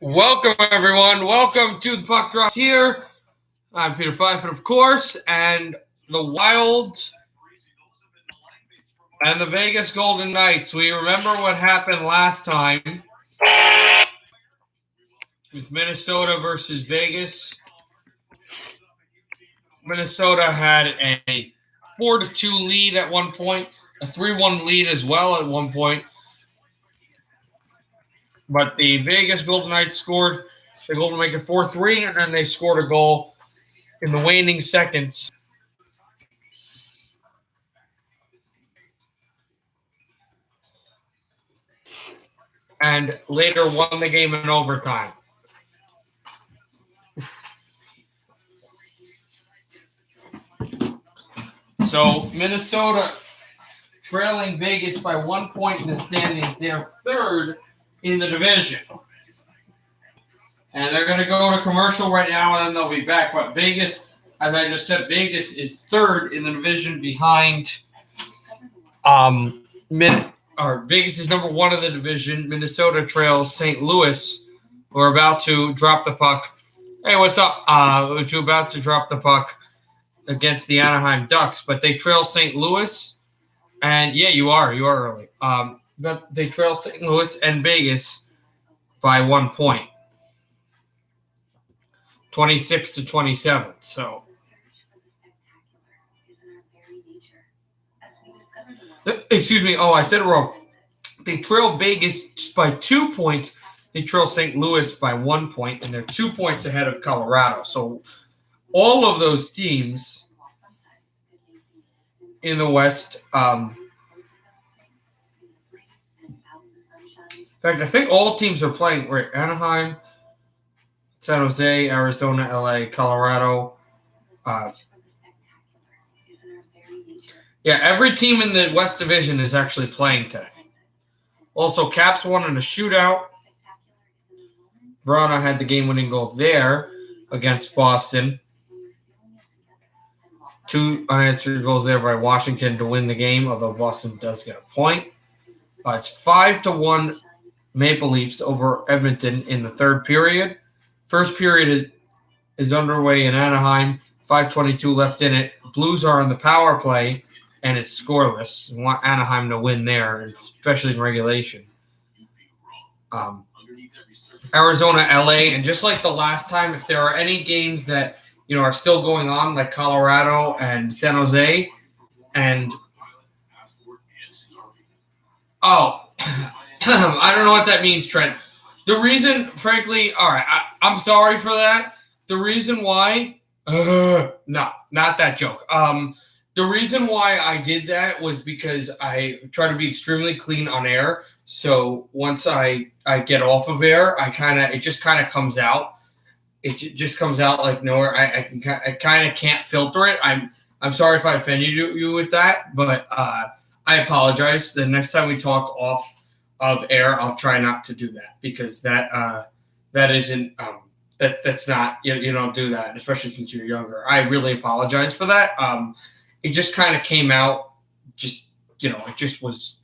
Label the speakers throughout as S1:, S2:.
S1: Welcome, everyone. Welcome to the Puck Drops here. I'm Peter Pfeiffer, of course, and the Wild and the Vegas Golden Knights. We remember what happened last time with Minnesota versus Vegas. Minnesota had a 4-2 lead at one point, a 3-1 lead as well at one point. But the Vegas Golden Knights scored. The Golden make it 4-3, and then they scored a goal in the waning seconds. And later won the game in overtime. So Minnesota trailing Vegas by 1 point in the standings. They're third in the division. And they're going to go to commercial right now, and then they'll be back. But Vegas, as I just said, Vegas is third in the division behind Vegas is number one in the division. Minnesota trails St. Louis, who are about to drop the puck. Hey, what's up? We're about to drop the puck against the Anaheim Ducks, but they trail St. Louis. And, yeah, you are early. But they trail St. Louis and Vegas by 1 point. 26-27. So, excuse me. Oh, I said it wrong. They trail Vegas by 2 points. They trail St. Louis by 1 point, and they're 2 points ahead of Colorado. So, all of those teams in the West. In fact, I think all teams are playing. Right, Anaheim, San Jose, Arizona, LA, Colorado. Yeah, every team in the West Division is actually playing today. Also, Caps won in a shootout. Verona had the game-winning goal there against Boston. 2 unanswered goals there by Washington to win the game, although Boston does get a point. It's 5-1 Maple Leafs over Edmonton in the third period. First period is underway in Anaheim. 5:22 left in it. Blues are on the power play, and it's scoreless. We want Anaheim to win there, especially in regulation. Arizona, LA, and just like the last time, if there are any games that are still going on, like Colorado and San Jose, and I don't know what that means, Trent. The reason, frankly, all right, I'm sorry for that. The reason why, no, not that joke. The reason why I did that was because I try to be extremely clean on air. So once I get off of air, it just kind of comes out. It just comes out like nowhere. I kind of can't filter it. I'm sorry if I offended you with that, but I apologize. The next time we talk off of air, I'll try not to do that, because that isn't that's not, you don't do that, especially since you're younger. I really apologize for that. It just kind of came out. It just was.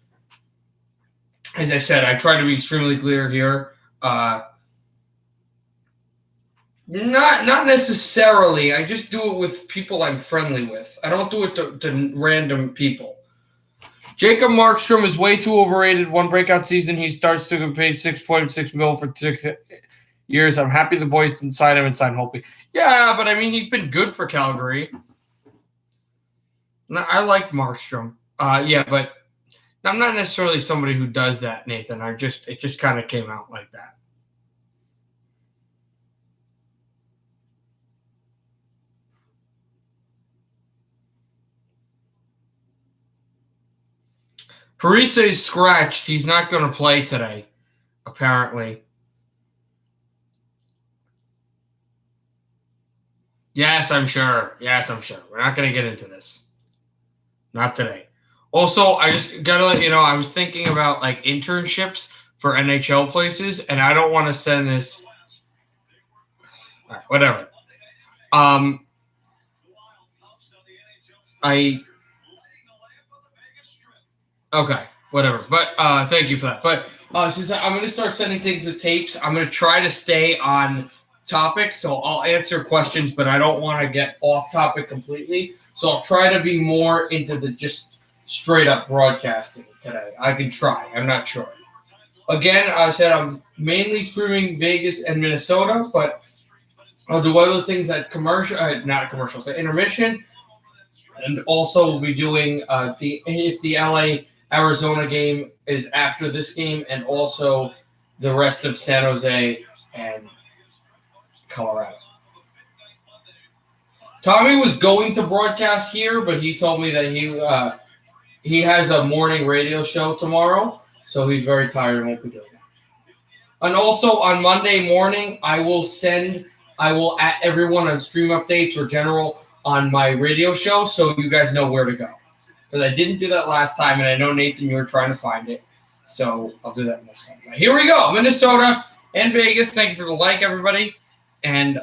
S1: As I said, I try to be extremely clear here. Not necessarily. I just do it with people I'm friendly with. I don't do it to random people. Jacob Markstrom is way too overrated. One breakout season, he starts to get paid $6.6 million for 6 years. I'm happy the boys didn't sign him and sign Holtby. Yeah, but I mean, he's been good for Calgary. I like Markstrom. But I'm not necessarily somebody who does that, Nathan. It just kind of came out like that. Parise is scratched. He's not going to play today, apparently. Yes, I'm sure. We're not going to get into this. Not today. Also, I just got to let you know, I was thinking about like internships for NHL places, and I don't want to send this. All right, whatever. Okay, whatever. But thank you for that. But since I'm going to start sending things with tapes, I'm going to try to stay on topic. So I'll answer questions, but I don't want to get off topic completely. So I'll try to be more into the just straight up broadcasting today. I can try. I'm not sure. Again, I said I'm mainly streaming Vegas and Minnesota, but I'll do other things at not commercials, at intermission. And also we'll be doing if the LA Arizona game is after this game, and also the rest of San Jose and Colorado. Tommy was going to broadcast here, but he told me that he has a morning radio show tomorrow, so he's very tired and won't be doing that. And also on Monday morning, I will at everyone on stream updates or general on my radio show, so you guys know where to go. Because I didn't do that last time, and I know, Nathan, you were trying to find it. So I'll do that next time. Now, here we go. Minnesota and Vegas. Thank you for the like, everybody. And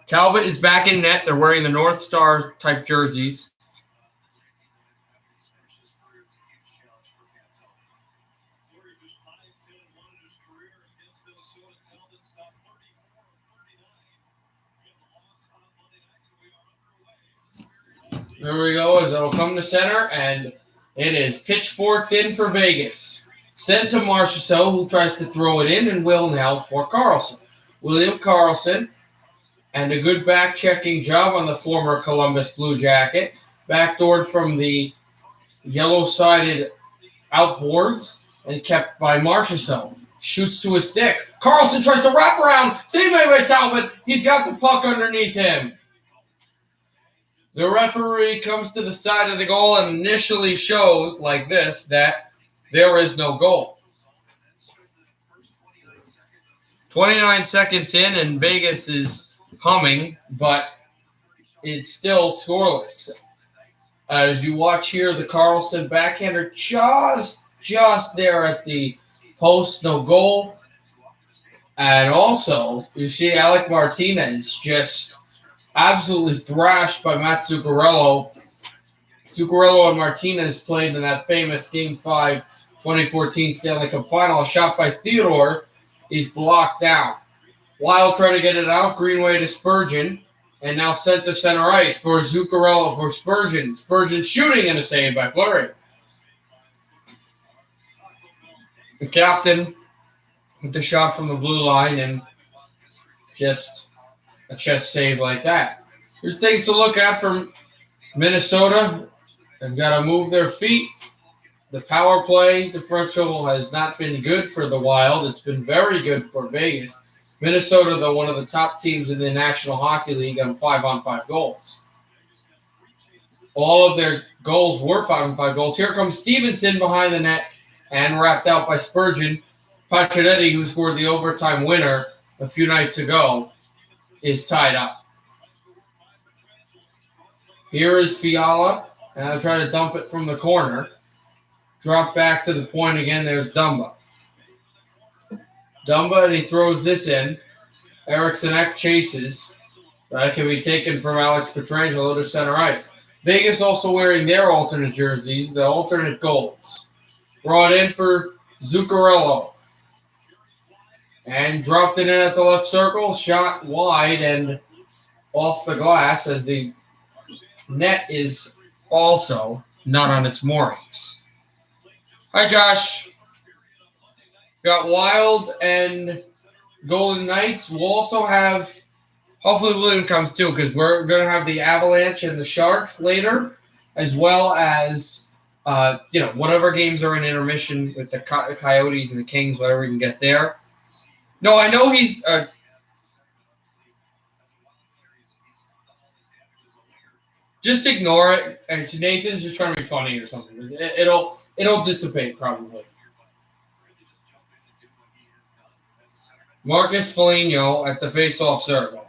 S1: Talbot is back in net. They're wearing the North Star type jerseys. There we go, as it'll come to center, and it is pitchforked in for Vegas. Sent to Marchessault, who tries to throw it in, and will now for Carlson. William Carlson, and a good back-checking job on the former Columbus Blue Jacket. Backdoored from the yellow-sided outboards and kept by Marchessault. Shoots to a stick. Carlson tries to wrap around. Save by Talbot. He's got the puck underneath him. The referee comes to the side of the goal and initially shows, like this, that there is no goal. 29 seconds in, and Vegas is humming, but it's still scoreless. As you watch here, the Carlson backhander just there at the post, no goal. And also, you see Alec Martinez just absolutely thrashed by Matt Zuccarello. Zuccarello and Martinez played in that famous Game 5 2014 Stanley Cup Final. A shot by Theodore is blocked down. Wild trying to get it out. Greenway to Spurgeon. And now sent to center ice for Zuccarello for Spurgeon. Spurgeon shooting and a save by Fleury. The captain with the shot from the blue line and just a chest save like that. Here's things to look at from Minnesota. They've got to move their feet. The power play differential has not been good for the Wild. It's been very good for Vegas. Minnesota, though, one of the top teams in the National Hockey League on 5-on-5 goals. All of their goals were 5-on-5 goals. Here comes Stevenson behind the net and wrapped out by Spurgeon. Pacioretty, who scored the overtime winner a few nights ago, is tied up. Here is Fiala, and I'll try to dump it from the corner. Drop back to the point again. There's Dumba. And he throws this in. Eriksson chases. That can be taken from Alex Pietrangelo to center ice. Vegas also wearing their alternate jerseys, the alternate golds. Brought in for Zuccarello. And dropped it in at the left circle. Shot wide and off the glass as the net is also not on its moorings. Hi, Josh. Got Wild and Golden Knights. We'll also have, hopefully William comes too, because we're going to have the Avalanche and the Sharks later, as well as, whatever games are in intermission with the Coyotes and the Kings, whatever we can get there. No, I know he's just ignore it. And Nathan's just trying to be funny or something. It'll dissipate probably. Marcus Foligno at the face-off circle.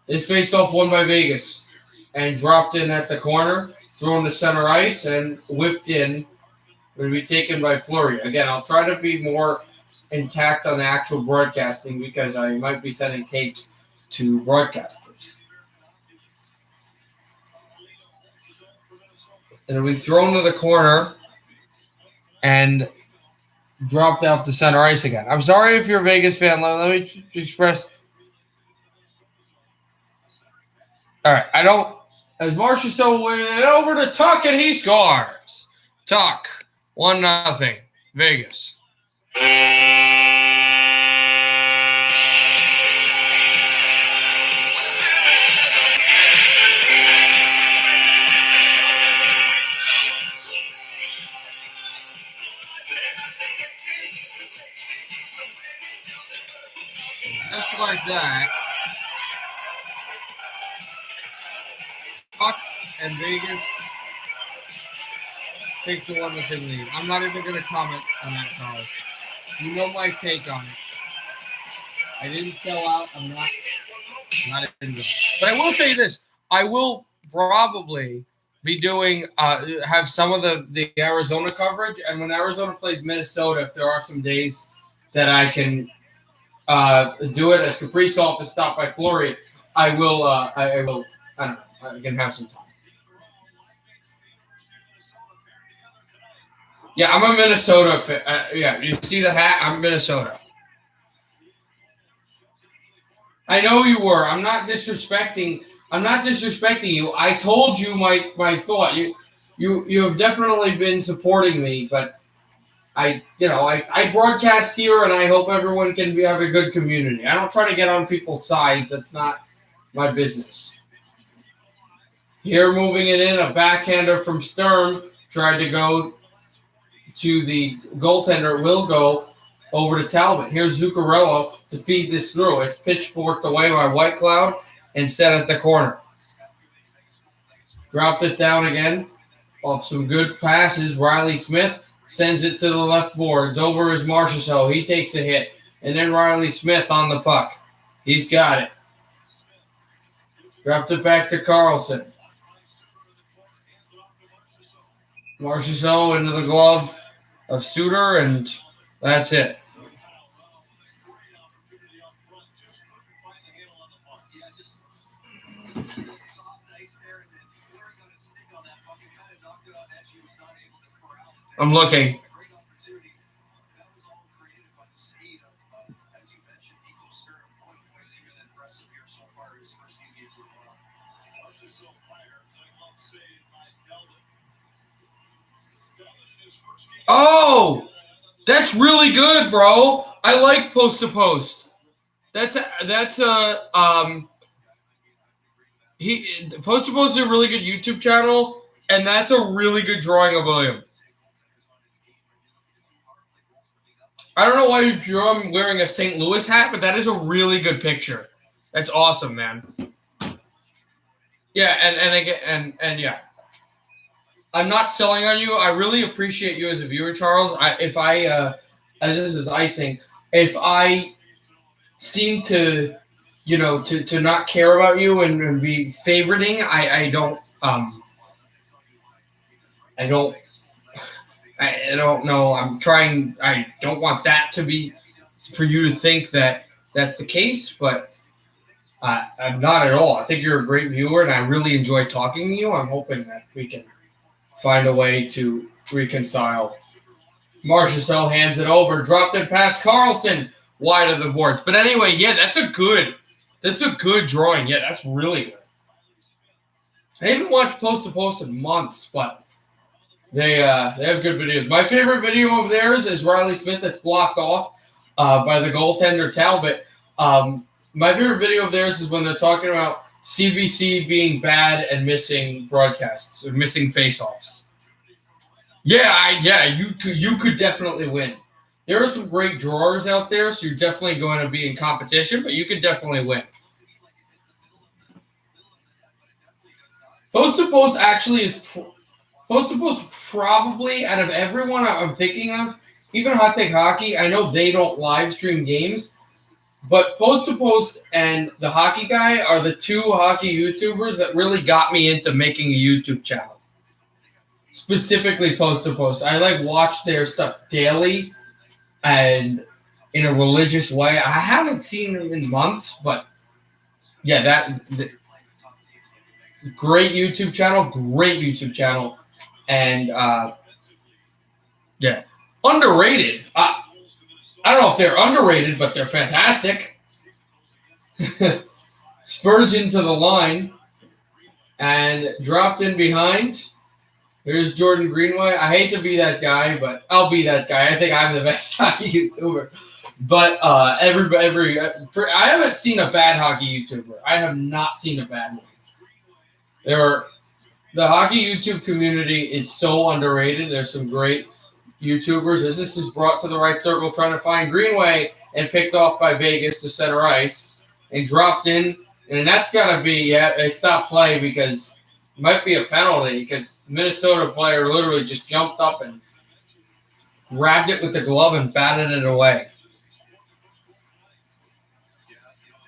S1: His face-off won by Vegas and dropped in at the corner, thrown to center ice, and whipped in. Will be taken by Fleury. Again, I'll try to be more intact on the actual broadcasting because I might be sending tapes to broadcasters. It'll be thrown to the corner and dropped out to center ice again. I'm sorry if you're a Vegas fan. Let me express. All right, I don't. As Marchessault went over to Tuck and he scores. Tuck, 1-0, Vegas. Just like that. Tuck and Vegas take the 1-0 lead. I'm not even going to comment on that, Charles. You know my take on it. I didn't sell out. I'm not into it. But I will say this. I will probably be doing have some of the Arizona coverage. And when Arizona plays Minnesota, if there are some days that I can do it as Kaprizov is stopped by Fleury, I will. I don't know. I can have some time. Yeah, I'm a Minnesota fan. Yeah, you see the hat? I'm Minnesota. I know you were. I'm not disrespecting you. I told you my thought. You have definitely been supporting me, but I broadcast here, and I hope everyone can have a good community. I don't try to get on people's sides. That's not my business. Here, moving it in, a backhander from Sturm tried to go to the goaltender. Will go over to Talbot. Here's Zuccarello to feed this through. It's pitchforked away by White Cloud and set at the corner. Dropped it down again off some good passes. Riley Smith sends it to the left boards. Over is Marchessault. He takes a hit. And then Riley Smith on the puck. He's got it. Dropped it back to Carlson. Marchessault into the glove of Suter, and that's it. I'm looking. Oh, that's really good, bro. I like post to post. Post to post is a really good YouTube channel, and that's a really good drawing of William. I don't know why you drew him wearing a St. Louis hat, but that is a really good picture. That's awesome, man. Yeah, and yeah. I'm not selling on you. I really appreciate you as a viewer, Charles. As this is icing, if I seem to, to not care about you and be favoriting, I don't know. I'm trying. I don't want that to be for you to think that that's the case, but I'm not at all. I think you're a great viewer, and I really enjoy talking to you. I'm hoping that we can find a way to reconcile. Marchessault hands it over, dropped it past Carlson, wide of the boards. But anyway, yeah, that's a good drawing. Yeah, that's really good. I haven't watched post to post in months, but they have good videos. My favorite video of theirs is Riley Smith that's blocked off by the goaltender Talbot. My favorite video of theirs is when they're talking about CBC being bad and missing broadcasts or missing face-offs. You could definitely win. There are some great drawers out there, so you're definitely going to be in competition, but you could definitely win. Post to post probably out of everyone I'm thinking of, even Hot Take Hockey. I know they don't live stream games. But Post to Post and the Hockey Guy are the two hockey YouTubers that really got me into making a YouTube channel. Specifically Post to Post. I watch their stuff daily, and in a religious way. I haven't seen him in months, but yeah, great YouTube channel, and yeah, underrated. I don't know if they're underrated, but they're fantastic. Spurgeon to the line and dropped in behind. Here's Jordan Greenway. I hate to be that guy, but I'll be that guy. I think I'm the best hockey YouTuber. But I haven't seen a bad hockey YouTuber. I have not seen a bad one. The hockey YouTube community is so underrated. There's some great YouTubers. As this is brought to the right circle, trying to find Greenway and picked off by Vegas to center ice and dropped in. And that's got to be, they stopped play because it might be a penalty because Minnesota player literally just jumped up and grabbed it with the glove and batted it away.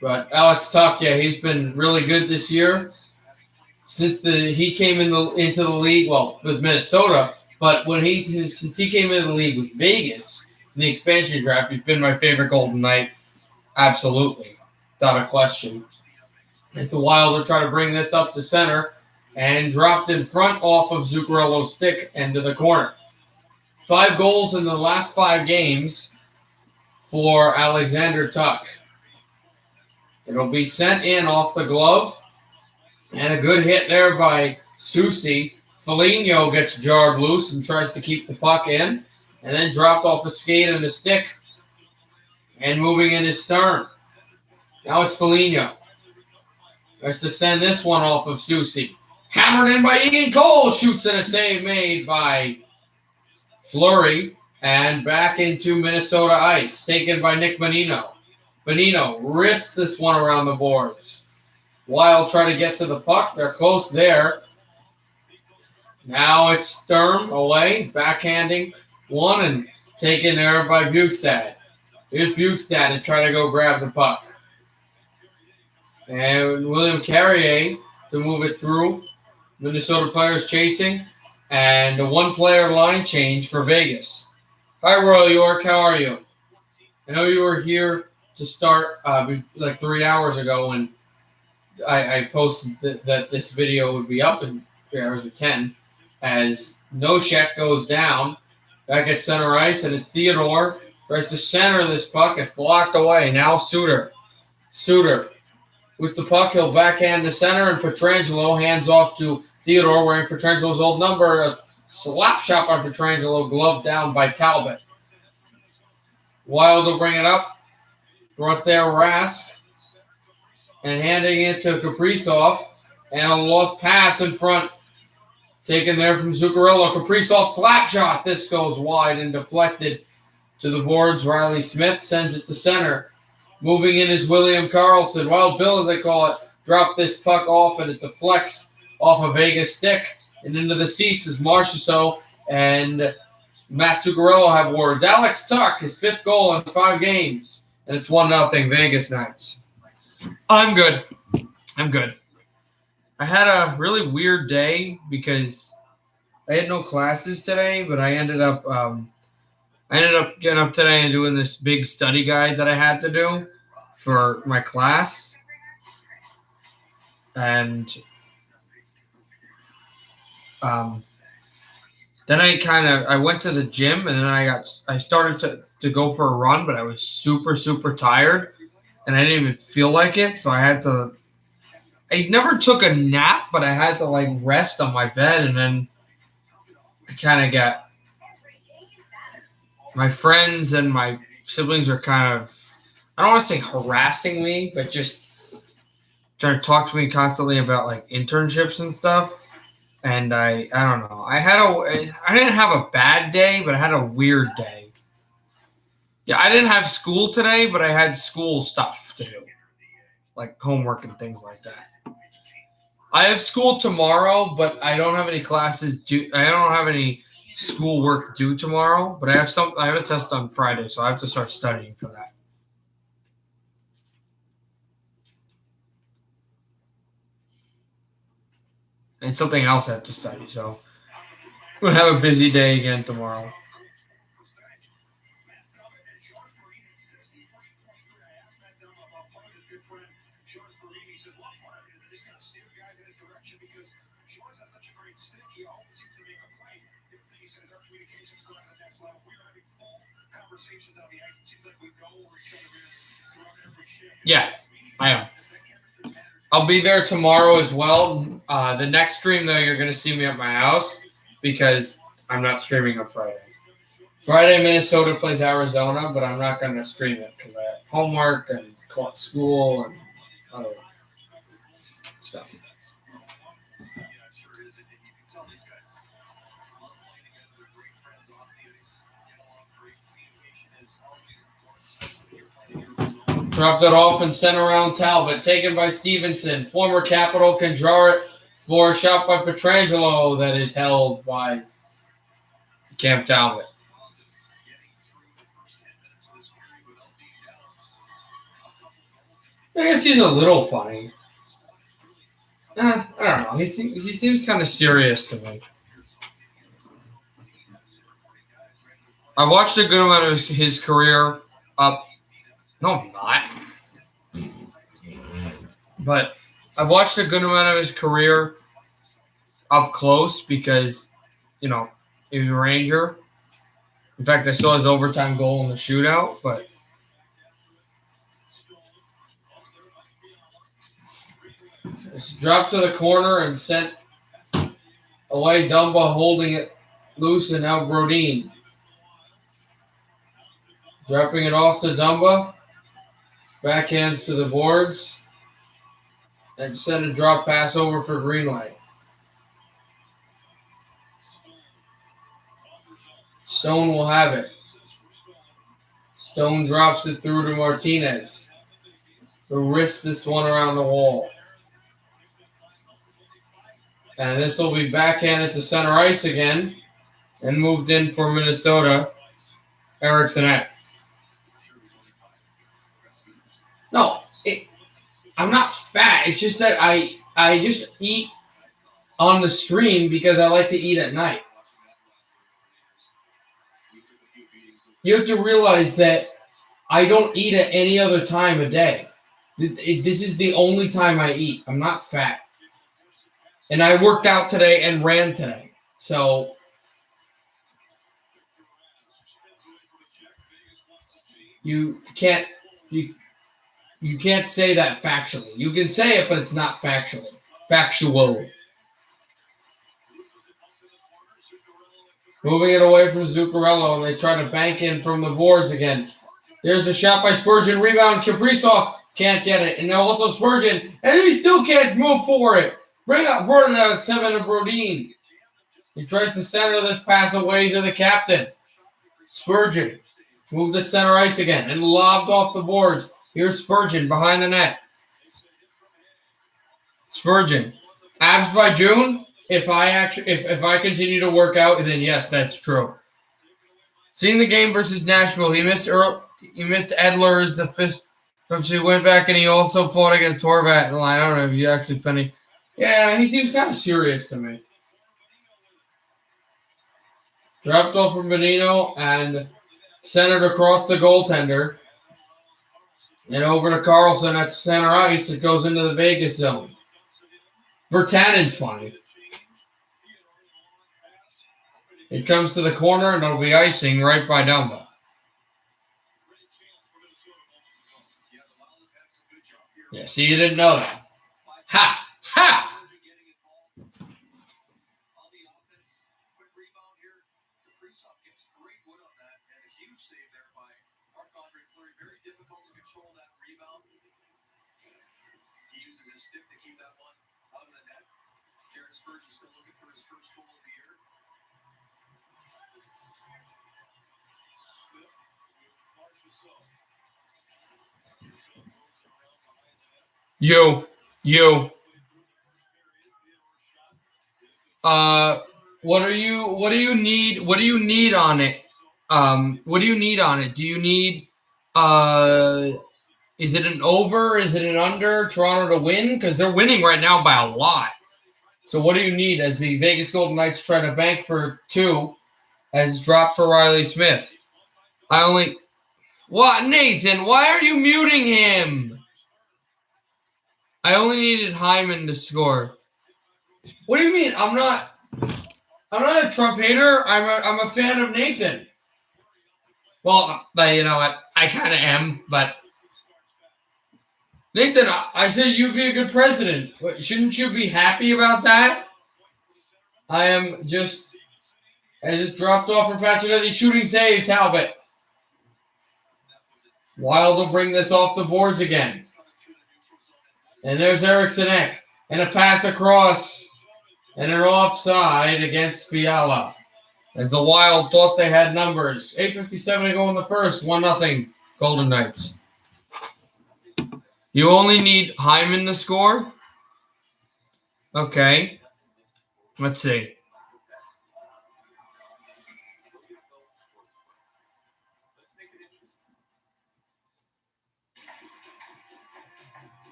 S1: But Alex Tuch, he's been really good this year since he came into the league. Well, with Minnesota, but since he came into the league with Vegas in the expansion draft, he's been my favorite Golden Knight, absolutely, without a question. As the Wild are trying to bring this up to center and dropped in front off of Zuccarello's stick into the corner. 5 goals in the last 5 games for Alexander Tuch. It'll be sent in off the glove. And a good hit there by Soucy. Foligno gets jarred loose and tries to keep the puck in. And then dropped off a skate and a stick. And moving in his stern. Now it's Foligno. Tries to send this one off of Soucy. Hammered in by Ian Cole. Shoots and a save made by Fleury. And back into Minnesota ice. Taken by Nick Bonino. Bonino risks this one around the boards. Wild try to get to the puck. They're close there. Now it's Sturm away. Backhanding one and taken there by Bukestad. Here's Bukestad to try to go grab the puck. And William Carrier to move it through. Minnesota players chasing. And a 1-player line change for Vegas. Hi, Royal York. How are you? I know you were here to start like 3 hours ago when I posted that this video would be up in 3 hours of 10 as Noshek goes down back at center ice, and it's Theodore tries to center this puck. It's blocked away. Now Suter with the puck, he'll backhand to center, and Pietrangelo hands off to Theodore wearing Pietrangelo's old number. A slap shot by Pietrangelo, gloved down by Talbot. Wild will bring it up. Brought there Rask. And handing it to Kaprizov. And a lost pass in front. Taken there from Zuccarello. Kaprizov slap shot. This goes wide and deflected to the boards. Riley Smith sends it to center. Moving in is William Karlsson. Wild Bill, as they call it, dropped this puck off and it deflects off a Vegas stick. And into the seats is Marchessault and Matt Zuccarello have words. Alex Tuch, his 5th goal in 5 games. And it's 1-0 Vegas Knights. I'm good. I had a really weird day because I had no classes today, but I ended up getting up today and doing this big study guide that I had to do for my class. And then I went to the gym, and then I started to go for a run, but I was super, super tired, and I didn't even feel like it, so I never took a nap, but I had to rest on my bed, and then I kind of got my friends and my siblings are kind of, I don't want to say harassing me, but just trying to talk to me constantly about internships and stuff. And I don't know. I didn't have a bad day, but I had a weird day. Yeah, I didn't have school today, but I had school stuff to do, like homework and things like that. I have school tomorrow, but I don't have any classes due. I don't have any school work due tomorrow, but I have a test on Friday, so I have to start studying for that. And something else I have to study, so I'm going to have a busy day again tomorrow. Yeah, I am. I'll be there tomorrow as well. The next stream, though, you're going to see me at my house because I'm not streaming on Friday. Friday, Minnesota plays Arizona, but I'm not going to stream it because I have homework and school and other stuff. Dropped it off and sent around Talbot. Taken by Stevenson. Former Capital can draw it for a shot by Pietrangelo that is held by Cam Talbot. I guess he's a little funny. I don't know. He seems kind of serious to me. I've watched a good amount of his career up. No, I'm not. But I've watched a good amount of his career up close because, he was a Ranger. In fact, I saw his overtime goal in the shootout, but it's dropped to the corner and sent away. Dumba holding it loose, and now Brodin. Dropping it off to Dumba. Backhands to the boards. And send a drop pass over for Greenway. Stone will have it. Stone drops it through to Martinez. Who wrists this one around the wall. And this will be backhanded to center ice again. And moved in for Minnesota. Eriksson. No, I'm not fat. It's just that I just eat on the stream because I like to eat at night. You have to realize that I don't eat at any other time of day. This is the only time I eat. I'm not fat. And I worked out today and ran today. So you can't say that factually. You can say it, but it's not factual. Moving it away from Zuccarello, and they try to bank in from the boards again. There's a shot by Spurgeon. Rebound. Kaprizov can't get it. And now also Spurgeon. And he still can't move for it. Bring out Brodin out 7 to Brodin. He tries to center this pass away to the captain. Spurgeon. Moved to center ice again and lobbed off the boards. Here's Spurgeon behind the net. Spurgeon. Abs by June? If I continue to work out, then yes, that's true. Seeing the game versus Nashville, he missed Edler as the fifth. He went back and he also fought against Horvat in the line. I don't know if you actually funny. Yeah, he seems kind of serious to me. Dropped off from Benino and centered across the goaltender. And over to Carlson at center ice. It goes into the Vegas zone. Virtanen's funny. It comes to the corner, and it'll be icing right by Dumba. Yeah, see, you didn't know that. Ha! Ha! You. What do you need? What do you need on it? What do you need on it? Do you need is it an over? Is it an under? Toronto to win? Because they're winning right now by a lot. So what do you need as the Vegas Golden Knights try to bank for 2 as dropped for Riley Smith? What, Nathan? Why are you muting him? I only needed Hyman to score. What do you mean? I'm not a Trump hater. I'm a fan of Nathan. Well, you know what? I kind of am, but Nathan, I said you'd be a good president. Shouldn't you be happy about that? I just dropped off for Pacioretty. Shooting save, Talbot. Wild will bring this off the boards again. And there's Eriksson Ek. And a pass across. And an offside against Fiala. As the Wild thought they had numbers. 8:57 to go in the first. 1-0 Golden Knights. You only need Hyman to score? Okay. Let's see.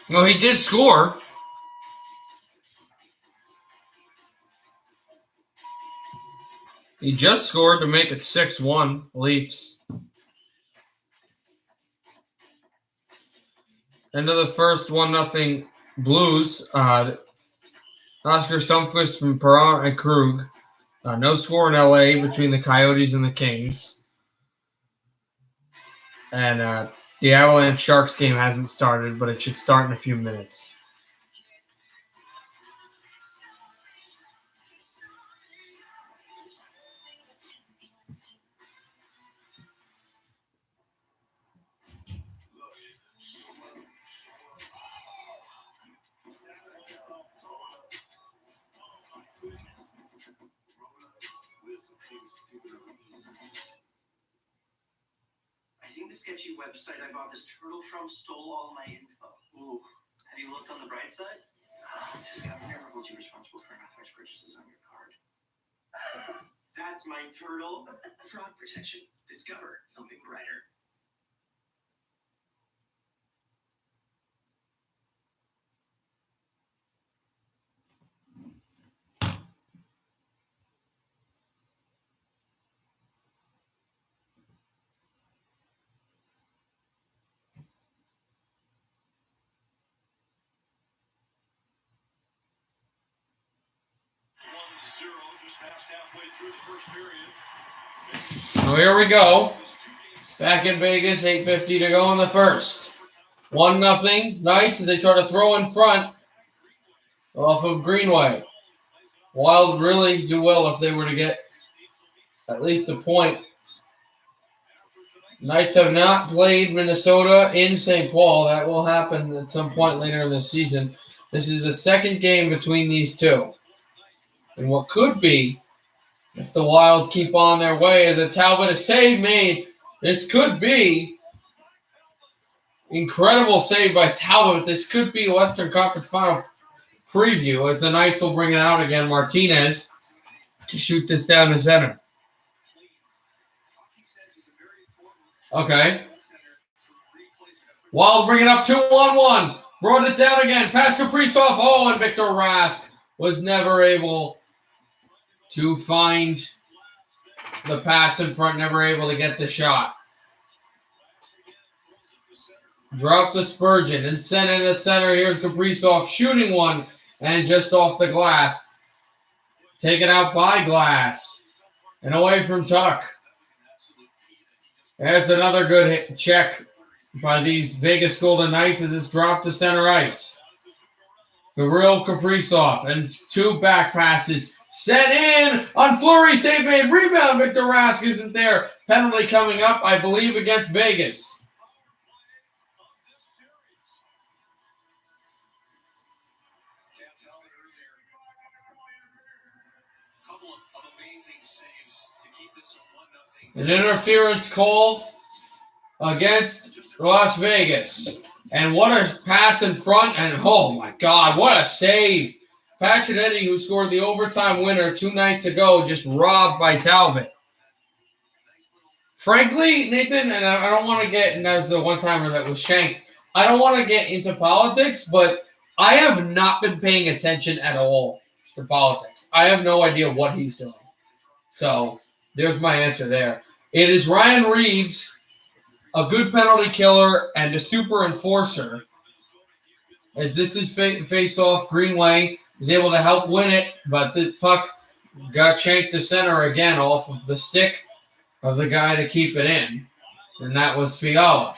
S1: No, he did score. He just scored to make it 6-1 Leafs. End of the first, 1-0 Blues. Oscar Sundqvist from Perron and Krug. No score in LA between the Coyotes and the Kings. And the Avalanche Sharks game hasn't started, but it should start in a few minutes.
S2: The sketchy website I bought this turtle from stole all my info. Ooh. Have you looked on the bright side? Discover never holds you responsible for unauthorized purchases on your card. That's my turtle. Fraud protection. Discover something brighter.
S1: So here we go. Back in Vegas, 8:50 to go in the first. 1-0 Knights. They try to throw in front off of Greenway. Wild really do well if they were to get at least a point. Knights have not played Minnesota in St. Paul. That will happen at some point later in the season. This is the second game between these two. And what could be, if the Wild keep on their way, as a Talbot, a save made. This could be incredible save by Talbot. This could be a Western Conference Final preview, as the Knights will bring it out again. Martinez to shoot this down to center. Okay. Wild bring it up 2-1-1. Brought it down again. Pass Kaprizov. Oh, and Victor Rask was never able to find the pass in front, never able to get the shot. Drop to Spurgeon and sent it at center. Here's Kaprizov shooting one and just off the glass. Taken out by Glass and away from Tuck. That's another good check by these Vegas Golden Knights as it's dropped to center ice. Kirill Kaprizov and two back passes. Set in on Fleury, save made, rebound. Victor Rask isn't there. Penalty coming up, I believe, against Vegas. An interference call against Las Vegas. And what a pass in front. And oh my God, what a save. Pacioretty, who scored the overtime winner 2 nights ago, just robbed by Talbot. Frankly, Nathan, and I don't want to get, and that was the one-timer that was shanked, I don't want to get into politics, but I have not been paying attention at all to politics. I have no idea what he's doing. So there's my answer there. It is Ryan Reeves a good penalty killer and a super enforcer. As this is face-off, Greenway is able to help win it, but the puck got shanked to center again off of the stick of the guy to keep it in, and that was Fiala.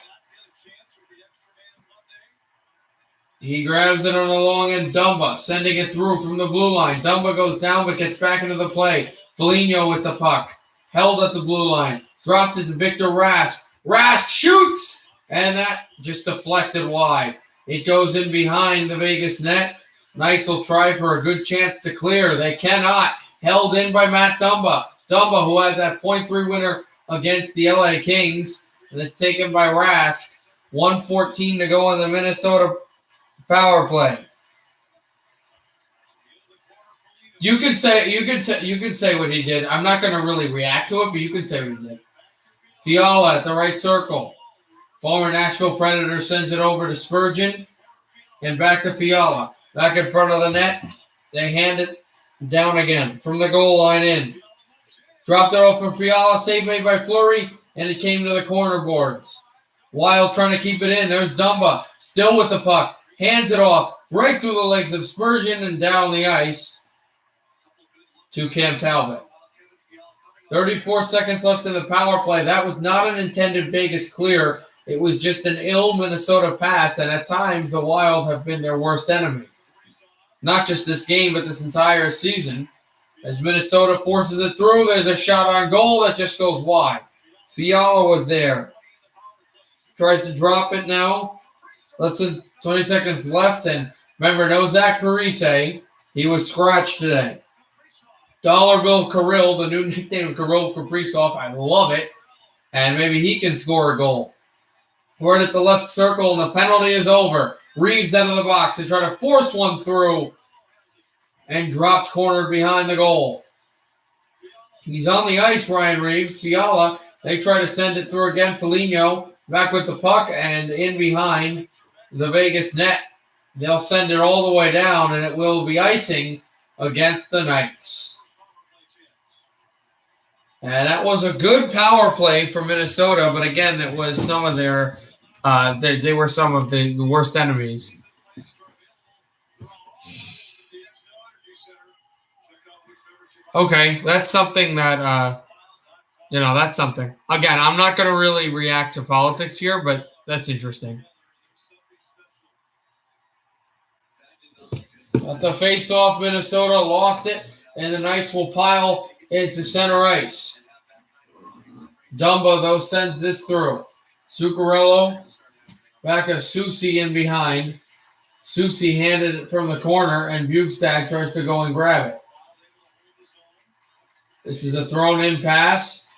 S1: He grabs it on the long end, Dumba, sending it through from the blue line. Dumba goes down but gets back into the play. Foligno with the puck. Held at the blue line. Dropped it to Victor Rask. Rask shoots! And that just deflected wide. It goes in behind the Vegas net. Knights will try for a good chance to clear. They cannot. Held in by Matt Dumba. Dumba, who had that .3 winner against the LA Kings. And it's taken by Rask. 1:14 to go in the Minnesota power play. You could say what he did. I'm not going to really react to it, but you could say what he did. Fiala at the right circle. Former Nashville Predator sends it over to Spurgeon and back to Fiala. Back in front of the net. They hand it down again from the goal line in. Dropped it off from Fiala. Save made by Fleury, and it came to the corner boards. Wild trying to keep it in. There's Dumba still with the puck. Hands it off right through the legs of Spurgeon and down the ice to Cam Talbot. 34 seconds left in the power play. That was not an intended Vegas clear. It was just an ill Minnesota pass, and at times the Wild have been their worst enemy. Not just this game, but this entire season. As Minnesota forces it through, there's a shot on goal that just goes wide. Fiala was there. Tries to drop it now. Less than 20 seconds left, and remember, no Zach Parise. He was scratched today. Dollar Bill Kirill, the new nickname of Kirill Kaprizov. I love it. And maybe he can score a goal. We're at the left circle, and the penalty is over. Reeves out of the box. They try to force one through and dropped cornered behind the goal. He's on the ice, Ryan Reeves. Fiala, they try to send it through again. Foligno back with the puck and in behind the Vegas net. They'll send it all the way down, and it will be icing against the Knights. And that was a good power play for Minnesota, but again, it was some of their they were some of the worst enemies. Okay, that's something that that's something. Again, I'm not going to really react to politics here, but that's interesting. At the face-off, Minnesota lost it, and the Knights will pile into center ice. Dumba, though, sends this through. Zuccarello, back of Soucy in behind. Soucy handed it from the corner, and Bjugstad tries to go and grab it. This is a thrown-in pass,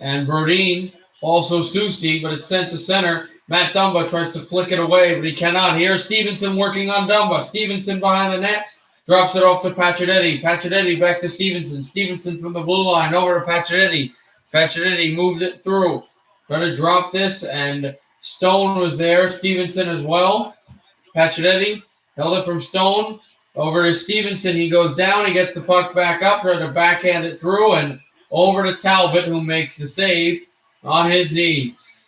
S1: and Brodin, also Soucy, but it's sent to center. Matt Dumba tries to flick it away, but he cannot. Here's Stevenson working on Dumba. Stevenson behind the net, drops it off to Pacioretty. Pacioretty back to Stevenson. Stevenson from the blue line over to Pacioretty. Pacioretty moved it through. Trying to drop this, and Stone was there. Stevenson as well. Pacioretty held it from Stone over to Stevenson. He goes down. He gets the puck back up, trying to backhand it through, and over to Talbot, who makes the save on his knees.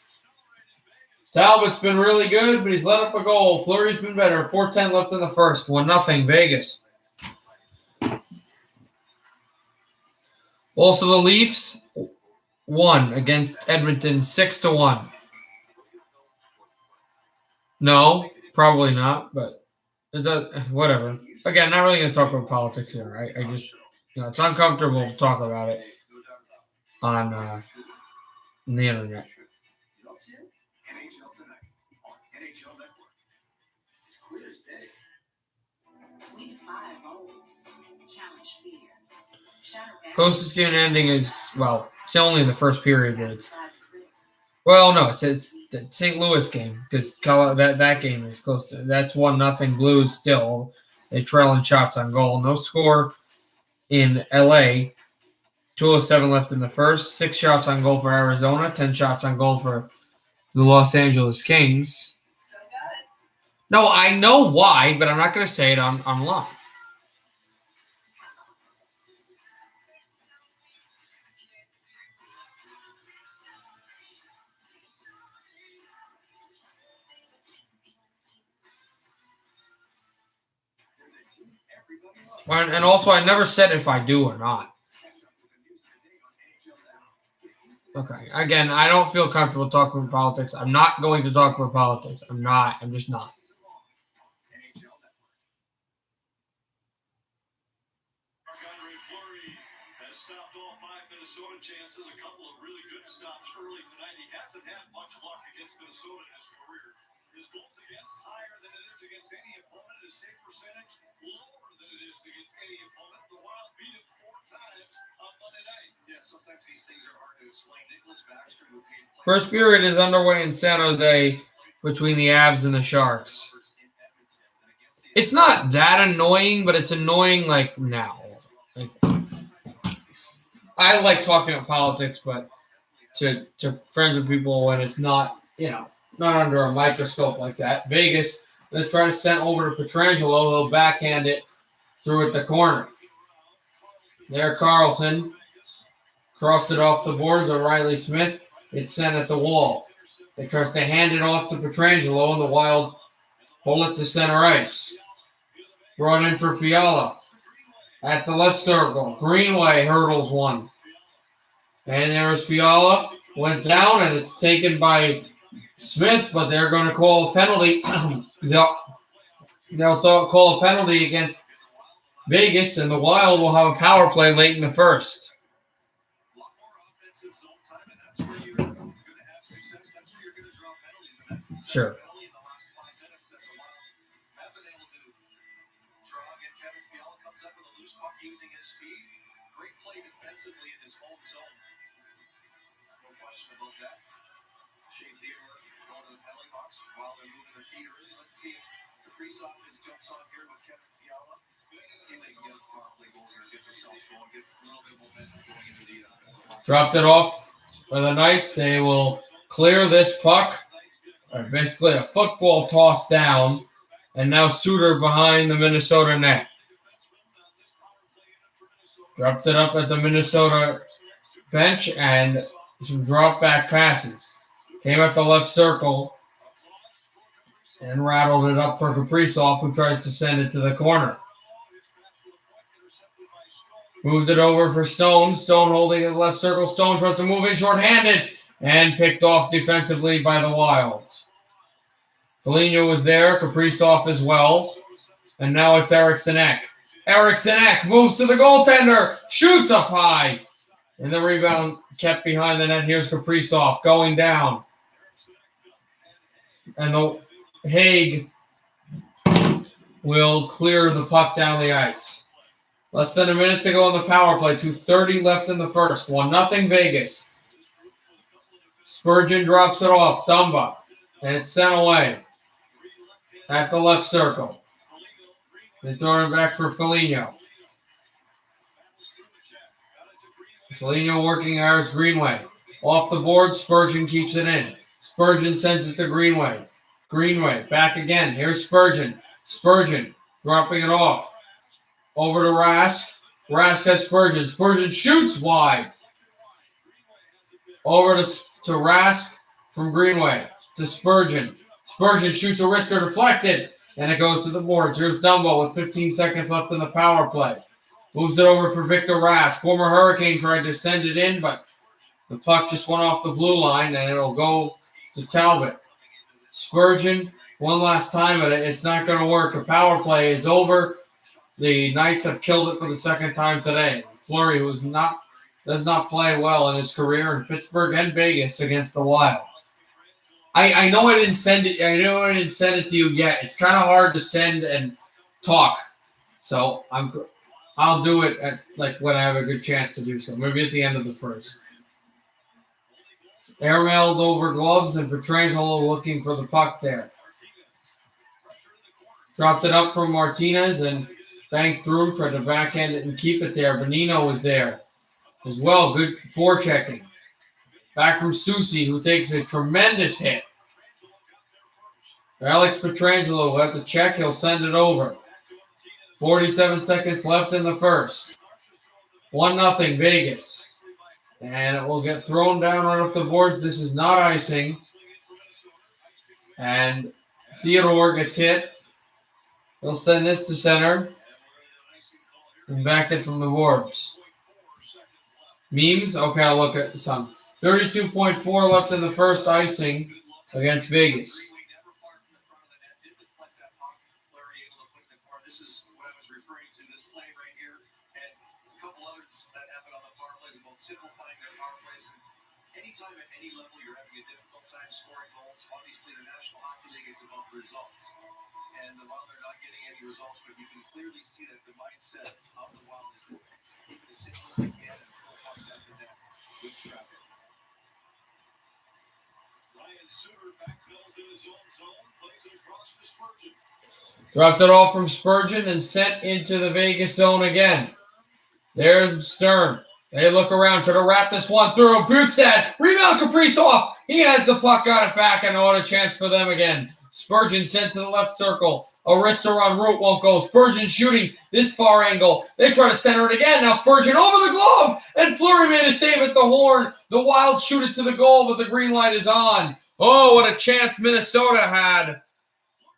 S1: Talbot's been really good, but he's let up a goal. Fleury's been better. 4:10 left in the first. 1-0 Vegas. Also, the Leafs won against Edmonton 6-1. No, probably not, but it does, whatever. Again, not really going to talk about politics here. I just, it's uncomfortable to talk about it on the internet. Closest game ending is, well, it's only in the first period, but it's, well, no, it's the St. Louis game, because that game is close to, that's 1-0 Blues still. They trailing shots on goal. No score in LA. 2:07 left in the first. 6 shots on goal for Arizona. 10 shots on goal for the Los Angeles Kings. No, I know why, but I'm not going to say it online. And also, I never said if I do or not. Okay. Again, I don't feel comfortable talking about politics. I'm not going to talk about politics. I'm not. I'm just not.
S2: Stopped all 5 Minnesota chances, a couple of really good stops early tonight. He hasn't had much luck against Minnesota in his career. His goals against higher than it is against any opponent. His save percentage lower than it is against any opponent. The Wild beat him 4 times on Monday night. Yeah, sometimes these things are hard to explain. Nicholas Backstrom who paid
S1: First period is underway in San Jose between the Avs and the Sharks. It's not that annoying, but it's annoying like now. Like, I like talking about politics, but to friends and people when it's not, not under a microscope like that. Vegas, they're trying to send over to Pietrangelo. They'll backhand it through at the corner. There, Carlson crossed it off the boards of Riley Smith. It's sent at the wall. They tries to hand it off to Pietrangelo, and the Wild pull it to center ice. Brought in for Fiala. At the left circle, Greenway hurdles one. And there's Fiala. Went down, and it's taken by Smith, but they're going to call a penalty. They'll call a penalty against Vegas, and the Wild will have a power play late in the first. Sure.
S2: using his speed. Great play defensively in his home zone. No question about that. Shane Theodore going to the penalty box while they're moving their feet early. Let's see if Kaprizov jumps on here with Kevin Fiala. See if they can get a power play goal here, get themselves going, get a little bit of momentum going into the
S1: dropped it off for the Knights. They will clear this puck. Basically a football toss down. And now Suter behind the Minnesota net. Dropped it up at the Minnesota bench and some drop back passes. Came at the left circle and rattled it up for Kaprizov, who tries to send it to the corner. Moved it over for Stone. Stone holding it left circle. Stone tries to move in shorthanded and picked off defensively by the Wilds. Foligno was there. Kaprizov as well. And now it's Eriksson Ek. Eriksson Ek moves to the goaltender. Shoots up high. And the rebound kept behind the net. Here's Kaprizov going down. And the Hague will clear the puck down the ice. Less than a minute to go on the power play. 2:30 left in the first. 1-0 Vegas. Spurgeon drops it off. Dumba. And it's sent away. At the left circle. They throw it back for Foligno. Foligno working Iris Greenway. Off the board, Spurgeon keeps it in. Spurgeon sends it to Greenway. Greenway, back again. Here's Spurgeon. Spurgeon dropping it off. Over to Rask. Rask has Spurgeon. Spurgeon shoots wide. Over to Rask from Greenway. To Spurgeon. Spurgeon shoots a wrister deflected. And it goes to the boards. Here's Dumbo with 15 seconds left in the power play. Moves it over for Victor Rask. Former Hurricane tried to send it in, but the puck just went off the blue line, and it'll go to Talbot. Spurgeon, one last time, but it's not going to work. The power play is over. The Knights have killed it for the second time today. Fleury, who does not play well in his career in Pittsburgh and Vegas against the Wild. I know I didn't send it. I know I didn't send it to you yet. It's kind of hard to send and talk, so I'll do it at when I have a good chance to do so. Maybe at the end of the first. Airmailed over gloves and Pietrangelo looking for the puck there. Dropped it up from Martinez and banked through. Tried to backhand it and keep it there. Bonino was there as well. Good forechecking. Back from Soucy, who takes a tremendous hit. Alex Pietrangelo will have to check. He'll send it over. 47 seconds left in the first. 1-0 Vegas. And it will get thrown down right off the boards. This is not icing. And Theodore gets hit. He'll send this to center. And backed it from the boards. Memes? Okay, I'll look at some. 32.4 left in the first icing against Vegas.
S2: This is what I was referring to, this play right here, and a couple others that happened on the power plays, about simplifying their power plays. Anytime at any level you're having a difficult time scoring goals, obviously the National Hockey League is about results. And the Wild are not getting any results, but you can clearly see that the mindset of the Wild is keep it as simple as they can and pull pucks at the net with traffic. Ryan Suter backpedals in his own zone, plays it across to Spurgeon.
S1: Dropped it all from Spurgeon and sent into the Vegas zone again. There's Stern. They look around, try to wrap this one through. Bukestad, rebound, Kaprizov. He has the puck, got it back, and what a chance for them again. Spurgeon sent to the left circle. Arista on route won't go. Spurgeon shooting this far angle. They try to center it again. Now Spurgeon over the glove, and Fleury made a save at the horn. The Wild shoot it to the goal, but the green light is on. Oh, what a chance Minnesota had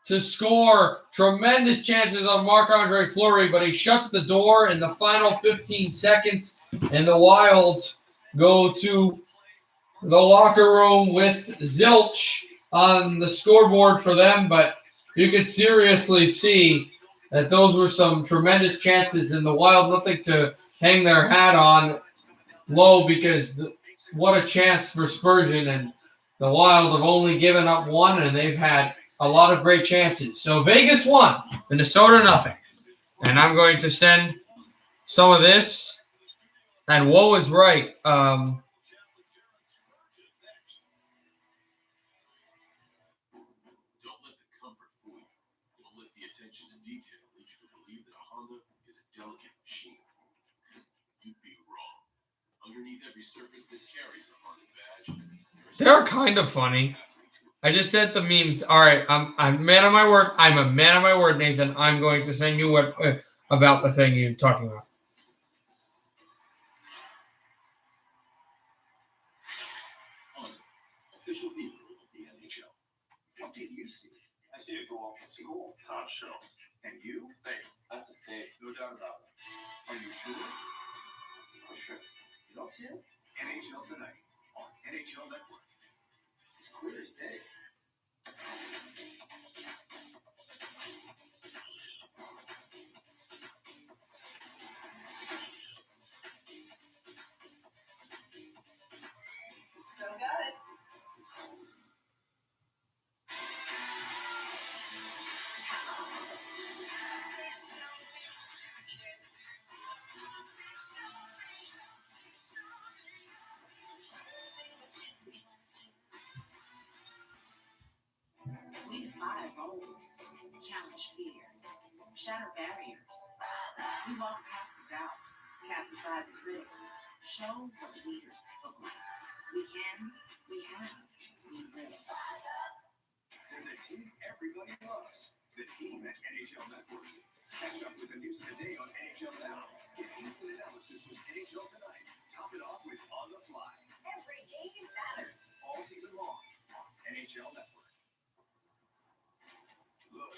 S1: to score. Tremendous chances on Marc-Andre Fleury, but he shuts the door in the final 15 seconds, and the Wild go to the locker room with zilch on the scoreboard for them, but you could seriously see that those were some tremendous chances, and the Wild nothing to hang their hat on low, because what a chance for Spurgeon, and the Wild have only given up one, and they've had a lot of great chances. So Vegas won, Minnesota nothing. And I'm going to send some of this, and Woe is right. They're kind of funny. I just said the memes. All right, I'm a man of my word. I'm a man of my word, Nathan. I'm going to send you what about the thing you're talking about.
S2: Official view of the NHL. What did you see? I see a goal. It's a goal. Top shelf. And you? Save. That's a save. No doubt about it. Are you sure? Oh, sure. You don't see it? NHL Tonight on NHL Network. This is clear as day. Still got it.
S3: We defy roles, challenge fear, shatter barriers. We walk past the doubt, cast aside the critics, show what leaders look like. We can, we have, we will.
S2: They're the team everybody loves. The team at NHL Network. Catch up with the news of the day on NHL Now. Get instant analysis with NHL Tonight. Top it off with On the Fly.
S3: Every game matters.
S2: All season long on NHL Network. Look.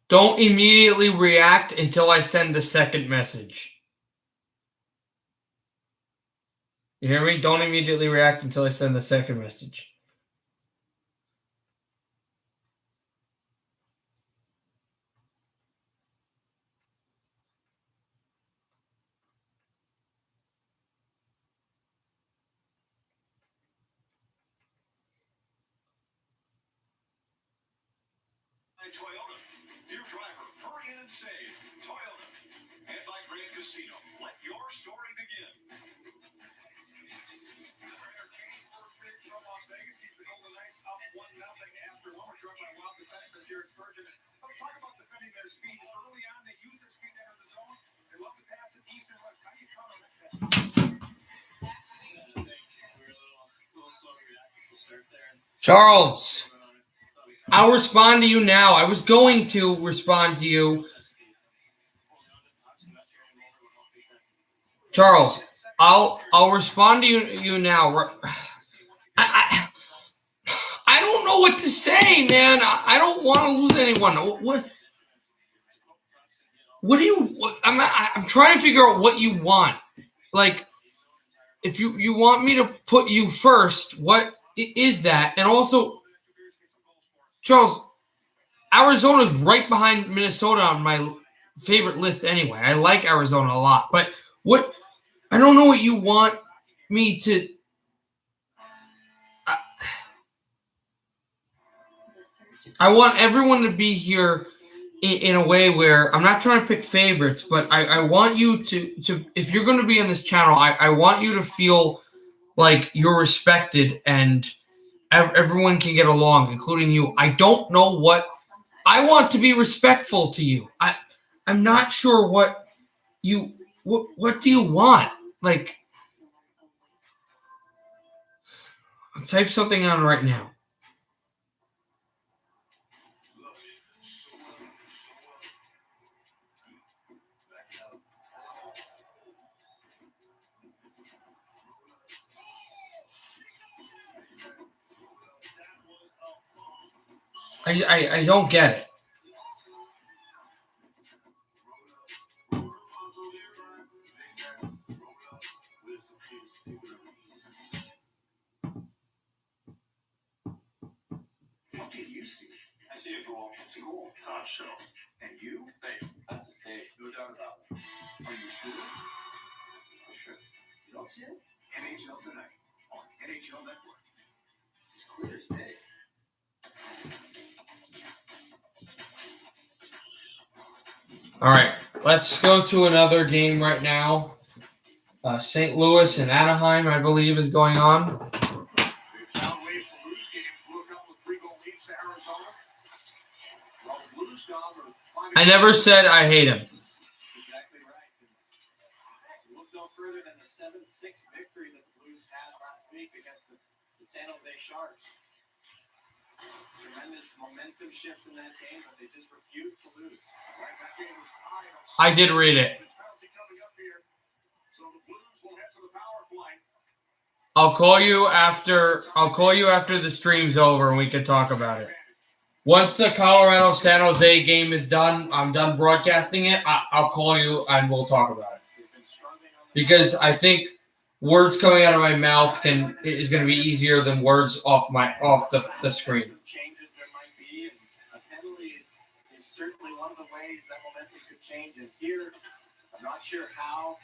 S1: Don't immediately react until I send the second message. You hear me? Don't immediately react until I send the second message.
S4: Toyota. Dear driver, hurry in and save. Toyota. And by Grand Casino. Let your story begin. First pitch from Las Vegas. He's the Golden Knights up 1-0 after one. We're joined by Wild defenseman Jared Spurgeon. Let's talk about defending their speed. Early on, they use their speed out of the zone. They love to pass it east and west. How do you count on that? We were a little slow to react to the start there.
S1: Charles, I'll respond to you now. I was going to respond to you. Charles, I'll respond to you now. I don't know what to say, man. I don't want to lose anyone. What do you? I'm trying to figure out what you want. Like, if you want me to put you first, what is that? And also, Charles, Arizona's right behind Minnesota on my favorite list anyway. I like Arizona a lot. But what – I don't know what you want me to I want everyone to be here in a way where I'm not trying to pick favorites, but I want you to if you're going to be on this channel, I want you to feel like you're respected and everyone can get along, including you. I don't know what I want to be respectful to you. I'm not sure what do you want? Like, I'll type something on right now. I don't get it.
S4: What do you see? I see a goal. It's a goal. Top show. And you? Save. That's a save. No doubt about it. Are you sure? Sure. You don't see it? NHL Tonight on NHL Network. This is clear as day.
S1: All right, let's go to another game right now. St. Louis and Anaheim, I believe, is going on.
S4: They've found ways to lose games. Broke up with 3-goal leads to Arizona. Well, the Blues now are finding.
S1: I never said I hate him.
S4: Exactly right. Look no further than the 7-6 victory that the Blues had last week against the San Jose Sharks. Tremendous momentum shifts in that game, but they just refused to lose. Right, that game was tied on
S1: I did read it.
S4: penalty coming up here. So the Blues will head to the power play.
S1: I'll call you after the stream's over and we can talk about it. Once the Colorado San Jose game is done, I'm done broadcasting it. I'll call you and we'll talk about it. Because I think words coming out of my mouth is going to be easier than words off the screen.
S4: Changes there might be, and a penalty is certainly one of the ways that momentum could change. And here, I'm not sure how.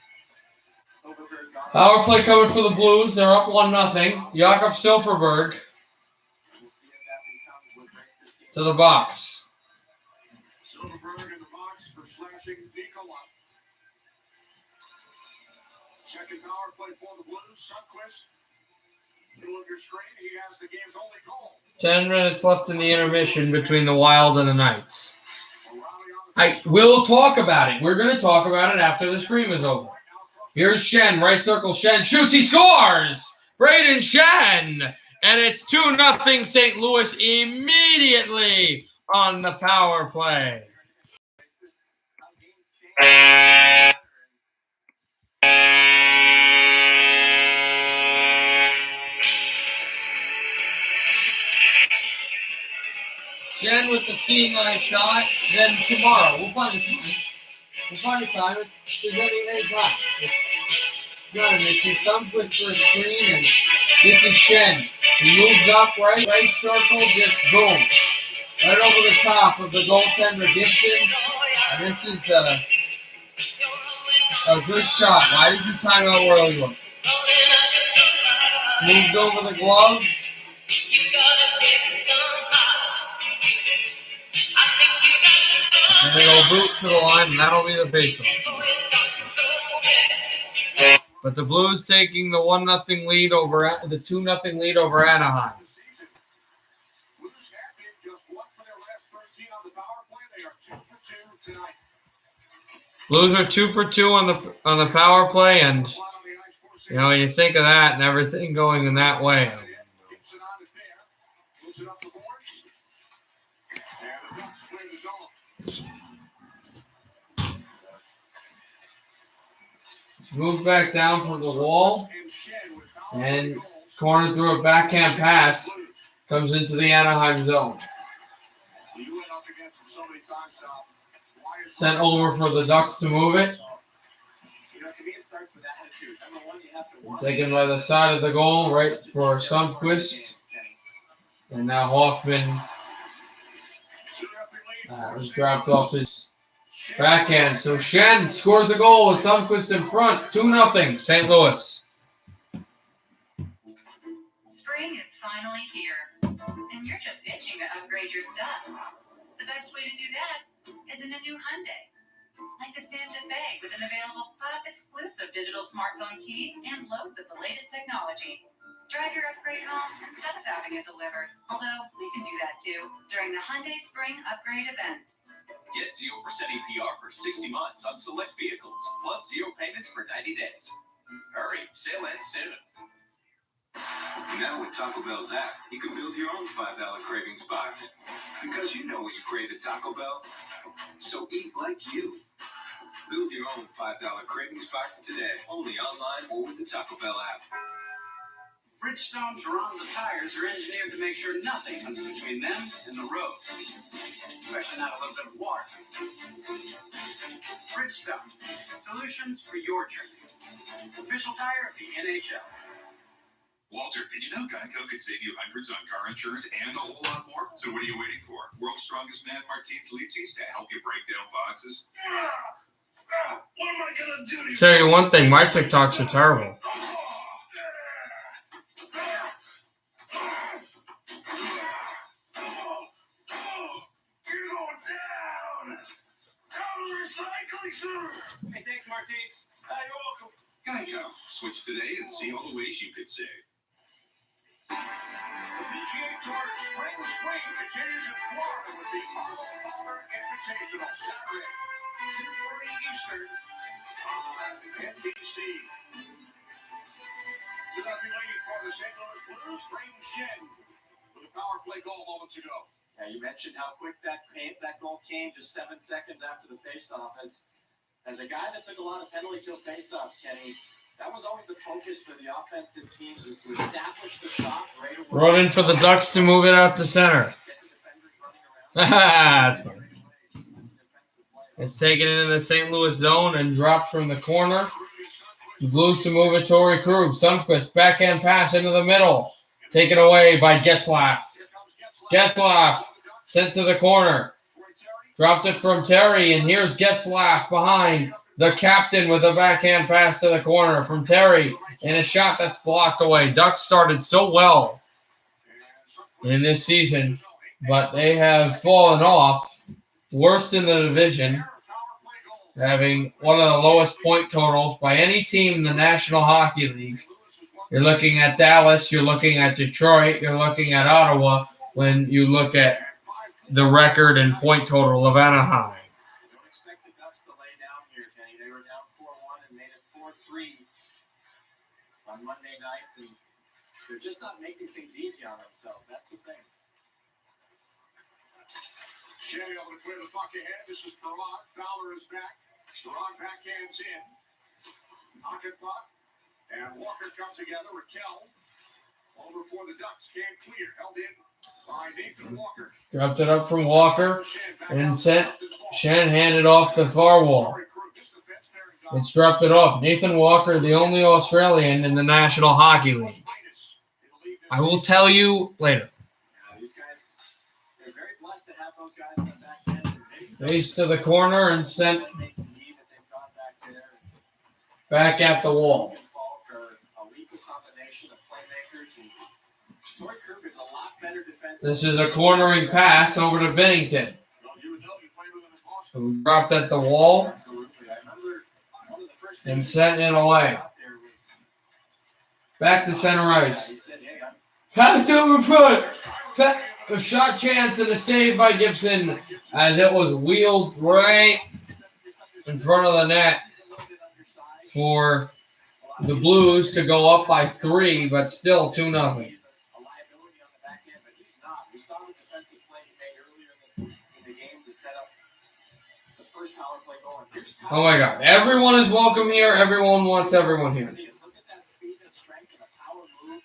S4: Silverberg got
S1: Power play coming for the Blues. They're up 1-0. Jakob Silfverberg to the box.
S4: Silverberg in the box for slashing Nicola. Second power play for the Blues. Sundqvist. Middle of your screen, he has the game's only goal.
S1: 10 minutes left in the intermission between the Wild and the Knights. I will talk about it. We're going to talk about it after the stream is over. Here's Shen, right circle. Shen shoots, he scores! Braden Shen! And it's 2-0 St. Louis immediately on the power play. Shen with the seeing eye shot. Then tomorrow, we'll find a time. There's any time. It's not an issue. Sundqvist for a screen, and this is Shen. He moves up right circle, just boom. Right over the top of the goaltender Gibson. And this is a good shot. Why did you time out early one? Moved over the glove. And it'll boot to the line, and that'll be the faceoff. But the Blues taking the 1-0 lead over the 2-0 lead over Anaheim.
S4: Blues have been just 1 for their last 13 on the power play. They are 2 for 2 tonight.
S1: Blues are 2 for 2 on the power play, and you know you think of that and everything going in that way. It's moved back down from the wall, and corner through a backhand pass comes into the Anaheim zone. Sent over for the Ducks to move it. Taken by the side of the goal, right for Sundqvist. And now Hoffman was dropped off his backhand. So Shen scores a goal with Sundqvist in front. 2-0, St. Louis.
S3: Spring is finally here, and you're just itching to upgrade your stuff. The best way to do that is in a new Hyundai. Like the Santa Fe with an available class-exclusive digital smartphone key and loads of the latest technology. Drive your upgrade home instead of having it delivered. Although we can do that too during the Hyundai Spring Upgrade event.
S5: Get 0% APR for 60 months on select vehicles, plus 0 payments for 90 days. Hurry, sale ends soon.
S6: Now with Taco Bell's app, you can build your own $5 cravings box. Because you know what you crave at Taco Bell. So eat like you. Build your own $5 cravings box today, only online or with the Taco Bell app.
S2: Bridgestone Turanza tires are engineered to make sure nothing comes between them and the road. Especially not a little bit of water. Bridgestone, solutions for your journey. Official tire of the NHL.
S7: Walter, did you know Geico could save you hundreds on car insurance and a whole lot more? So what are you waiting for? World's strongest man, Martins Litzis, to help you break down boxes?
S4: What am I going to do to you?
S1: Tell you one thing, my TikToks are terrible.
S4: You're going down. Down to the recycling center.
S2: Hey, thanks, Martins. You're welcome.
S7: Geico. Switch today and see all the ways you could save.
S4: The PGA Tour Spring Swing continues in Florida with the Arnold Palmer Invitational Saturday, 2:30 Eastern on NBC. 2-0 lead for the St. Louis Blues. Braden Shen with a power play goal moments ago.
S2: Yeah, you mentioned how quick that goal came just 7 seconds after the faceoff. As a guy that took a lot of penalty kill faceoffs, Kenny, that was always a focus for the offensive teams, is to establish the shot right away.
S1: Running for the Ducks to move it out to center. That's funny. It's taken into the St. Louis zone and dropped from the corner. The Blues to move it. Torrey Krug. Sundqvist backhand pass into the middle. Taken away by Getzlaf. Getzlaf sent to the corner. Dropped it from Terry, and here's Getzlaf behind the captain with a backhand pass to the corner from Terry, and a shot that's blocked away. Ducks started so well in this season, but they have fallen off, worst in the division, having one of the lowest point totals by any team in the National Hockey League. You're looking at Dallas, you're looking at Detroit, you're looking at Ottawa when you look at the record and point total of Anaheim.
S2: Don't expect the Ducks to lay down here, Kenny. They were down 4-1 and made it 4-3 on Monday night, and they're just not making things easy on themselves. That's the thing.
S4: Shen able to clear the puck ahead. This is Perron. Fowler is back. Perron backhands in. Pocket puck. And Walker come together. Raquel over for the Ducks. Can't clear. Held in by Nathan Walker.
S1: Dropped it up from Walker and sent Shen handed off the far wall. It's dropped it off. Nathan Walker, the only Australian in the National Hockey League. I will tell you later.
S2: These guys, they're very blessed to have those guys in the back end.
S1: Face to the corner and sent back at the wall. This is a cornering pass over to Bennington. who dropped at the wall
S4: Absolutely. I remember one of the first
S1: and
S4: things
S1: sent it away.
S4: out there was
S1: Back to center ice.
S4: he said, "Hey, I'm
S1: Pass over front. A shot chance and a save by Gibson as it was wheeled right in front of the net for the Blues to go up by 3, but still 2-0.
S4: a liability on the back end, but he's not. We saw the defensive play he made earlier in the game to set up the first power play going. Here's Kyle.
S1: Oh my God. Everyone is welcome here. Everyone wants everyone here.
S4: Look at that speed and strength and the power move.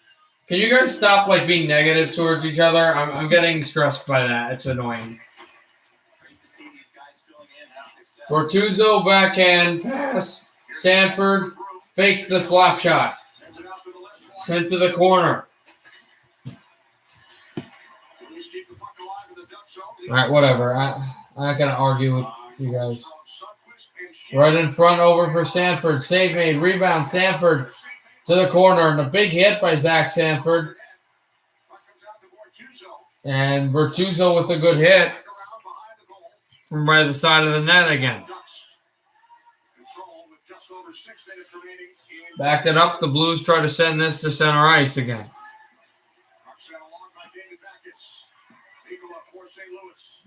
S1: Can you guys stop being negative towards each other? I'm getting stressed by that. It's annoying.
S4: Great to see these guys filling in, have success.
S1: Bortuzzo backhand pass. Sanford fakes the slap shot. Sent to the corner. All right, whatever. I'm not going to argue with you guys. Right in front, over for Sanford. Save made. Rebound. Sanford to the corner. And a big hit by Zach Sanford. And Bortuzzo with a good hit from right the side of the net again. Backed it up. The Blues try to send this to center ice again.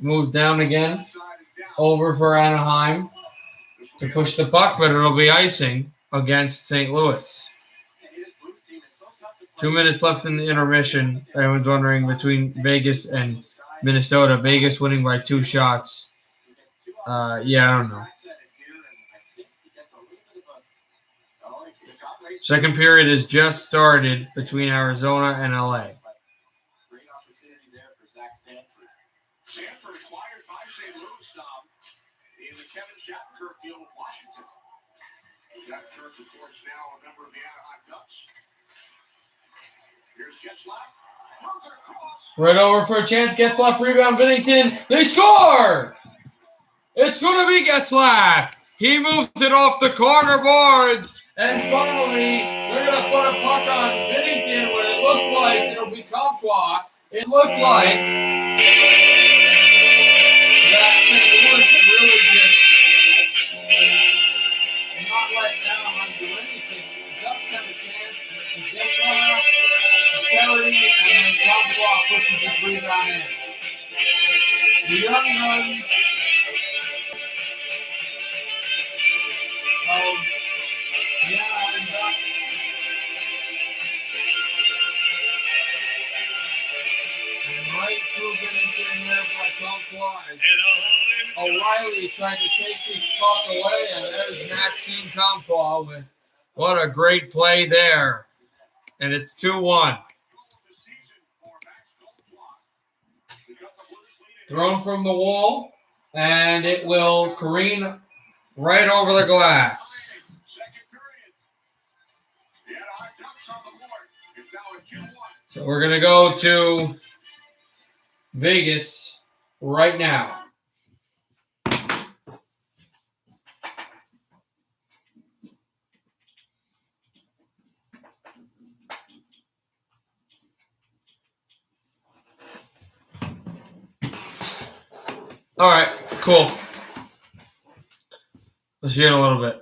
S1: Moved down again. Over for Anaheim to push the puck, but it'll be icing against St. Louis. 2 minutes left in the intermission. Everyone's wondering between Vegas and Minnesota. Vegas winning by 2 shots. I don't know. Second period has just started between Arizona and LA.
S4: Great opportunity there for Zach Sanford. Sanford acquired by St. Louis now in the Kevin Shattenkirk deal with Washington. Shattenkirk, of course, now a member of the Anaheim Ducks. Here's Getzlaff. Throws it across.
S1: Right over for a chance. Getzlaff rebound. Binnington. They score! It's going to be Getzlaff. He moves it off the corner boards. And finally, they're going to put a puck on Binnington when it looked like it'll be Comtois. It looked like that St. Louis had really just not let Anaheim do anything. The Ducks have a chance. The Getzlaff, Kelly, and then Comtois pushes his rebound in. The Young Guns the Anaheim Ducks and right through Binnington there by Comtois. O'Reilly tried to take this puck away, and there's Maxime Comtois with what a great play there. And it's 2-1. Thrown from the wall, and it will careen right over the glass. So we're going to go to Vegas right now. All right, cool. Let's see it a little bit.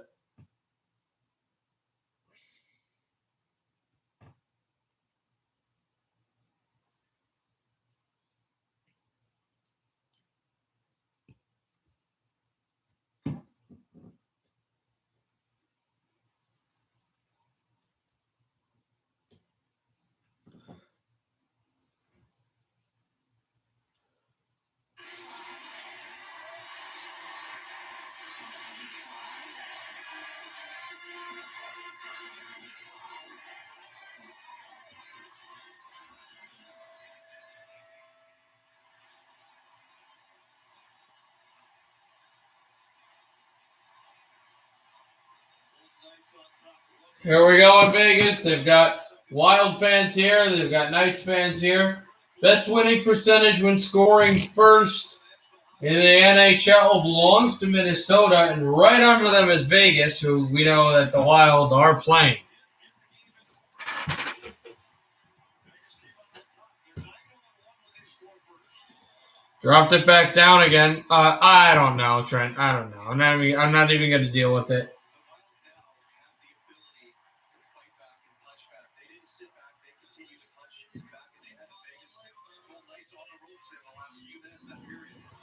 S1: Here we go in Vegas. They've got Wild fans here. They've got Knights fans here. Best winning percentage when scoring first in the NHL belongs to Minnesota, and right under them is Vegas, who we know that the Wild are playing. Dropped it back down again. I don't know, Trent. I don't know. I'm not even going to deal with it.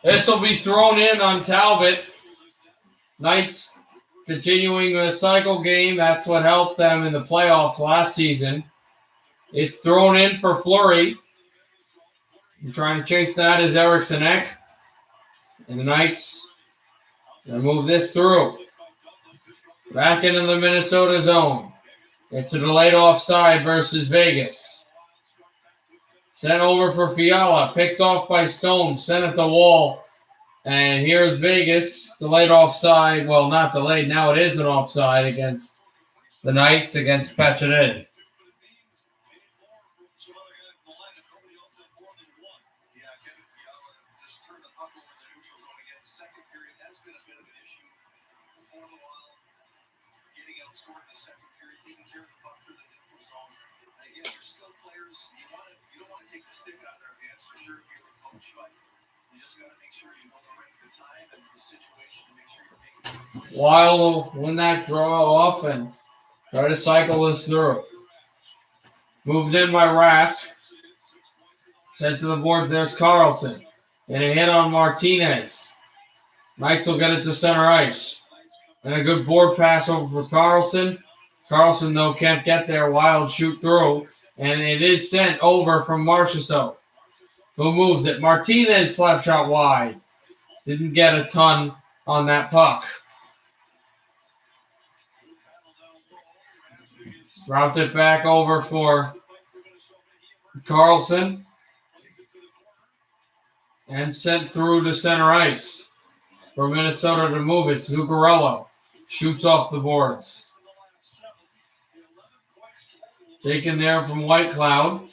S1: This will be thrown in on Talbot. Knights continuing the cycle game. That's what helped them in the playoffs last season. It's thrown in for Fleury. Trying to chase that is Eriksson Ek. And the Knights move this through. Back into the Minnesota zone. It's a delayed offside versus Vegas. Sent over for Fiala. Picked off by Stone. Sent at the wall. And here's Vegas. Delayed offside. Well, not delayed. Now it is an offside against the Knights against Pacioretty. Wild will win that draw off and try to cycle this through. Moved in by Rask. Sent to the board. There's Carlson. And a hit on Martinez. Knights will get it to center ice. And a good board pass over for Carlson. Carlson, though, can't get there. Wild shoot through. And it is sent over from Marchessault. Who moves it? Martinez slap shot wide. Didn't get a ton on that puck. Dropped it back over for Carlson. And sent through to center ice. For Minnesota to move it. Zuccarello shoots off the boards. Taken there from White Cloud.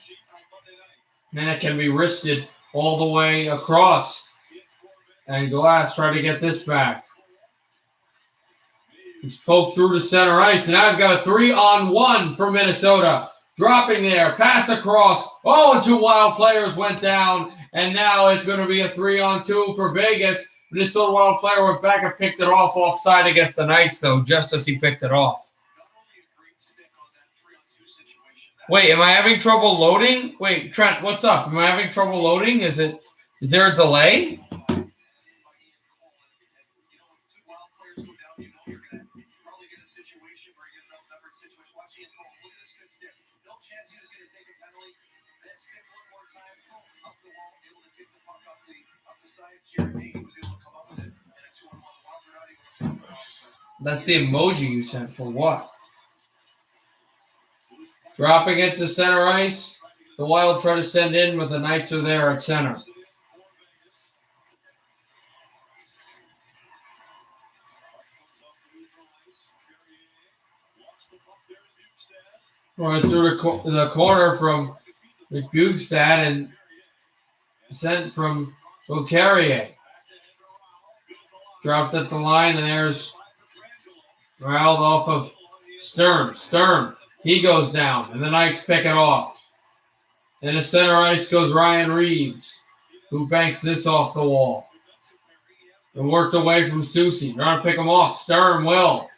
S1: And it can be wristed all the way across. And Glass try to get this back. He's poked through to center ice. And now I've got a 3-on-1 for Minnesota. Dropping there. Pass across. Oh, and two Wild players went down. And now it's going to be a 3-on-2 for Vegas. Minnesota Wild player went back and picked it off offside against the Knights, though, just as he picked it off. Wait, am I having trouble loading? Wait, Trent, what's up? Am I having trouble loading? Is there a delay? That's the emoji you sent for what? Dropping it to center ice. The Wild try to send in, but the Knights are there at center. Right through the corner from Bugstad and sent from Carrier. Dropped at the line, and there's Wild off of Sturm. Sturm. He goes down, and the Knights pick it off. And the center ice goes Ryan Reeves, who banks this off the wall. And worked away from Soucy. Trying to pick him off. Sturm will.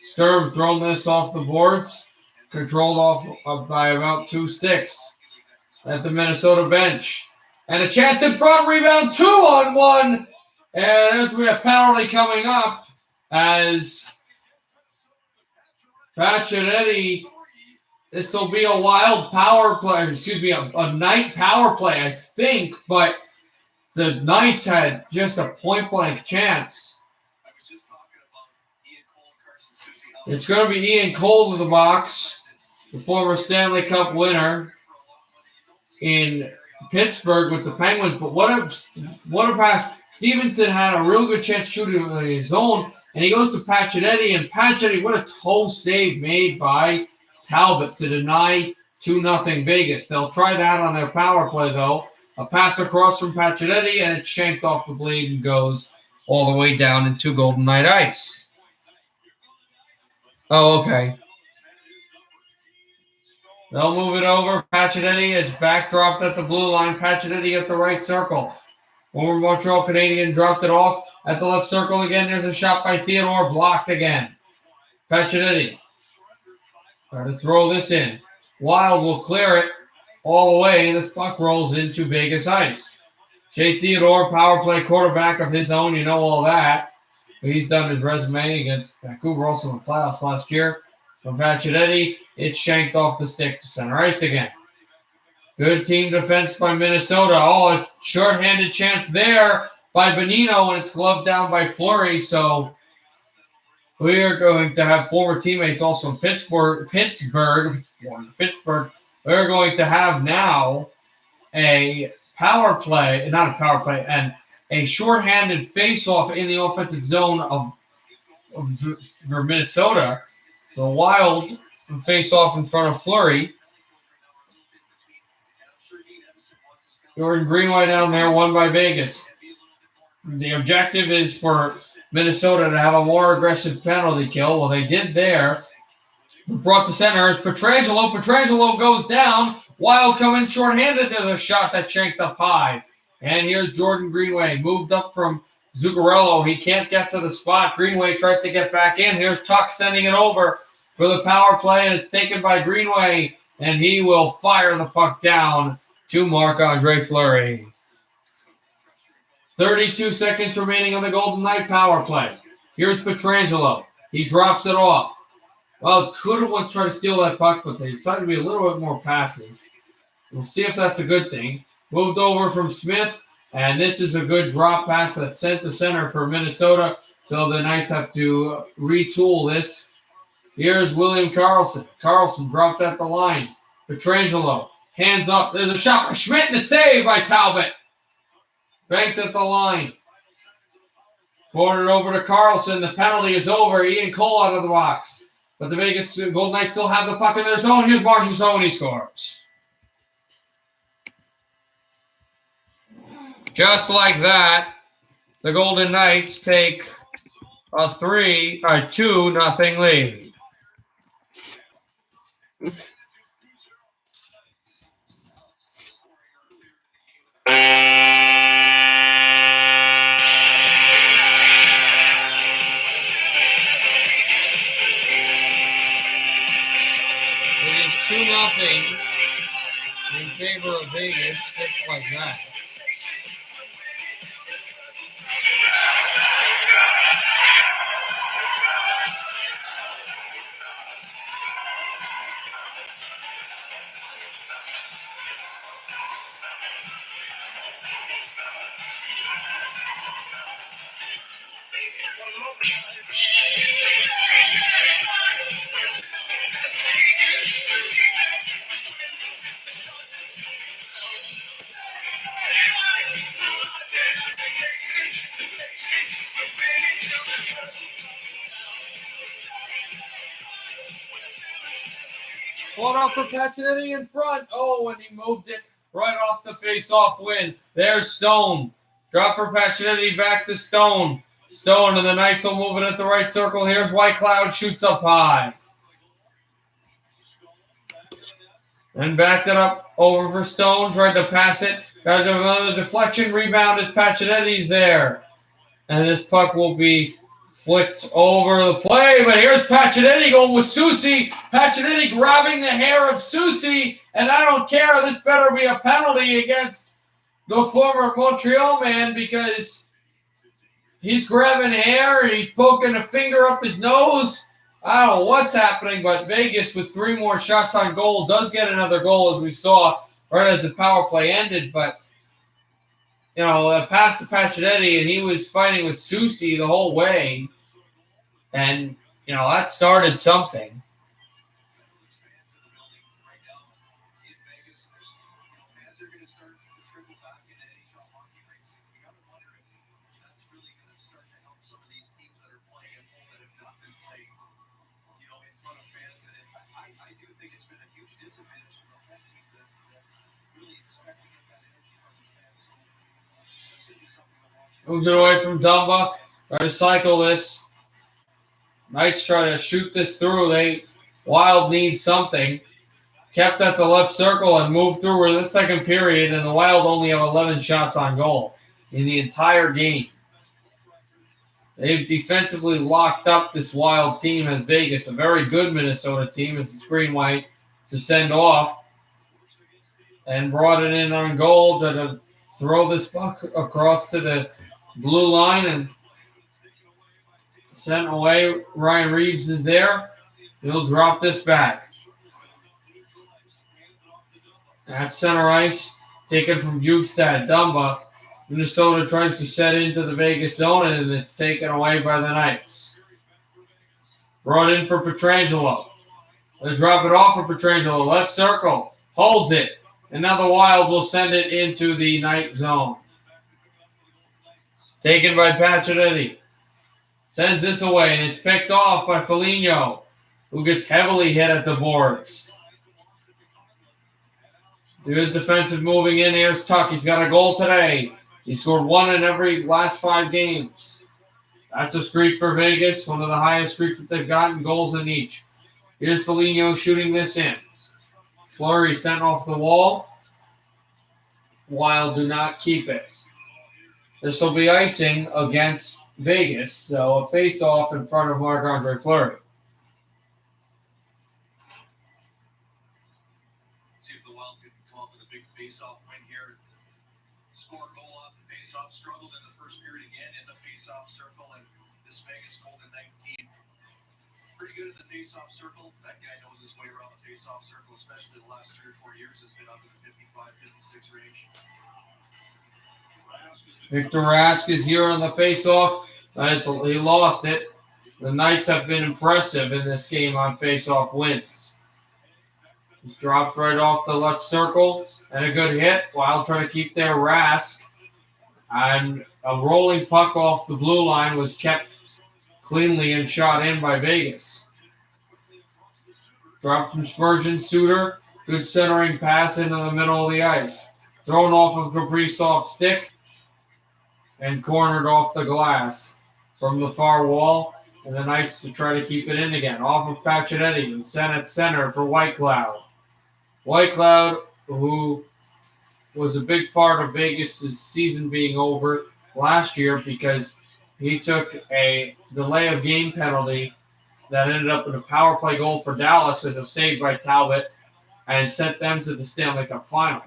S1: Sturm thrown this off the boards. Controlled off by about 2 sticks at the Minnesota bench. And a chance in front. Rebound 2-on-1. And there's going to be a penalty coming up as Pacioretty, this will be a Wild power play, a Knight power play, I think, but the Knights had just a point-blank chance. It's going to be Ian Cole to the box, the former Stanley Cup winner in Pittsburgh with the Penguins, but what a pass. Stevenson had a real good chance shooting on his own, and he goes to Pacioretty, and Pacioretty, what a toe save made by Talbot to deny 2-0 Vegas. They'll try that on their power play, though. A pass across from Pacioretty, and it's shanked off the blade and goes all the way down into Golden Knight ice. Oh, okay. They'll move it over. Pacioretty, it's backdropped at the blue line. Pacioretty at the right circle. Former Montreal Canadian dropped it off at the left circle again. There's a shot by Theodore, blocked again. Pacioretty try to throw this in. Wild will clear it all the way. This puck rolls into Vegas ice. Shea Theodore, power play quarterback of his own. You know all that. He's done his resume against Vancouver also in the playoffs last year. From Pacioretty, it's shanked off the stick to center ice again. Good team defense by Minnesota. Oh, a shorthanded chance there by Bonino, and it's gloved down by Fleury. So we are going to have former teammates also in Pittsburgh. We're going to have now a power play, not a power play, and a shorthanded face-off in the offensive zone for Minnesota. So Wild face-off in front of Fleury. Jordan Greenway down there, won by Vegas. The objective is for Minnesota to have a more aggressive penalty kill. Well, they did there. Brought to center is Pietrangelo. Pietrangelo goes down. Wild coming shorthanded. There's a shot that shanked up high. And here's Jordan Greenway. Moved up from Zuccarello. He can't get to the spot. Greenway tries to get back in. Here's Tuck sending it over for the power play, and it's taken by Greenway, and he will fire the puck down to Marc-Andre Fleury. 32 seconds remaining on the Golden Knight power play. Here's Pietrangelo. He drops it off. Well, could have tried to steal that puck, but they decided to be a little bit more passive. We'll see if that's a good thing. Moved over from Smith, and this is a good drop pass that's sent to center for Minnesota, so the Knights have to retool this. Here's William Karlsson. Karlsson dropped at the line. Pietrangelo, hands up. There's a shot by Schmidt and a save by Talbot. Banked at the line. Cornered over to Karlsson. The penalty is over. Ian Cole out of the box. But the Vegas Golden Knights still have the puck in their zone. Here's Marchessault. He scores. Just like that, the Golden Knights take a 2-0 lead. It is 2-0 in favor of Vegas, just like that. One off for Pacioretty in front. Oh, and he moved it right off the face-off win. There's Stone. Drop for Pacioretty, back to Stone. Stone, and the Knights will move it at the right circle. Here's Whitecloud, shoots up high. And backed it up over for Stone. Tried to pass it. Got another deflection. Rebound as Pacioretty's there. And this puck will be flicked over the play, but here's Pacioretty going with Soucy. Pacioretty grabbing the hair of Soucy, and I don't care. This better be a penalty against the former Montreal man because he's grabbing hair and he's poking a finger up his nose. I don't know what's happening, but Vegas with 3 more shots on goal does get another goal, as we saw right as the power play ended, but you know, a pass to Pacioretty, and he was fighting with Soucy the whole way. And, you know, that started something. Moved it away from Dumba. Try to cycle this. Knights try to shoot this through. Wild needs something. Kept at the left circle and moved through in the second period, and the Wild only have 11 shots on goal. in the entire game. They've defensively locked up this Wild team as Vegas, a very good Minnesota team, as it's green white to send off, and brought it in on goal to throw this puck across to the blue line and sent away. Ryan Reeves is there. He'll drop this back. At center ice, taken from Bukestad. Dumba. Minnesota tries to set into the Vegas zone, and it's taken away by the Knights. Brought in for Pietrangelo. They drop it off for Pietrangelo. Left circle. Holds it. And now the Wild will send it into the Knight zone. Taken by Pacioretty. Sends this away, and it's picked off by Foligno, who gets heavily hit at the boards. Good defensive moving in. Here's Tuck. He's got a goal today. He scored one in every last 5 games. That's a streak for Vegas, one of the highest streaks that they've gotten, goals in each. Here's Foligno shooting this in. Fleury sent off the wall. Wild do not keep it. This will be icing against Vegas, so a face-off in front of Marc-Andre Fleury.
S5: See if the Wild could come up with a big face-off win here. Score a goal off the face-off, struggled in the first period again in the face-off circle, and this Vegas Golden Knight team pretty good at the face-off circle. That guy knows his way around the face-off circle, especially the last 3 or 4 years, has been up in the 55, 56 range.
S1: Victor Rask is here on the face-off. He lost it. The Knights have been impressive in this game on face-off wins. He's dropped right off the left circle, and a good hit. Wild trying to keep their Rask. And a rolling puck off the blue line was kept cleanly and shot in by Vegas. Drop from Spurgeon. Suter. Good centering pass into the middle of the ice. Thrown off of Kaprizov's stick and cornered off the glass from the far wall. And the Knights to try to keep it in again. Off of Pacioretty and sent at center for Whitecloud. Whitecloud, who was a big part of Vegas' season being over last year because he took a delay of game penalty that ended up in a power play goal for Dallas as a save by Talbot and sent them to the Stanley Cup final.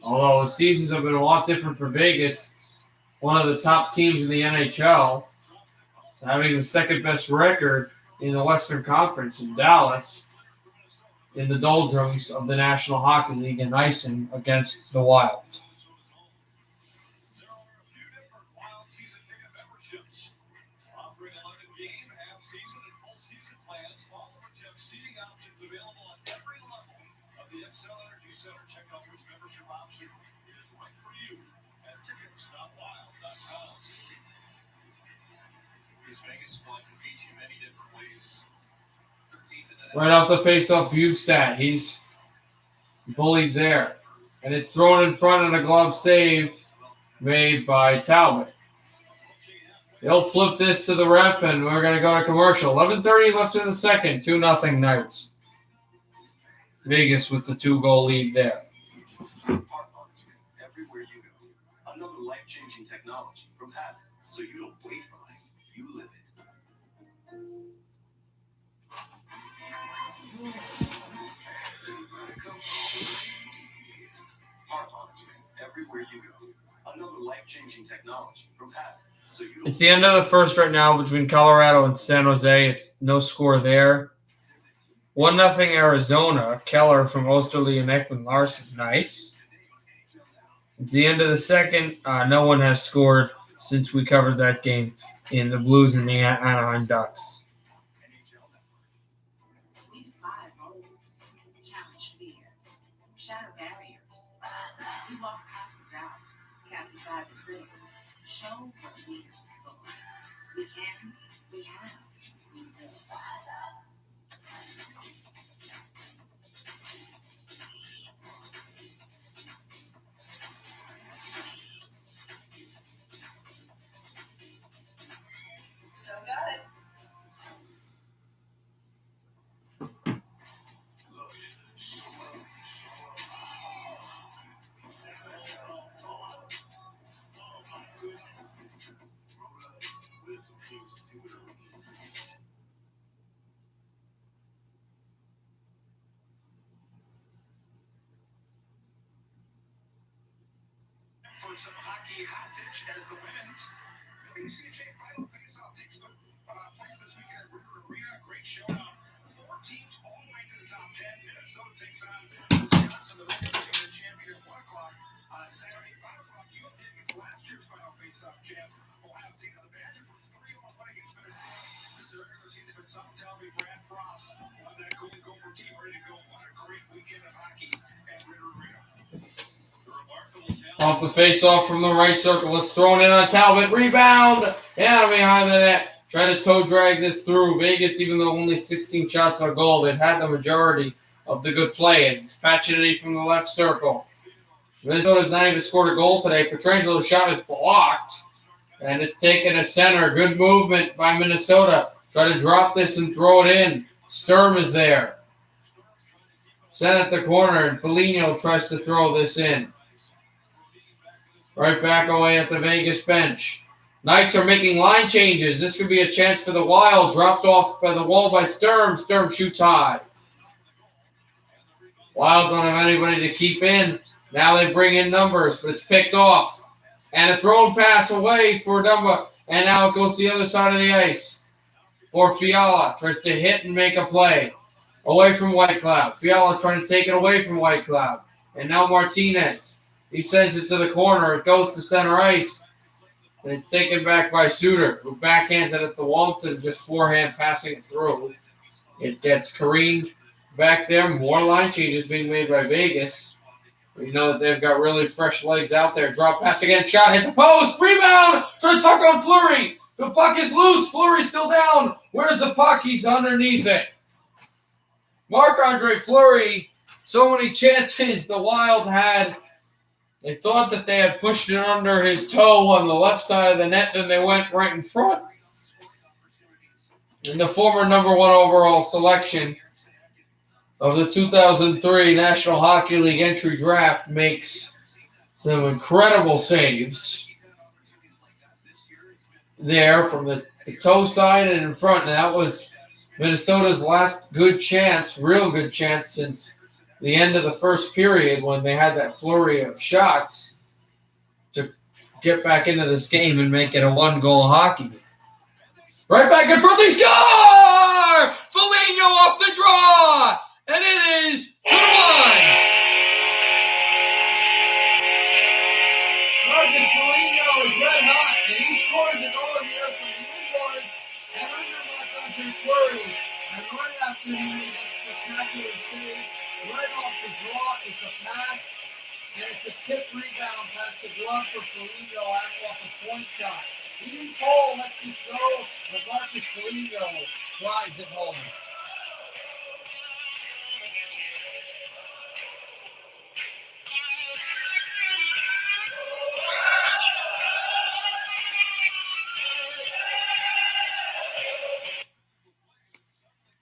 S1: Although the seasons have been a lot different for Vegas, one of the top teams in the NHL, having the second best record in the Western Conference in Dallas, in the doldrums of the National Hockey League and icing against the Wild.
S5: There are a few different Wild season ticket memberships. Offering 11-game, half-season, and full-season plans, all of which have seating options available on every level of the Xcel Energy Center. Check out which membership option is right for you at tickets.wild.com. This Vegas squad can beat you many different ways. 13th in the
S1: Right off the face-off, Bukestad. He's bullied there. And it's thrown in front of the glove save made by Talbot. They'll flip this to the ref, and we're going to go to commercial. 11:30 left in the second. 2-0 Knights. Vegas with the 2-goal lead there.
S4: Everywhere you go. Another life-changing technology from Avalanche. So you don't wait for life, you live it. Everywhere you go. Another life-changing technology from Avalanche. So you don't
S1: It's the end of the first right now between Colorado and San Jose. It's no score there. 1-0 Arizona. Keller from Osterley and Ekman Larson. Nice. At the end of the second, no one has scored since we covered that game in the Blues and the Anaheim Ducks.
S3: We defy roles, challenge fear, shatter barriers. We walk past the doubt, cast aside the critics, show what leaders look like. We can, we have, we will. Still got it.
S5: for some hockey hot dish as the women's BCHA final face-off takes place this weekend at River Arena. Great showdown. 4 teams all the way to the top 10. Minnesota takes on the Wisconsin, the regular champion at 1 o'clock on Saturday. 5 o'clock, UMD against last year's final face-off champ. Ohio State on the Badgers with 3-1 win against Minnesota. This is the regular season, but some tell me Brad Frost on that Golden Gopher team ready to go. What a great weekend of hockey at River Arena.
S1: Off the face-off from the right circle. Let's throw it in on Talbot. Rebound. And behind the net. Try to toe drag this through. Vegas, even though only 16 shots on goal, they've had the majority of the good plays. It's Pacioretty from the left circle. Minnesota's not even scored a goal today. Petrangelo's shot is blocked. And it's taken a center. Good movement by Minnesota. Try to drop this and throw it in. Sturm is there. Sent at the corner, and Foligno tries to throw this in. Right back away at the Vegas bench. Knights are making line changes. This could be a chance for the Wild. Dropped off by the wall by Sturm. Sturm shoots high. Wild don't have anybody to keep in. Now they bring in numbers, but it's picked off. And a thrown pass away for Dumba. And now it goes to the other side of the ice for Fiala. Tries to hit and make a play. Away from White Cloud. Fiala trying to take it away from White Cloud. And now Martinez. He sends it to the corner. It goes to center ice. And it's taken back by Suter, who backhands it at the wall instead of just forehand passing it through. It gets careened back there. More line changes being made by Vegas. We know that they've got really fresh legs out there. Drop pass again. Shot hit the post. Rebound. Try to tuck on Fleury. The puck is loose. Fleury's still down. Where's the puck? He's underneath it. Marc-Andre Fleury. So many chances the Wild had. They thought that they had pushed it under his toe on the left side of the net, then they went right in front. And the former number 1 overall selection of the 2003 National Hockey League entry draft makes some incredible saves there from the toe side and in front. And that was Minnesota's last good chance, real good chance since the end of the first period when they had that flurry of shots to get back into this game and make it a 1-goal hockey. Right back in front, they score! Foligno off the draw! And it is 2-1! Marcus Foligno is red hot, and he scores a goal here from the inboards and under Marc-Andre Fleury. And right after he made that spectacular save, right off the draw, it's a pass, and it's a tip rebound past the glove for Foligno off a point shot. Even Cole lets this go, but Marcus Foligno drives it home.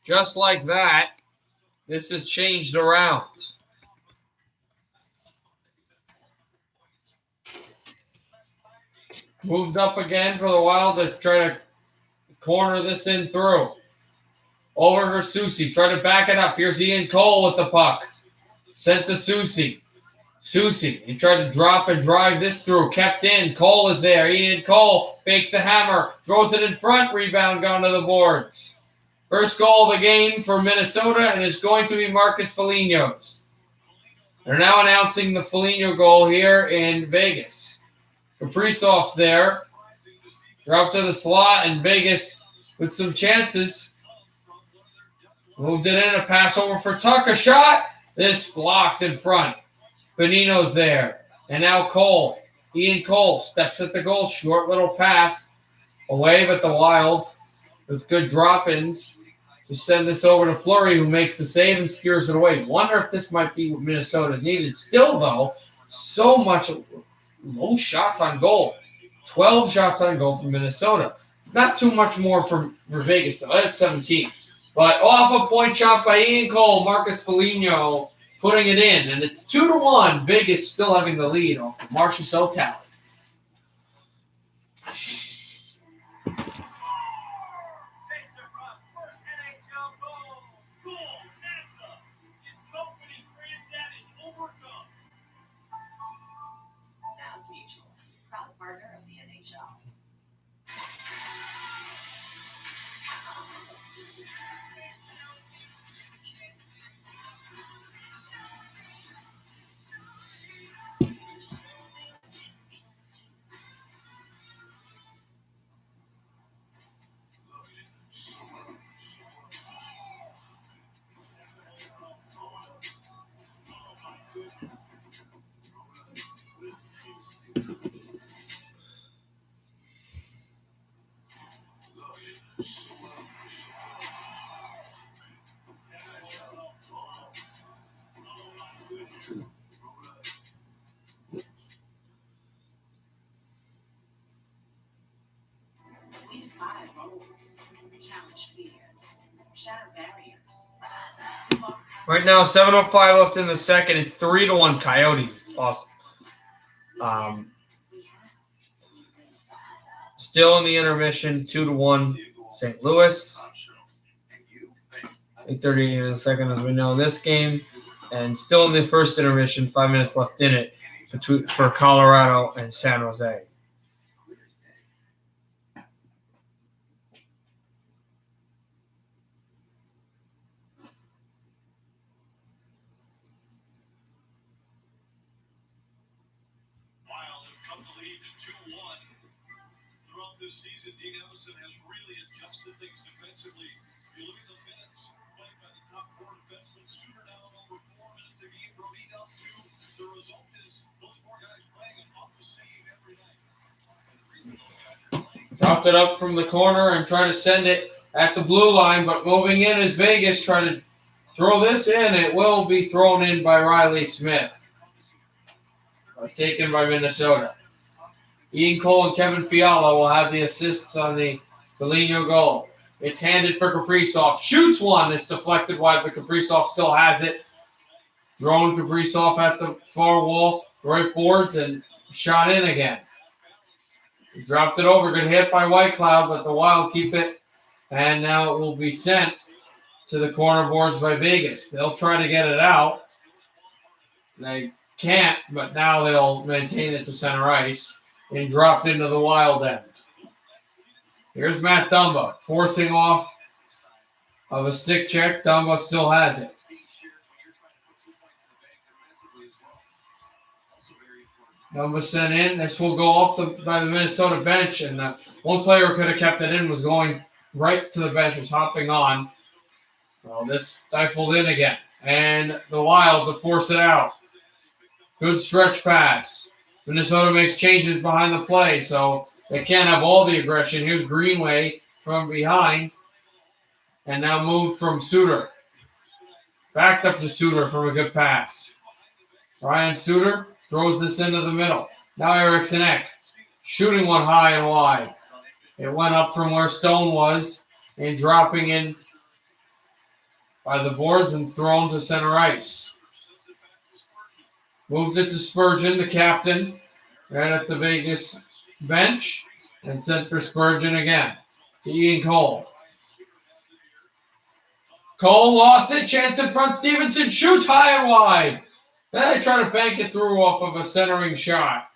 S1: Just like that, this has changed around. Moved up again for the Wild to try to corner this in through. Over for Soucy. Try to back it up. Here's Ian Cole with the puck. Sent to Soucy. Soucy. He tried to drop and drive this through. Kept in. Cole is there. Ian Cole fakes the hammer. Throws it in front. Rebound gone to the boards. First goal of the game for Minnesota, and it's going to be Marcus Foligno's. They're now announcing the Foligno goal here in Vegas. Kaprizov's there. Drop to the slot, and Vegas with some chances. Moved it in, a pass over for Tuck, a shot. This blocked in front. Benino's there. And now Cole. Ian Cole steps at the goal. Short little pass away, but the Wild with good drop-ins to send this over to Fleury, who makes the save and steers it away. Wonder if this might be what Minnesota needed. Still, though, so much low shots on goal. 12 shots on goal from Minnesota. It's not too much more for Vegas, though. That's 17. But off a point shot by Ian Cole, Marcus Foligno putting it in. And it's 2-1. Vegas still having the lead off the Marchessault tally.
S3: Now it's mutual. Shatter barriers. We walk past
S1: Right now, 7:05 left in the second. It's 3-1 Coyotes. It's awesome. Still in the intermission, 2-1 St. Louis. 8:30 in the second, as we know, this game. And still in the first intermission, 5 minutes left in it for Colorado and San Jose.
S5: Wild have come to lead to 2-1. Throughout this season, Dean Emerson has really adjusted things defensively. You look at the minutes played by the top four defensemen. Suter down over 4 minutes a game. Brody down 2. The result is those four guys playing about the same every night. And the reason those guys are playing.
S1: Dropped it up from the corner and tried to send it at the blue line, but moving in is Vegas trying to throw this in. It will be thrown in by Riley Smith. Taken by Minnesota. Ian Cole and Kevin Fiala will have the assists on the Foligno goal. It's handed for Kaprizov. Shoots one. It's deflected wide, but Kaprizov still has it. Thrown Kaprizov at the far wall, right boards, and shot in again. He dropped it over. Good hit by Whitecloud, but the Wild keep it. And now it will be sent to the corner boards by Vegas. They'll try to get it out. They can't, but now they'll maintain it to center ice and dropped into the Wild end. Here's Matt Dumba forcing off of a stick check. Dumba still has it. Dumba sent in. This will go off by the Minnesota bench, and one player who could have kept it in was going right to the bench, was hopping on. Well, this stifled in again, and the Wild to force it out. Good stretch pass. Minnesota makes changes behind the play, so they can't have all the aggression. Here's Greenway from behind. And now moved from Suter. Backed up to Suter from a good pass. Ryan Suter throws this into the middle. Now Eriksson Ek shooting one high and wide. It went up from where Stone was and dropping in by the boards and thrown to center ice. Moved it to Spurgeon, the captain, right at the Vegas bench, and sent for Spurgeon again to Ian Cole. Cole lost it, chance in front. Stevenson shoots high and wide. Then they try to bank it through off of a centering shot.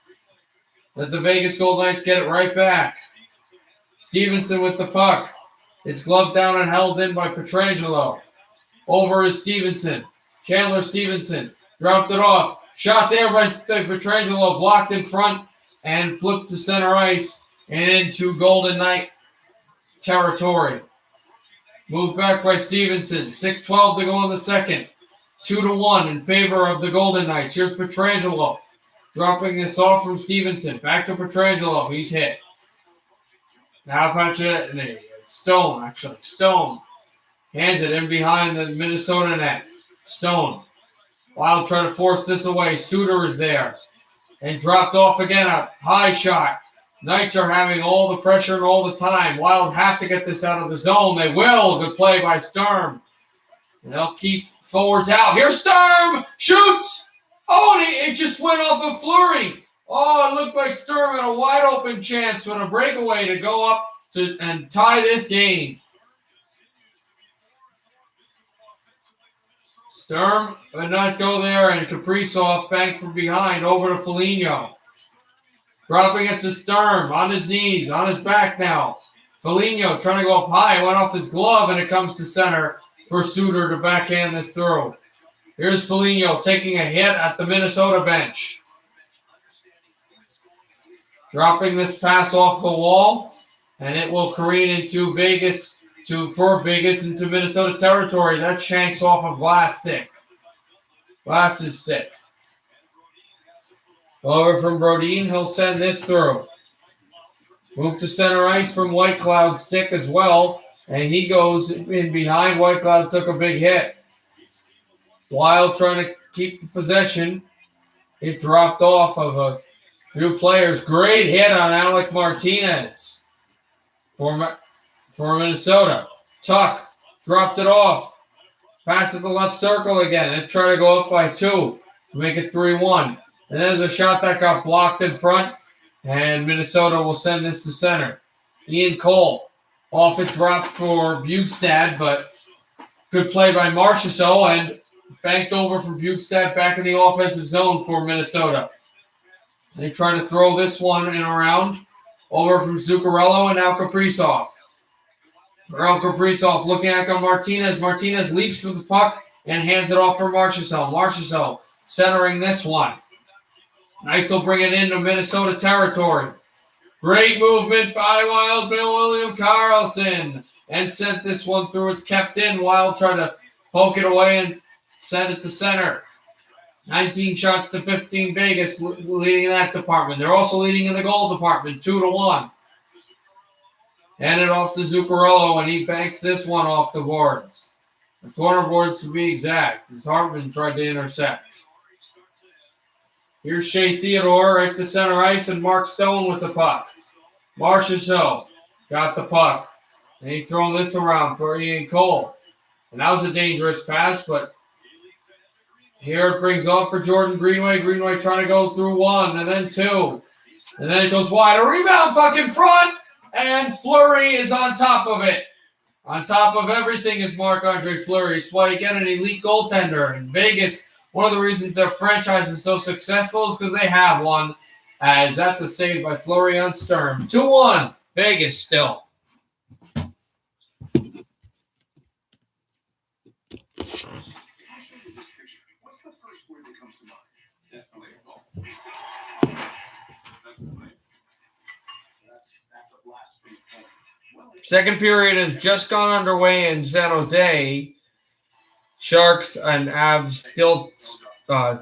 S1: Let the Vegas Golden Knights get it right back. Stevenson with the puck. It's gloved down and held in by Pietrangelo. Over is Stevenson. Chandler Stevenson dropped it off. Shot there by Pietrangelo, blocked in front and flipped to center ice and into Golden Knight territory. Moved back by Stevenson. 6:12 to go in the second. 2-1 in favor of the Golden Knights. Here's Pietrangelo dropping this off from Stevenson. Back to Pietrangelo. He's hit. Now Stone hands it in behind the Minnesota net. Stone. Wild trying to force this away. Suter is there. And dropped off again. A high shot. Knights are having all the pressure and all the time. Wild have to get this out of the zone. They will. Good play by Sturm. And they'll keep forwards out. Here's Sturm. Shoots. Oh, and it just went off of Fleury. Oh, it looked like Sturm had a wide open chance with a breakaway to go up and tie this game. Sturm would not go there, and Kaprizov banked from behind over to Foligno. Dropping it to Sturm on his knees, on his back now. Foligno trying to go up high, went off his glove, and it comes to center for Suter to backhand this through. Here's Foligno taking a hit at the Minnesota bench. Dropping this pass off the wall, and it will careen into Vegas into Minnesota territory. That shanks off of Glass's stick. Over from Brodin, he'll send this through. Move to center ice from Whitecloud's stick as well, and he goes in behind. Whitecloud took a big hit. Wild trying to keep the possession. It dropped off of a few players. Great hit on Alec Martinez for Minnesota. Tuck dropped it off. Pass at the left circle again. And try to go up by 2 to make it 3-1. And there's a shot that got blocked in front. And Minnesota will send this to center. Ian Cole. Off it dropped for Bukestad, but good play by Marchessault and banked over for Bukestad back in the offensive zone for Minnesota. They try to throw this one in around. Over from Zuccarello and now Kaprizov. Earl Kaprizov looking at Martinez. Martinez leaps for the puck and hands it off for Marchessault. Marchessault centering this one. Knights will bring it into Minnesota territory. Great movement by Wild Bill William Karlsson. And sent this one through. It's kept in. Wild trying to poke it away and send it to center. 19 shots to 15 Vegas leading in that department. They're also leading in the goal department, 2-1. Hand it off to Zuccarello, and he banks this one off the boards. The corner boards to be exact, as Hartman tried to intercept. Here's Shea Theodore right to center ice, and Mark Stone with the puck. Marchessault got the puck. And he's throwing this around for Ian Cole. And that was a dangerous pass, but here it brings off for Jordan Greenway. Greenway trying to go through 1 and then 2. And then it goes wide. A rebound puck in front, and Fleury is on top of it. On top of everything is Marc-Andre Fleury. It's why you get an elite goaltender. In Vegas, one of the reasons their franchise is so successful is because they have one, as that's a save by Fleury on Sturm. 2-1, Vegas still.
S4: What's the first word that comes to mind?
S5: Definitely a goal. That's a slate.
S4: That's a blasphemy point. Well,
S1: Second period has just gone underway in San Jose. Sharks and Avs still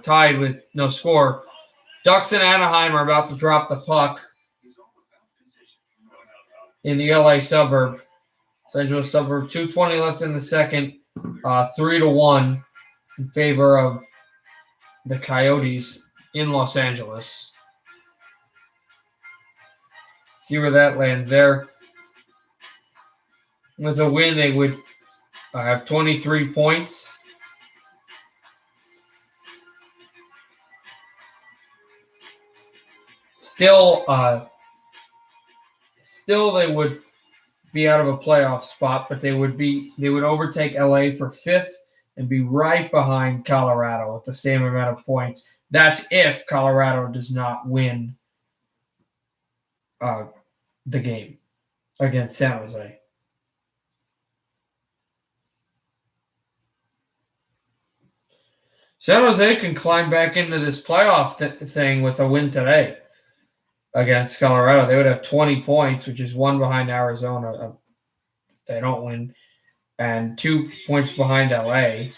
S1: tied with no score. Ducks and Anaheim are about to drop the puck in the LA suburb. Los Angeles suburb. 2:20 left in the second. 3-1 in favor of the Coyotes in Los Angeles. See where that lands there. With a win, they would have 23 points. Still, they would be out of a playoff spot, but they would overtake LA for 5th and be right behind Colorado with the same amount of points. That's if Colorado does not win the game against San Jose. San Jose can climb back into this playoff thing with a win today against Colorado. They would have 20 points, which is 1 behind Arizona if they don't win, and 2 points behind LA.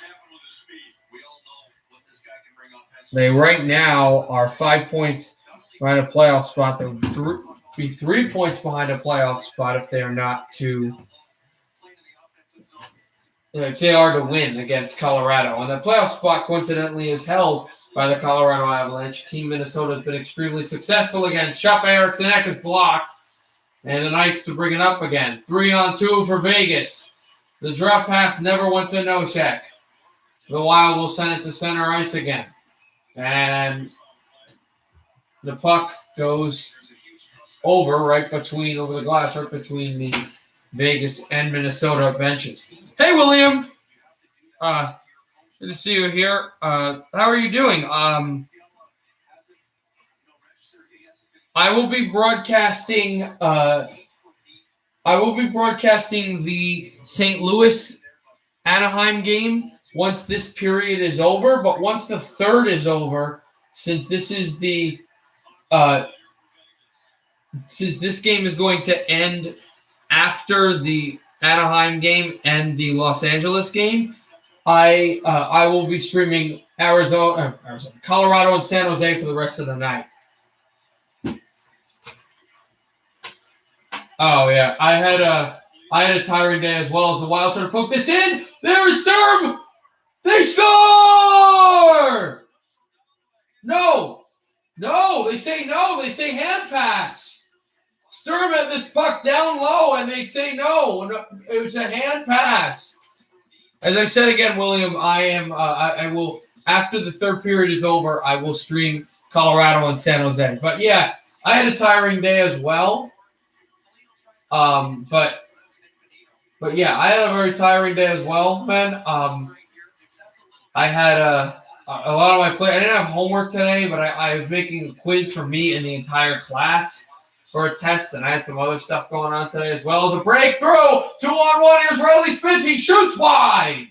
S1: They right now are 5 points behind a playoff spot. They would be 3 points behind a playoff spot if they are not to if they are to win against Colorado. And the playoff spot, coincidentally, is held by the Colorado Avalanche. Team Minnesota has been extremely successful against. Shot by Eriksson Ek is blocked. And the Knights to bring it up again. 3-on-2 for Vegas. The drop pass never went to Nosek. The Wild will send it to center ice again. And the puck goes over the glass, right between the Vegas and Minnesota benches. Hey, William. Good to see you here. How are you doing? I will be broadcasting the St. Louis Anaheim game once this period is over, but once the third is over, since this is since this game is going to end after the Anaheim game and the Los Angeles game, I will be streaming Colorado and San Jose for the rest of the night. Oh yeah, I had a tiring day as well as the Wild trying to poke this in. There's Sturm. They score! No, they say no. They say hand pass. Sturm had this puck down low, and they say no. It was a hand pass. As I said again, William, I will, after the third period is over, I will stream Colorado and San Jose. But yeah, I had a tiring day as well. But yeah, I had a very tiring day as well, man. I had a lot of my play. I didn't have homework today, but I was making a quiz for me and the entire class for a test, and I had some other stuff going on today as well. As a breakthrough, 2-on-1. Here's Riley Smith. He shoots wide.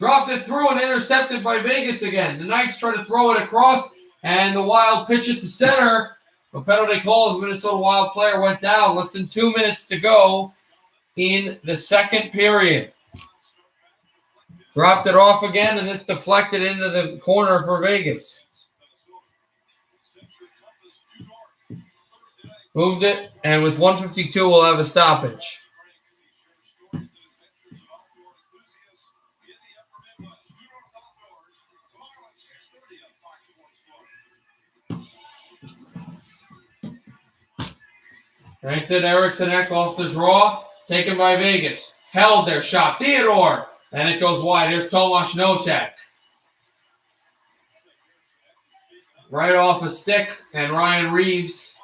S1: Dropped it through and intercepted by Vegas again. The Knights try to throw it across, and the Wild pitch it to center. A penalty calls. Minnesota Wild player went down. Less than 2 minutes to go in the second period. Dropped it off again, and this deflected into the corner for Vegas. Moved it, and with 1:52, we'll have a stoppage. Ranked Eriksson Ek off the draw, taken by Vegas. Held their shot. Theodore, and it goes wide. Here's Tomas Nosek. Right off a stick, and Ryan Reeves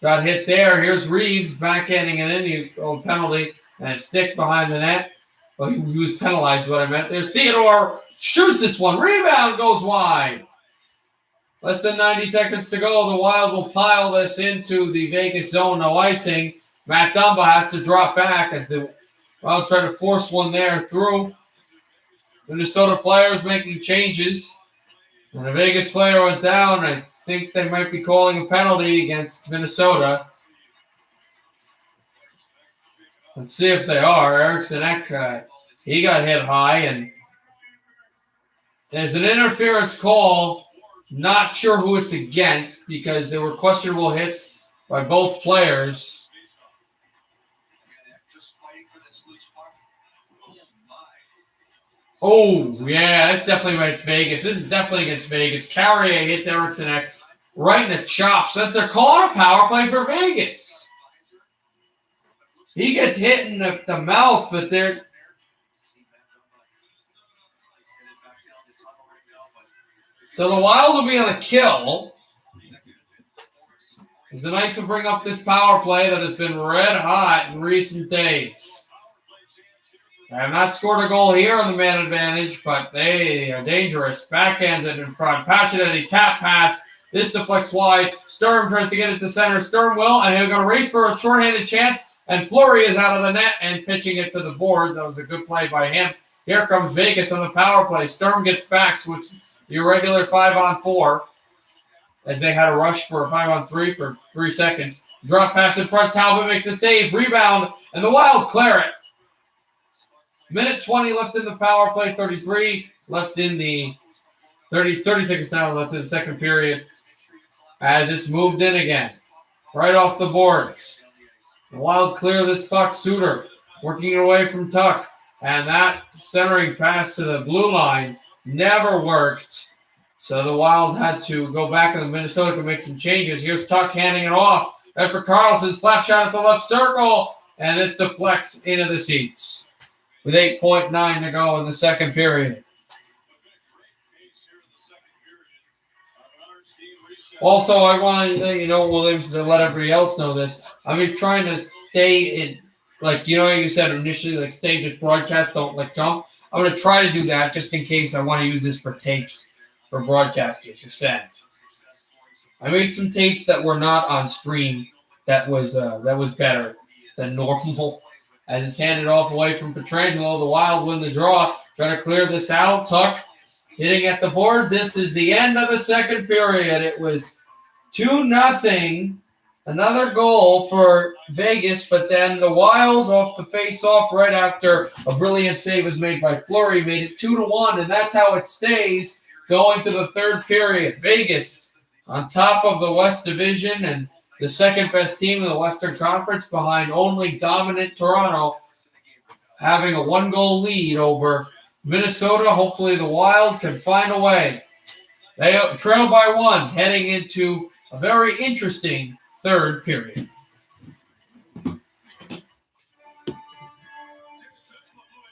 S1: got hit there. Here's Reeves backhanding an in, penalty, and a stick behind the net. Well, he was penalized, what I meant. There's Theodore, shoots this one. Rebound goes wide. Less than 90 seconds to go. The Wild will pile this into the Vegas zone. No icing. Matt Dumba has to drop back as the Wild try to force one there through. Minnesota players making changes. And a Vegas player went down. I think they might be calling a penalty against Minnesota. Let's see if they are. Eriksson Ek, he got hit high, and there's an interference call. Not sure who it's against because there were questionable hits by both players. Oh, yeah, that's definitely against Vegas. This is definitely against Vegas. Carrier hits Eriksson Ek right in the chops. They're calling a power play for Vegas. He gets hit in the mouth, but they're... So the Wild will be on a kill. As the Knights will bring up this power play that has been red hot in recent days. They have not scored a goal here on the man advantage, but they are dangerous. Backhands it in front. Pacioretty tap pass. This deflects wide. Sturm tries to get it to center. Sturm will, and he'll go to race for a shorthanded chance. And Fleury is out of the net and pitching it to the board. That was a good play by him. Here comes Vegas on the power play. Sturm gets back, so it's the irregular 5-on-4 as they had a rush for a 5-on-3 for 3 seconds. Drop pass in front. Talbot makes a save. Rebound, and the Wild clear it. Minute 20 left in the power play. 33 left in the 30 seconds now left in the second period as it's moved in again. Right off the boards. The Wild clear this puck. Suter working it away from Tuck. And that centering pass to the blue line never worked. So the Wild had to go back, and the Minnesota could make some changes. Here's Tuck handing it off. And for Carlson, slap shot at the left circle. And this deflects into the seats with 8.9 to go in the second period. Also, I want to, Williams, to let everybody else know this. I've been trying to stay in, you said initially, stay just broadcast, don't jump. I'm going to try to do that just in case I want to use this for tapes for broadcasters to send. I made some tapes that were not on stream that was better than normal. As it's handed off away from Pietrangelo, the Wild win the draw. Trying to clear this out. Tuck hitting at the boards. This is the end of the second period. It was 2-0. Another goal for Vegas, but then the Wild off the face-off right after a brilliant save was made by Fleury made it 2-1, and that's how it stays going to the third period. Vegas on top of the West Division and the second-best team in the Western Conference behind only dominant Toronto, having a 1-goal lead over Minnesota. Hopefully the Wild can find a way. They trail by 1, heading into a very interesting third period.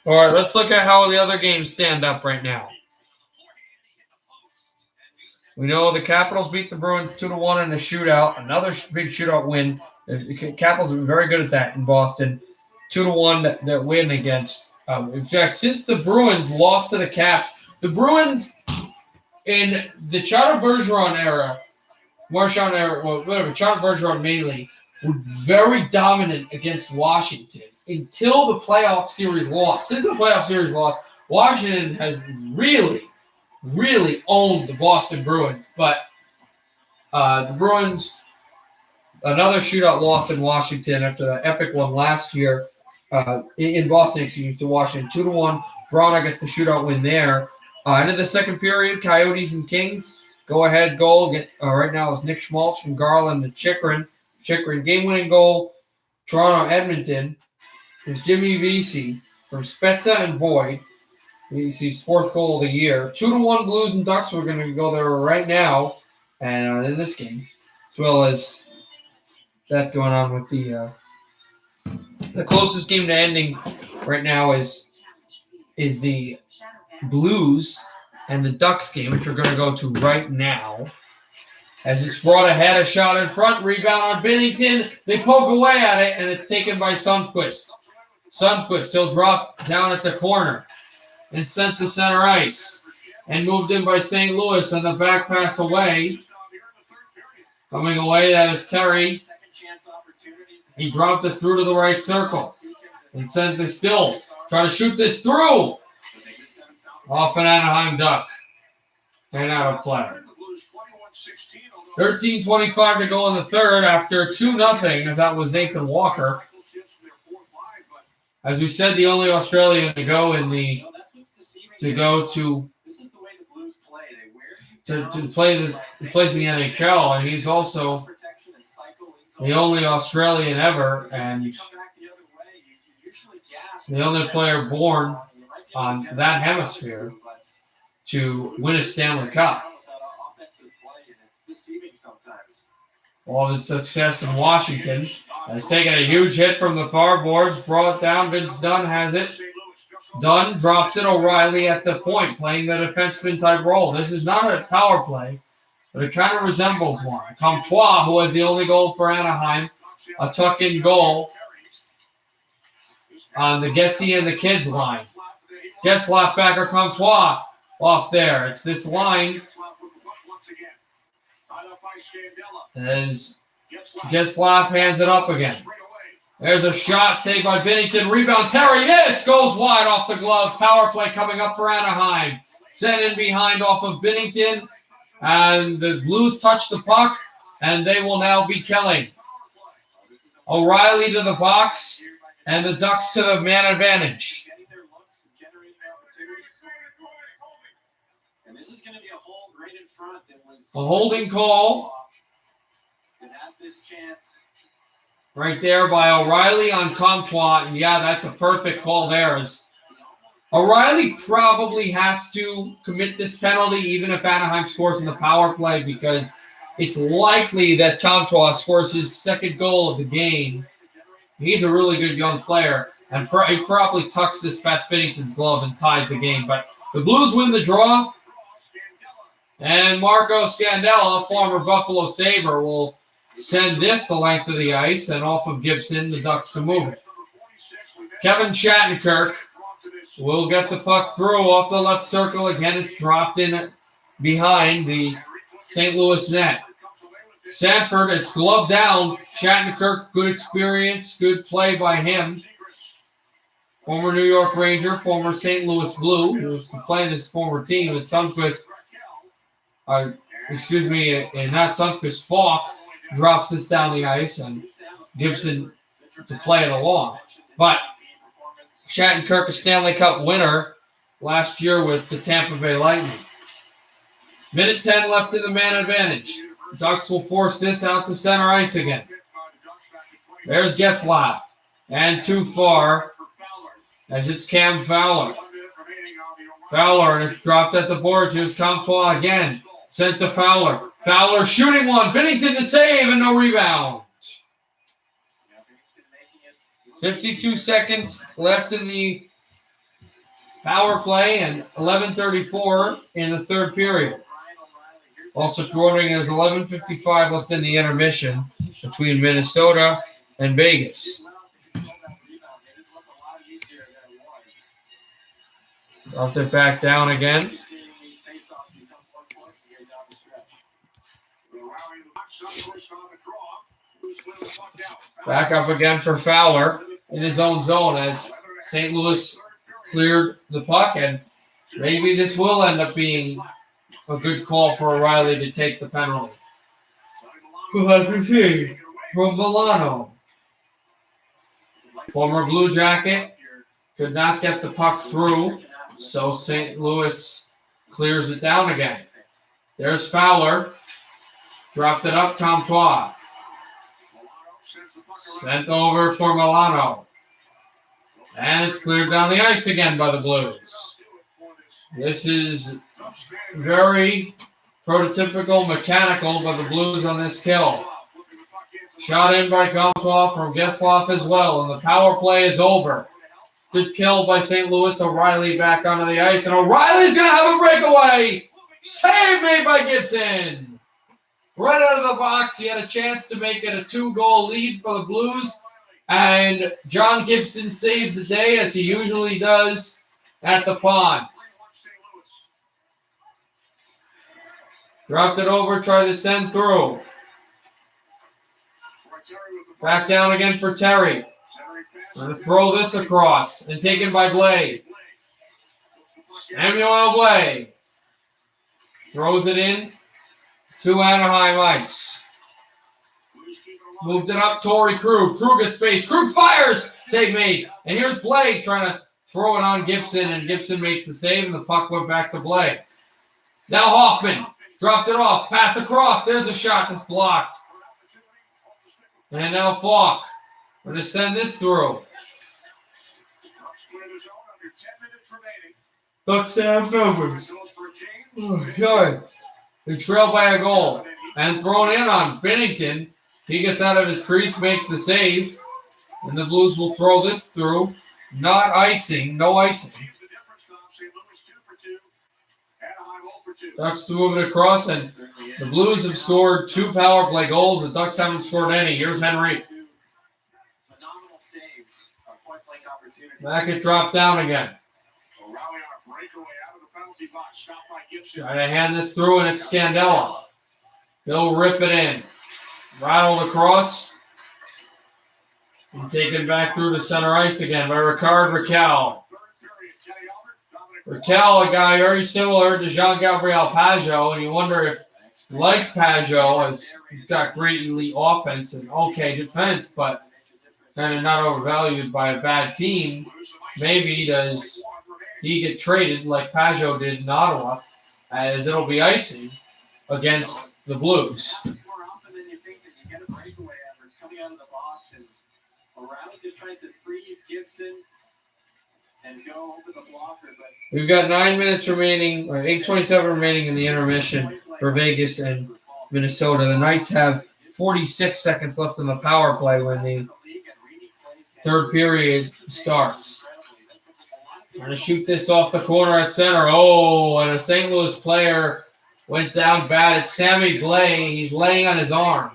S1: All right, let's look at how the other games stand up right now. We know the Capitals beat the Bruins 2-1 in a shootout. Another big shootout win. The Capitals have been very good at that in Boston. 2-1 that win against. In fact, since the Bruins lost to the Caps, the Bruins in the Chara Bergeron era, Chara Bergeron mainly, were very dominant against Washington until the playoff series lost. Since the playoff series lost, Washington has really owned the Boston Bruins. But the Bruins, another shootout loss in Washington after the epic one last year in Boston, to Washington, 2-1. Toronto gets the shootout win there. Into the second period, Coyotes and Kings. Go-ahead goal. Right now is Nick Schmaltz from Garland to Chychrun. Chychrun game-winning goal. Toronto-Edmonton is Jimmy Vesey from Spezza and Boyd. Vesey's fourth goal of the year. 2-1 Blues and Ducks. We're going to go there right now and in this game, as well as that going on with the closest game to ending right now is the Blues and the Ducks game, which we're going to go to right now. As it's brought ahead, a shot in front, rebound on Binnington. They poke away at it, and it's taken by Sundqvist. Sundqvist, he'll drop down at the corner and sent to center ice. And moved in by St. Louis on the back pass away. Coming away, that is Terry. He dropped it through to the right circle. And sent this still. Trying to shoot this through. Off an Anaheim Duck. And out of play. 13:25 to go in the third after 2-0, as that was Nathan Walker. As we said, the only Australian to go to play this, he plays in the NHL, and he's also the only Australian ever, and the only player born on that hemisphere to win a Stanley Cup. All of his success in Washington has taken a huge hit from the far boards, brought down. Vince Dunn has it. Dunn drops it. O'Reilly at the point, playing the defenseman type role. This is not a power play, but it kind of resembles one. Comtois, who has the only goal for Anaheim, a tuck-in goal on the Getzey and the Kids line. Getzlaff back or Comtois off there. It's this line as Getzlaff hands it up again. There's a shot saved by Binnington. Rebound. Terry miss. Goes wide off the glove. Power play coming up for Anaheim. Sent in behind off of Binnington. And the Blues touch the puck. And they will now be killing. O'Reilly to the box. And the Ducks to the man advantage.
S2: And this is going to be a hold right in front.
S1: A holding call. Right there by O'Reilly on Comtois. Yeah, that's a perfect call there. O'Reilly probably has to commit this penalty even if Anaheim scores in the power play, because it's likely that Comtois scores his second goal of the game. He's a really good young player, and he probably tucks this past Binnington's glove and ties the game. But the Blues win the draw, and Marco Scandella, former Buffalo Sabre, will send this the length of the ice, and off of Gibson, the Ducks to move it. Kevin Shattenkirk will get the puck through off the left circle. Again, it's dropped in behind the St. Louis net. Sanford, it's gloved down. Shattenkirk, good experience, good play by him. Former New York Ranger, former St. Louis Blue, who was playing his former team with Sundqvist. Not Sundqvist, Falk drops this down the ice, and Gibson to play it along. But Shattenkirk, a Stanley Cup winner last year with the Tampa Bay Lightning. Minute 10 left in the man advantage. Ducks will force this out to center ice again. There's Getzlaff. And too far, as it's Cam Fowler. Fowler, and it's dropped at the boards. Here's Comtois again. Sent to Fowler. Fowler shooting one. Binnington to save, and no rebound. 52 seconds left in the power play and 11:34 in the third period. Also, if you're wondering, there's 11:55 left in the intermission between Minnesota and Vegas. Dropped it back down again. Back up again for Fowler in his own zone as St. Louis cleared the puck, and maybe this will end up being a good call for O'Reilly to take the penalty. We'll have to see from Milano. Former Blue Jacket could not get the puck through, so St. Louis clears it down again. There's Fowler. Dropped it up, Comtois. Sent over for Milano. And it's cleared down the ice again by the Blues. This is very prototypical mechanical by the Blues on this kill. Shot in by Comtois from Getzlaf as well, and the power play is over. Good kill by St. Louis. O'Reilly back onto the ice, and O'Reilly's going to have a breakaway. Save made by Gibson. Right out of the box, he had a chance to make it a 2-goal lead for the Blues, and John Gibson saves the day as he usually does at the pond. Dropped it over, tried to send through. Back down again for Terry. Going to throw this across and taken by Blade. Samuel Blade throws it in to Anaheim ice. Moved it up, Torrey Krug. Krug is space. Krug fires. Save made. And here's Blade trying to throw it on Gibson, and Gibson makes the save, and the puck went back to Blade. Now Hoffman dropped it off. Pass across. There's a shot that's blocked. And now Falk. Going to send this through. Ducks have numbers. Oh, God. They trail by a goal. And thrown in on Binnington. He gets out of his crease, makes the save. And the Blues will throw this through. Not icing. No icing. Ducks to move it across, and the Blues have scored 2 power play goals. The Ducks haven't scored any. Here's Henry. Back it dropped down again. Try to hand this through, and it's Scandella. He'll rip it in. Rattled across. And taken back through to center ice again by Ricard Raquel. Raquel, a guy very similar to Jean-Gabriel Pageau, and you wonder if, like Pageau, he's got great elite offense and okay defense, but kind of not overvalued by a bad team. Maybe does he get traded like Pageau did in Ottawa, as it'll be icing against the Blues. We've got 9 minutes remaining, or 8:27 remaining in the intermission for Vegas and Minnesota. The Knights have 46 seconds left in the power play when the third period starts. Going to shoot this off the corner at center. Oh, and a St. Louis player went down bad. It's Sammy Blais. He's laying on his arm,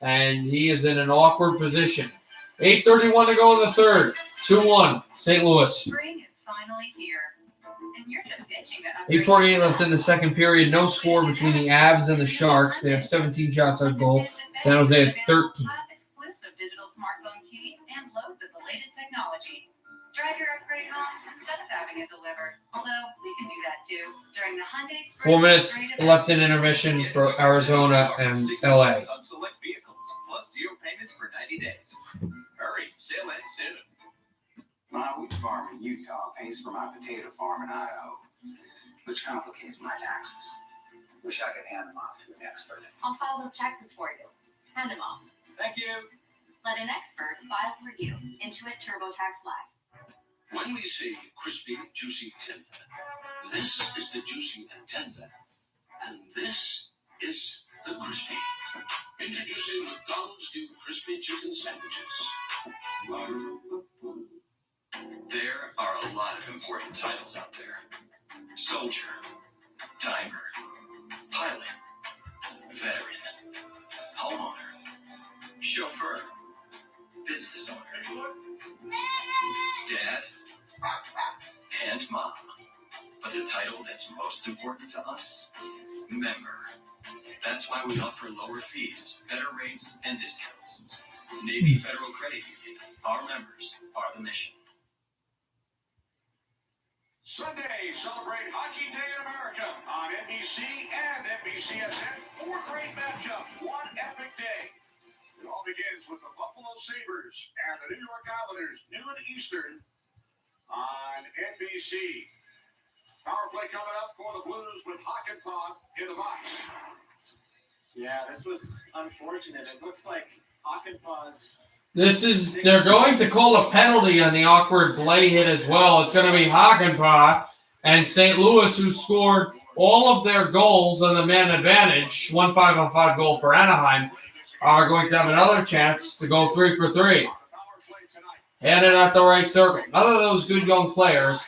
S1: and he is in an awkward position. 8:31 to go in the third. 2-1, St. Louis.
S3: Spring is finally here, and you're just itching to
S1: 8:48 left in the second period. No score between the Avs and the Sharks. They have 17 shots on goal. San Jose has 13.
S3: Exclusive digital smartphone key and loads of the latest technology. Drive your upgrade home instead of having it delivered. Although we can do that too during the Hyundai Spring
S1: 4 minutes
S3: Upgrade
S1: left in intermission for Arizona and LA.
S4: On select vehicles, plus 0 payments for 90 days. Hurry, sale ends soon.
S2: My wheat farm in Utah pays for my potato farm in Idaho, which complicates my taxes. Wish I could hand them off to an expert.
S3: I'll file those taxes for you. Hand them off.
S4: Thank you.
S3: Let an expert file for you. Intuit TurboTax Live.
S8: When we say crispy, juicy, tender, this is the juicy and tender, and this is the crispy. Introducing McDonald's new crispy chicken sandwiches. There are a lot of important titles out there. Soldier, diver, pilot, veteran, homeowner, chauffeur, business owner, dad, and mom. But the title that's most important to us? Member. That's why we offer lower fees, better rates, and discounts. Navy Federal Credit Union. Our members are the mission.
S5: Sunday, celebrate Hockey Day in America on NBC and NBCSN. 4 great matchups, one epic day. It all begins with the Buffalo Sabres and the New York Islanders, noon Eastern on NBC. Power play coming up for the Blues with Hakanpää in the box.
S2: Yeah, this was unfortunate. It looks like Hakanpää's.
S1: They're going to call a penalty on the awkward play hit as well. It's going to be Hakanpää and St. Louis, who scored all of their goals on the man advantage, 1 5-on-5 goal for Anaheim, are going to have another chance to go 3 for 3. Headed at the right circle. None of those good young players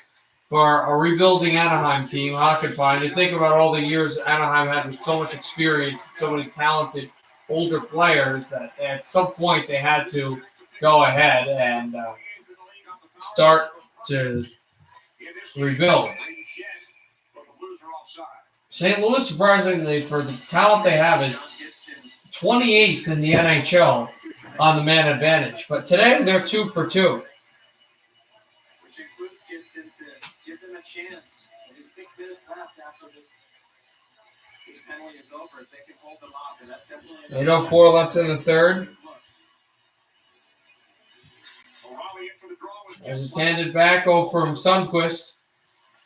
S1: for a rebuilding Anaheim team, Hakanpää. And you think about all the years Anaheim had with so much experience, so many talented older players, that at some point they had to go ahead and start to rebuild. St. Louis, surprisingly, for the talent they have, is 28th in the NHL on the man advantage. But today they're 2 for 2.
S2: Which includes Gibson to give them a chance. There's 6 minutes left after this penalty is over. If they can hold them off, and that's definitely
S1: 8:04 left in the third. As it's handed back over from Sundqvist.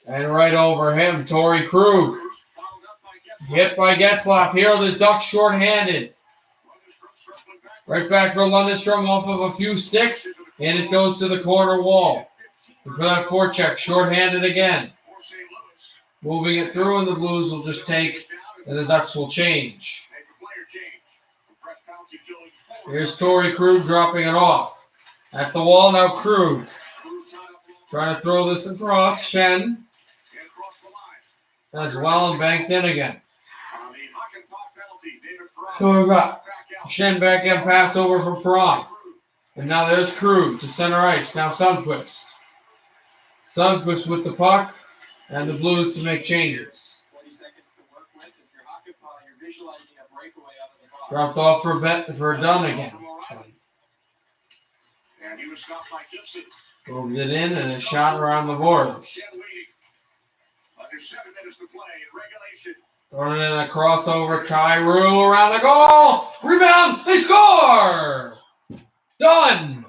S1: And right over him, Torrey Krug. Hit by Getzlaf. Here the Ducks shorthanded. Right back for Lundestrom off of a few sticks. And it goes to the corner wall. And for that forecheck, shorthanded again. Moving it through, and the Blues will just take, and the Ducks will change. Here's Torrey Krug dropping it off. At the wall now, Krug. Trying to throw this across. Shen. As well, and banked in again. Shen back in, pass over for Perron. And now there's Krug to center ice. Now Sundqvist. Sundqvist with the puck. And the Blues to make changes.
S2: 20 seconds to work with. If you're Hakanpää, you're visualizing a breakaway out of the box.
S1: Dropped off for Dunn again.
S5: And he was stopped by Gibson.
S1: Moved it in, and a shot around the boards.
S5: Under 7 minutes to play in regulation.
S1: Throwing in a crossover. Kyrou around the goal. Rebound. They score. Done.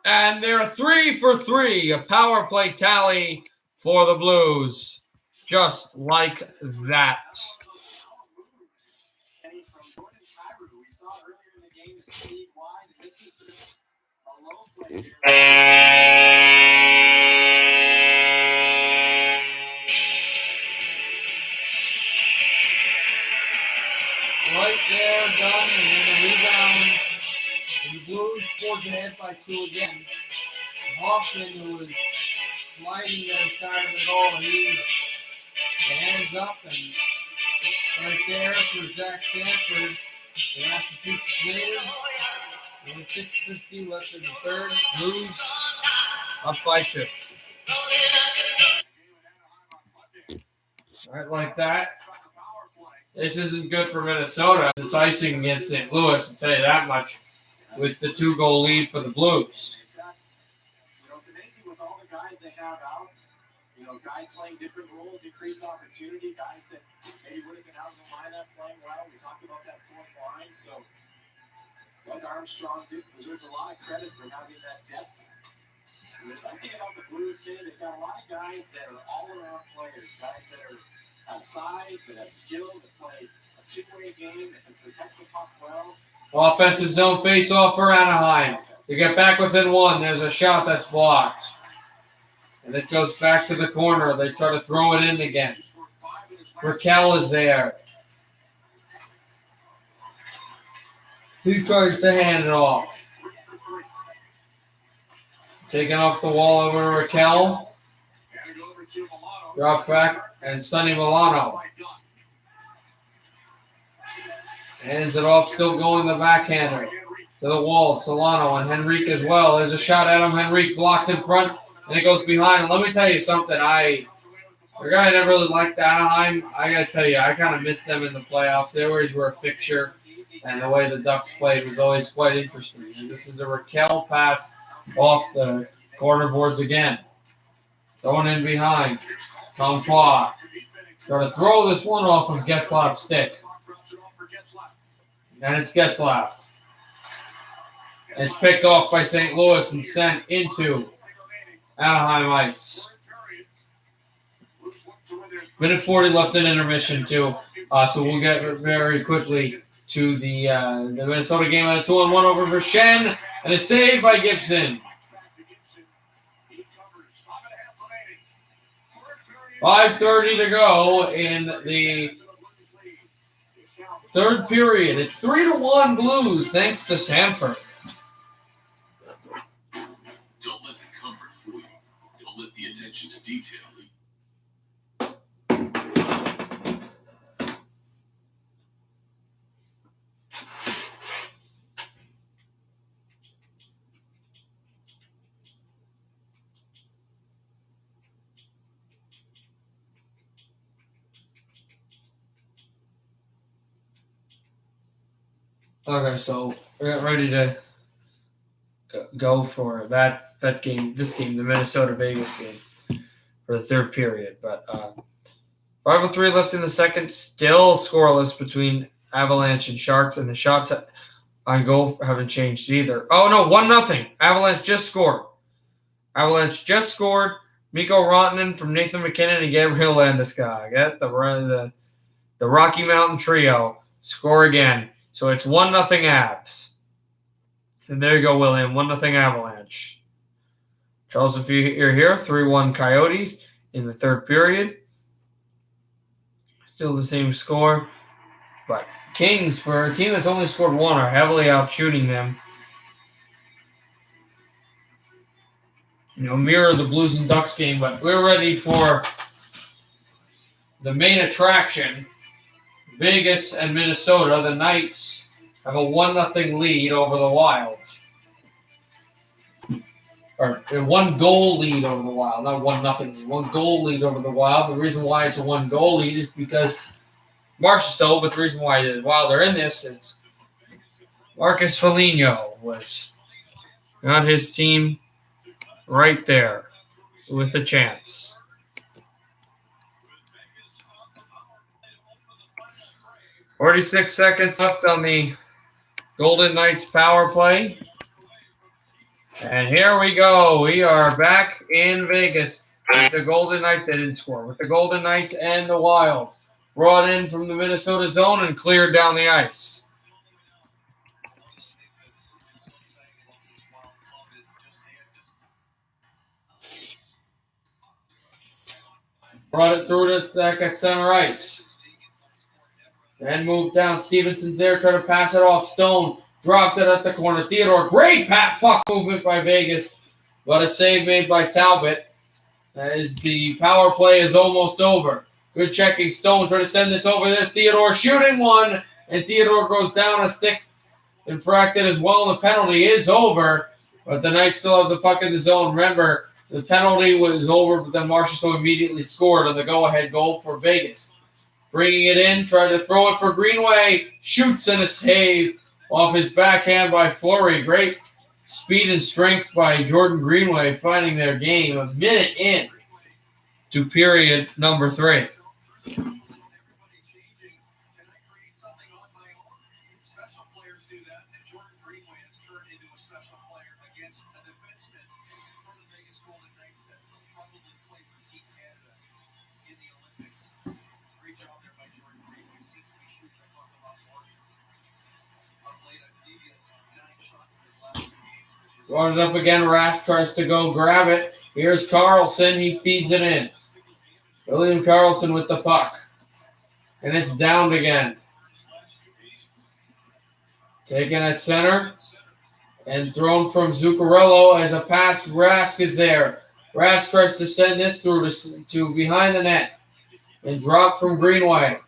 S1: And they're 3 for 3. A power play tally for the Blues. Just like that.
S2: Kenny from Jordan Kyrou. We saw earlier in the game the speed wide. This is just a low play here.
S1: Right there, done, and then the rebound. And the Blues forge ahead by 2 again. And Hoffman, who was sliding to the side of the goal, and he hands up, and right there for Zach Sanford, the Massachusetts native. And 6:50 left in the third. Blues up by 2. Right like that. This isn't good for Minnesota. It's icing against St. Louis, I'll tell you that much, with the 2-goal lead for the Blues.
S2: It's amazing with all the guys they have out. Guys playing different roles, increased opportunity, guys that maybe would have been out in the lineup playing well. We talked about that 4th line, so Doug Armstrong deserves a lot of credit for having that depth. And there's one thing about the Blues, kid, they've got a lot of guys that are all-around players, guys that have size, that have skill, that play a two-way game, that can protect the puck well.
S1: Offensive zone face-off for Anaheim. They get back within 1. There's a shot that's blocked. And it goes back to the corner. They try to throw it in again. Raquel is there. He tries to hand it off. Taken off the wall over to Raquel. Drop back, and Sonny Milano hands it off, still going the backhander to the wall. Solano and Henrique as well. There's a shot at him. Henrique blocked in front, and it goes behind. And let me tell you something. The guy I never really liked Anaheim. I got to tell you, I kind of missed them in the playoffs. They always were a fixture, and the way the Ducks played was always quite interesting. This is a Raquel pass off the corner boards again. Throwing in behind. Comtois. Trying to throw this one off of Getzlaf's stick. And it's Getzlaf. It's picked off by St. Louis and sent into Anaheim ice. Minute 40 left in intermission, too. So we'll get very quickly to the Minnesota game on a 2-on-1 over for Shen. And a save by Gibson. 5:30 to go in the third period. It's 3-1 Blues, thanks to Sanford.
S8: Don't let the comfort fool you. Don't let the attention to detail.
S1: Okay, so we're ready to go for that game, the Minnesota-Vegas game for the third period. But 5:03 left in the second, still scoreless between Avalanche and Sharks, and the shots on goal haven't changed either. Oh, no, 1-0. Avalanche just scored. Mikko Rantanen from Nathan McKinnon and Gabriel Landeskog. The Rocky Mountain Trio score again. So it's 1-0 Avs. And there you go, William. 1-0 Avalanche. Charles, if you're here, 3-1 Coyotes in the third period. Still the same score. But Kings, for a team that's only scored one, are heavily out shooting them. Mirror the Blues and Ducks game, but we're ready for the main attraction. Vegas and Minnesota. The Knights have a 1-0 lead over the Wild. Or a 1-goal lead over the Wild, not 1-0 lead. 1-goal lead over the Wild. The reason why it's a 1-goal lead is because Marchessault, but the reason why the Wild are in this, it's Marcus Foligno was got his team right there with a chance. "46 seconds left on the Golden Knights power play. And here we go. We are back in Vegas with the Golden Knights. They didn't score. With the Golden Knights and the Wild. Brought in from the Minnesota zone and cleared down the ice. Brought it through to Zach at center ice. Then moved down. Stevenson's there, trying to pass it off. Stone dropped it at the corner. Theodore, great puck movement by Vegas, but a save made by Talbot as the power play is almost over. Good checking. Stone trying to send this over. There's Theodore shooting one, and Theodore goes down a stick infracted as well. The penalty is over, but the Knights still have the puck in the zone. Remember, the penalty was over, but then Marchessault immediately scored on the go-ahead goal for Vegas. Bringing it in, trying to throw it for Greenway. Shoots and a save off his backhand by Fleury. Great speed and strength by Jordan Greenway, finding their game a minute in to period number 3. Brought it up again. Rask tries to go grab it. Here's Carlson. He feeds it in. William Carlson with the puck. And it's downed again. Taken at center. And thrown from Zuccarello as a pass. Rask is there. Rask tries to send this through to behind the net and drop from Greenway.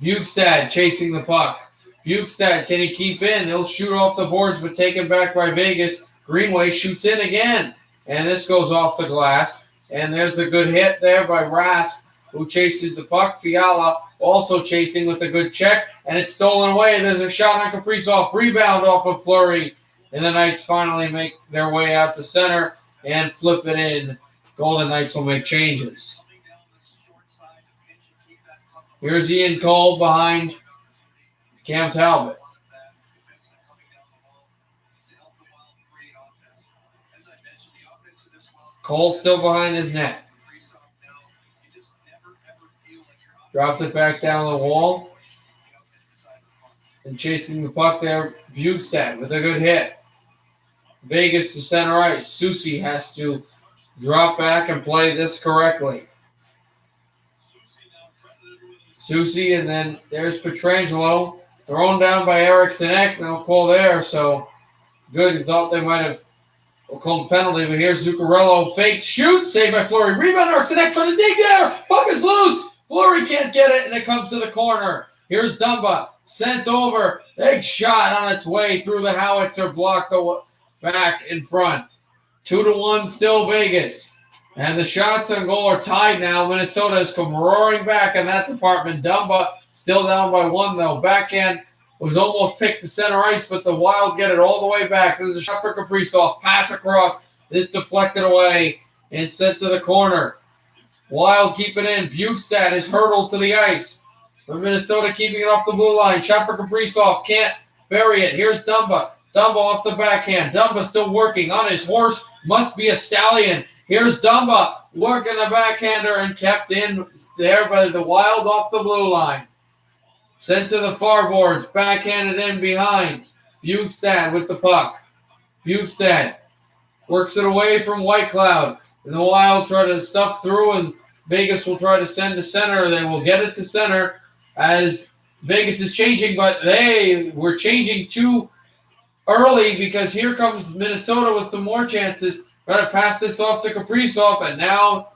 S1: Bukestad chasing the puck. Bukestad, can he keep in? He'll shoot off the boards, but taken back by Vegas. Greenway shoots in again, and this goes off the glass. And there's a good hit there by Rask, who chases the puck. Fiala also chasing with a good check, and it's stolen away. There's a shot on Kaprizov. Rebound off of Fleury. And the Knights finally make their way out to center and flip it in. Golden Knights will make changes. Here's Ian Cole behind Cam Talbot. Cole still behind his net. Dropped it back down the wall. And chasing the puck there, Bukestad with a good hit. Vegas to center ice. Susi has to drop back and play this correctly. Susi, and then there's Pietrangelo. Thrown down by Eriksson Ek. No call there, so good. Thought they might have called a penalty, but here's Zuccarello. Fake shoot. Saved by Fleury. Rebound. Eriksson Ek trying to dig there. Puck is loose. Fleury can't get it, and it comes to the corner. Here's Dumba. Sent over. Big shot on its way through the howitzer. Blocked back in front. 2-1 still Vegas. And the shots on goal are tied now. Minnesota has come roaring back in that department. Dumba still down by 1, though. Backhand was almost picked to center ice, but the Wild get it all the way back. There's a shot for Kaprizov. Pass across. This deflected away and sent to the corner. Wild keep it in. Bukestad is hurdled to the ice. But Minnesota keeping it off the blue line. Shot for Kaprizov. Can't bury it. Here's Dumba. Dumba off the backhand. Dumba still working on his horse. Must be a stallion. Here's Dumba working the backhander and kept in there by the Wild off the blue line. Sent to the far boards. Backhanded in behind. Bukestad with the puck. Bukestad works it away from Whitecloud. And the Wild try to stuff through, and Vegas will try to send to center. They will get it to center as Vegas is changing, but they were changing too early because here comes Minnesota with some more chances. Got to pass this off to Kaprizov, and now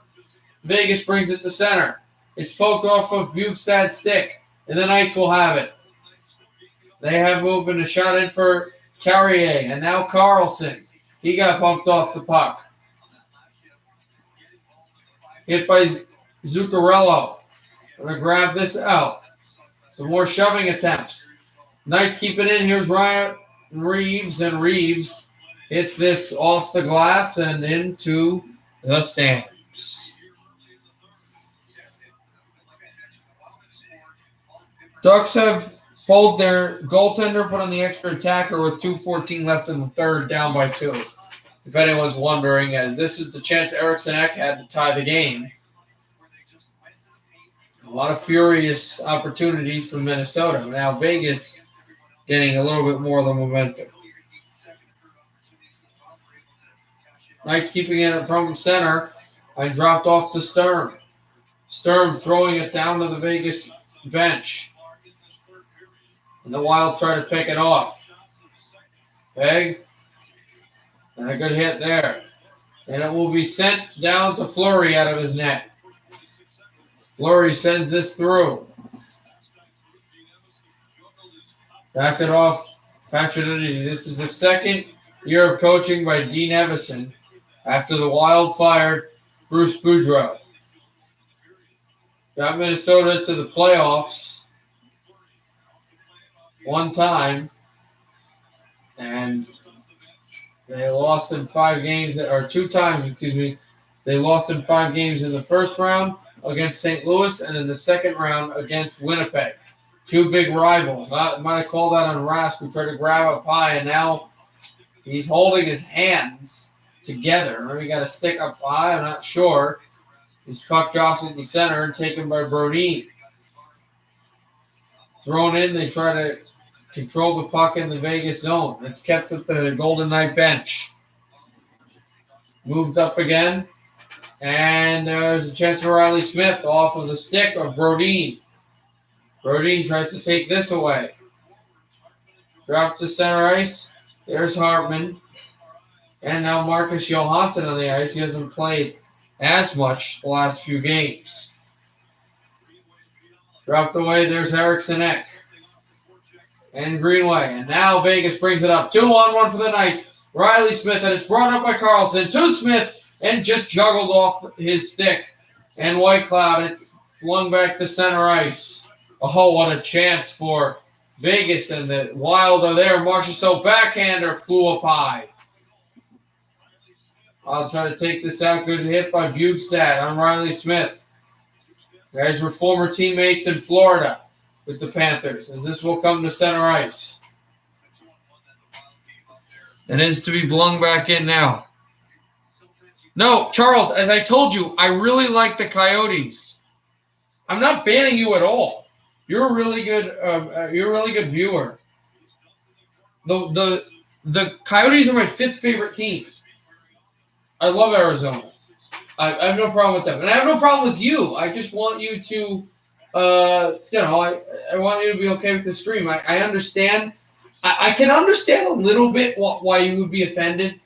S1: Vegas brings it to center. It's poked off of Bukestad's stick, and the Knights will have it. They have moved and a shot in for Carrier, and now Carlson. He got bumped off the puck. Hit by Zuccarello. I'm going to grab this out. Some more shoving attempts. Knights keep it in. Here's Ryan Reeves, and Reeves hits this off the glass and into the stands. Ducks have pulled their goaltender, put on the extra attacker with 2:14 left in the third, down by 2. If anyone's wondering, as this is the chance Eriksson Ek had to tie the game. A lot of furious opportunities for Minnesota. Now Vegas getting a little bit more of the momentum. Knights keeping it from center. I dropped off to Sturm. Sturm throwing it down to the Vegas bench. And the Wild try to pick it off. Peg. And a good hit there. And it will be sent down to Fleury out of his net. Fleury sends this through. Back it off. Patrick. This is the second year of coaching by Dean Evison after the Wild fired Bruce Boudreau. Got Minnesota to the playoffs one time, and they lost in 5 games, or 2 times, They lost in 5 games in the first round against St. Louis and in the second round against Winnipeg. 2 big rivals. I might have called that on Rask, who tried to grab up high, and now he's holding his hands together. Maybe he got a stick up high, I'm not sure. His puck jostled the center and taken by Brodin. Thrown in, they try to control the puck in the Vegas zone. It's kept at the Golden Knight bench. Moved up again. And there's a chance for Riley Smith off of the stick of Brodin. Brodin tries to take this away. Drop to center ice. There's Hartman. And now Marcus Johansson on the ice. He hasn't played as much the last few games. Dropped away. There's Eriksson Ek. And Greenway. And now Vegas brings it up. 2-on-1 for the Knights. Riley Smith, and it's brought up by Carlson to Smith, and just juggled off his stick. And Whitecloud, it flung back to center ice. Oh, what a chance for Vegas, and the Wild are there. Marchessault backhander flew up high. I'll try to take this out. Good hit by Bugstad on Riley Smith. Guys were former teammates in Florida with the Panthers, as this will come to center ice. It is to be blung back in now. No, Charles, as I told you, I really like the Coyotes. I'm not banning you at all. You're a really good viewer. The Coyotes are my 5th favorite team. I love Arizona. I have no problem with them, and I have no problem with you. I just want you to, I want you to be okay with the stream. I understand. I can understand a little bit why you would be offended,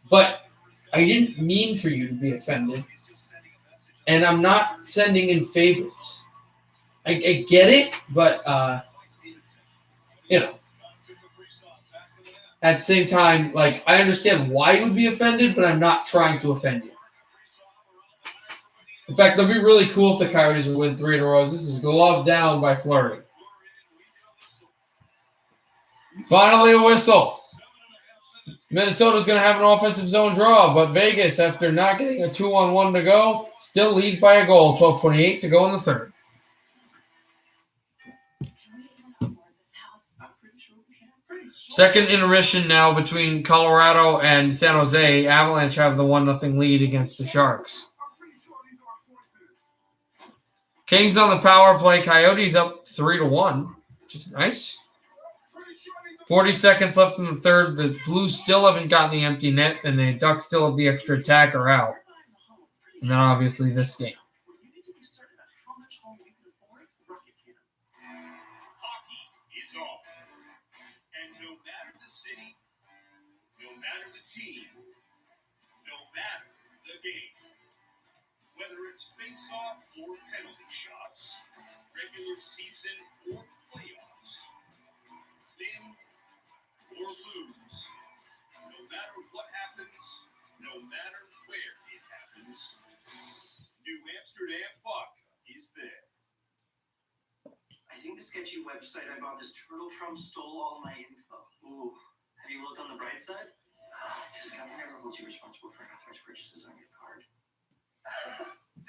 S1: but I didn't mean for you to be offended, and I'm not sending in favorites. I get it, but, at the same time, like, I understand why you would be offended, but I'm not trying to offend you. In fact, it'll be really cool if the Coyotes would win 3 in a row. This is glove down by Fleury. Finally, a whistle. Minnesota's going to have an offensive zone draw, but Vegas, after not getting a 2-on-1 to go, still lead by a goal. 12:28 to go in the third. Second intermission now between Colorado and San Jose. Avalanche have the 1-0 lead against the Sharks. Kings on the power play. Coyotes up 3-1, which is nice. 40 seconds left in the third. The Blues still haven't gotten the empty net, and the Ducks still have the extra attacker out. And then obviously this game.
S5: Hockey is on. And no matter the city, no matter the team, no matter the game, whether it's face-off or penalty shots, regular season or playoffs, win or lose, no matter what happens, no matter where it happens, New Amsterdam vodka is there.
S2: I think the sketchy website I bought this turtle from stole all my info. Ooh, have you looked on the bright side? Discover never holds you responsible for unauthorized purchases on your card.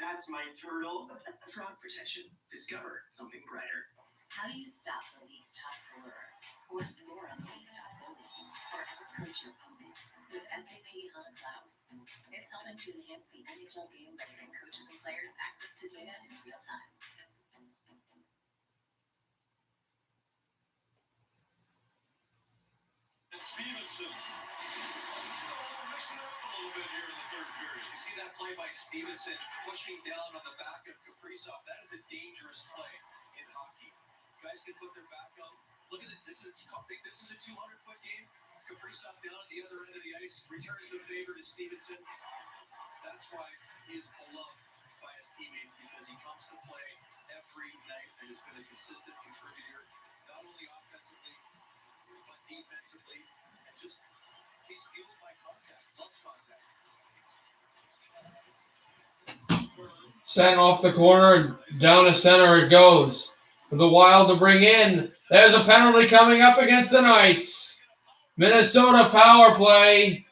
S2: That's my turtle. Fraud protection. Discover something brighter.
S3: How do you stop the league's top scorer or score on the league's top goalie or outcoach your opponent with SAP HANA Cloud? It's helping to enhance the NHL game by giving coaches and players access to data in real time.
S5: And Stevenson. Mixing it up a little bit here in the third period. You see that play by Stevenson pushing down on the back of Kaprizov. That is a dangerous play in hockey. Guys can put their back up. Look at it. This is a 200-foot game. Kaprizov down at the other end of the ice, returns the favor to Stevenson. That's why he is beloved by his teammates, because he comes to play every night and has been a consistent contributor, not only offensively, but defensively, and just he's fueled by contact, loves contact.
S1: Sent off the corner, down to center it goes. For the Wild to bring in. There's a penalty coming up against the Knights. Minnesota power play,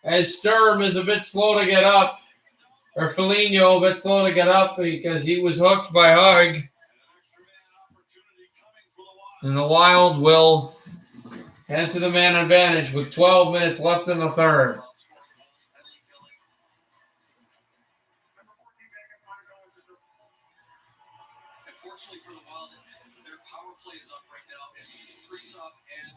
S1: as Sturm is a bit slow to get up. Or Foligno a bit slow to get up because he was hooked by Hug. And the Wild will head to the man advantage with 12 minutes left in the third.
S5: Unfortunately for the Wild, their power play is up right now, and Kaprizov and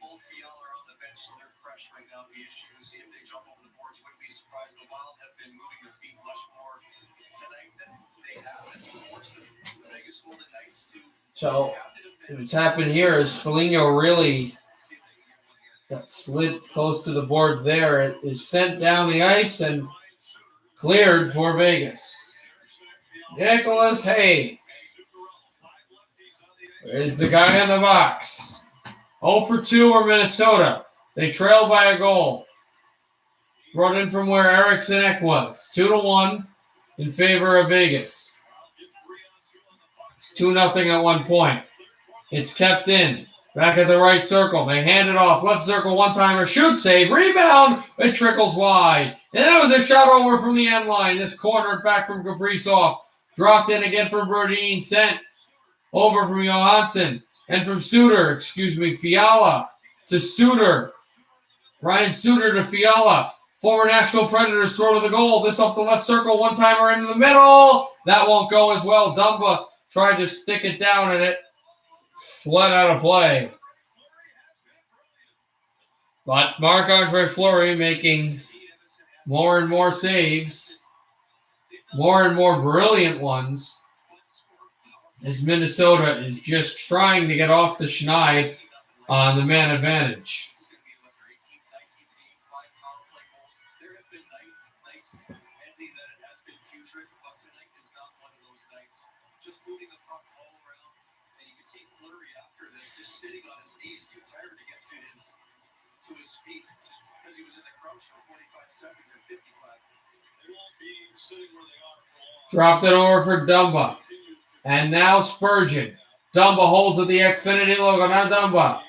S5: Oldfield are on the bench, so they're fresh right now. The issue is see if they jump over the boards. Wouldn't be surprised. The Wild have been moving their feet much more tonight than they have, and forced the Vegas Golden Knights to
S1: So what's happened here is Foligno really That slid close to the boards there. It is sent down the ice and cleared for Vegas. Nicholas Hay is the guy in the box. 0 for 2 are Minnesota. They trail by a goal. Brought in from where Eriksson Ek was. 2-1 in favor of Vegas. It's 2-0 at one point. It's kept in. Back at the right circle. They hand it off. Left circle, one-timer. Shoot, save. Rebound. It trickles wide. And that was a shot over from the end line. This cornered back from Kaprizov. Dropped in again from Brodin. Sent over from Johansson. And from Fiala to Suter. Ryan Suter to Fiala. Former Nashville Predators throw to the goal. This off the left circle. One-timer into the middle. That won't go as well. Dumba tried to stick it down and it fled out of play. But Marc-Andre Fleury making more and more saves. More and more brilliant ones. As Minnesota is just trying to get off the schneid on the man advantage. Dropped it over for Dumba. And now Spurgeon. Dumba holds at the Xfinity logo. Now Dumba.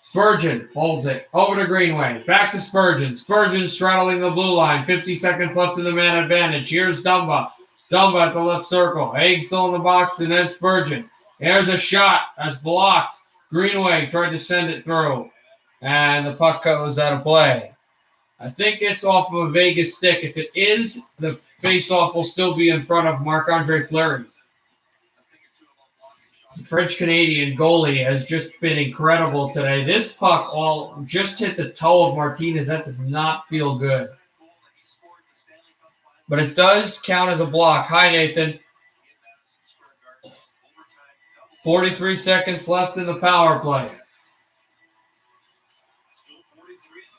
S1: Spurgeon holds it. Over to Greenway. Back to Spurgeon. Spurgeon straddling the blue line. 50 seconds left in the man advantage. Here's Dumba. Dumba at the left circle. Haig still in the box and then Spurgeon. There's a shot. That's blocked. Greenway tried to send it through. And the puck goes out of play. I think it's off of a Vegas stick. If it is, the faceoff will still be in front of Marc-Andre Fleury. The French-Canadian goalie has just been incredible today. This puck all just hit the toe of Martinez. That does not feel good. But it does count as a block. Hi, Nathan. 43 seconds left in the power play.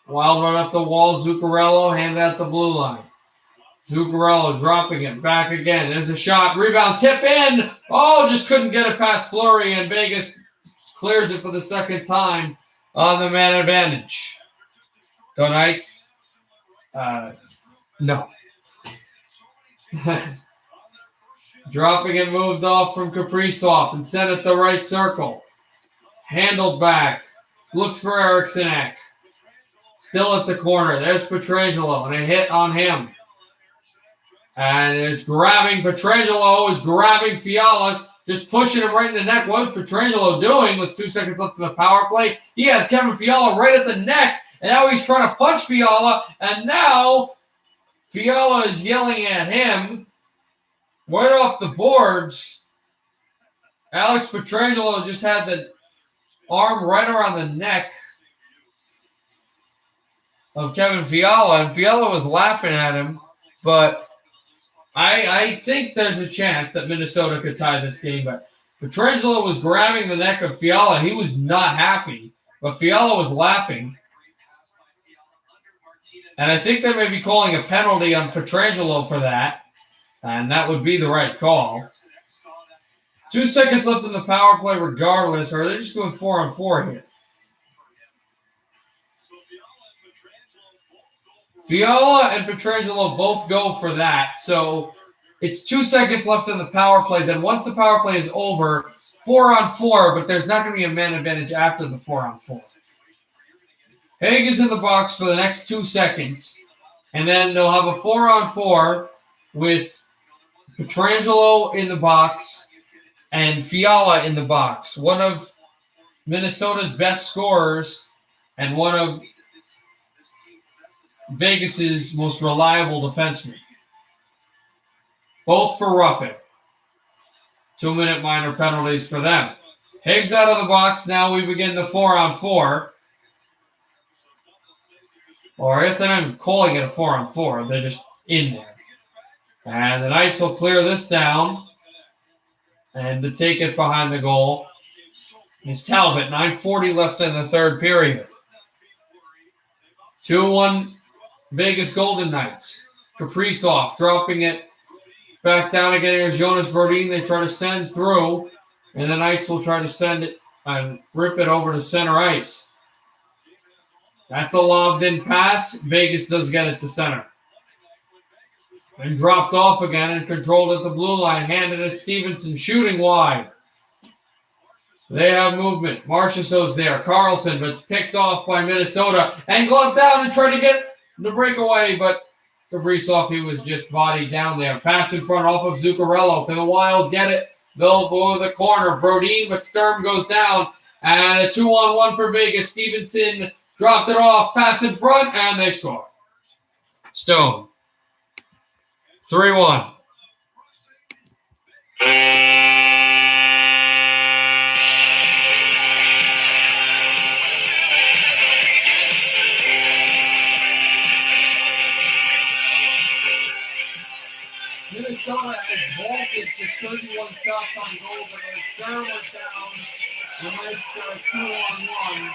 S1: Wild run off the wall. Zuccarello handed out the blue line. Zuccarello dropping it. Back again. There's a shot. Rebound. Tip in. Oh, just couldn't get it past Fleury. And Vegas clears it for the second time on the man advantage. Go Knights. No. Dropping it moved off from Kaprizov and sent it the right circle. Handled back. Looks for Eriksson Ek. Still at the corner. There's Pietrangelo, and a hit on him. And is grabbing. Pietrangelo is grabbing Fiala, just pushing him right in the neck. What's Pietrangelo doing with 2 seconds left in the power play? He has Kevin Fiala right at the neck, and now he's trying to punch Fiala, and now Fiala is yelling at him right off the boards. Alex Pietrangelo just had the arm right around the neck of Kevin Fiala, and Fiala was laughing at him, but I think there's a chance that Minnesota could tie this game, but Pietrangelo was grabbing the neck of Fiala. He was not happy, but Fiala was laughing. And I think they may be calling a penalty on Pietrangelo for that, and that would be the right call. 2 seconds left in the power play regardless, or they're just going 4-on-4 here. Fiala and Pietrangelo both go for that. So it's 2 seconds left in the power play. Then once the power play is over, 4-on-4, but there's not going to be a man advantage after the 4-on-4. Haig is in the box for the next 2 seconds. And then they'll have a 4-on-4 with Pietrangelo in the box and Fiala in the box. One of Minnesota's best scorers and one of Vegas's most reliable defensemen. Both for roughing. 2-minute minor penalties for them. Higgs out of the box. Now we begin the 4-on-4. Or I guess they're not even calling it a 4-on-4. They're just in there. And the Knights will clear this down. And to take it behind the goal is Talbot. 9:40 left in the third period. 2-1 Vegas Golden Knights. Kaprizov dropping it back down again. Here's Jonas Brodin. They try to send through, and the Knights will try to send it and rip it over to center ice. That's a lobbed-in pass. Vegas does get it to center. And dropped off again and controlled at the blue line. Handed it Stevenson, shooting wide. They have movement. Marchessault's there. Carlson, but it's picked off by Minnesota. And gloved down and tried to get the breakaway, but Kaprizov, he was just bodied down there. Pass in front off of Zuccarello. Can the Wild get it? They'll go to the corner. Brodin, but Sturm goes down. And a 2-on-1 for Vegas. Stevenson dropped it off. Pass in front, and they score. Stone. 3-1. Minnesota has vaulted to 31 shots on goal, but the Sturm was down. The Knights got a 2-on-1.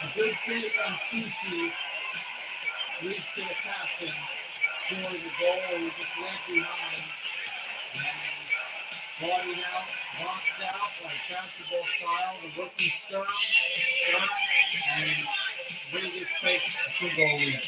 S1: A good save on Sushi leads to the captain scoring the goal. He just went behind. Bodied out, boxed out like basketball style. The rookie Sturm, and Vegas takes a 2-goal lead.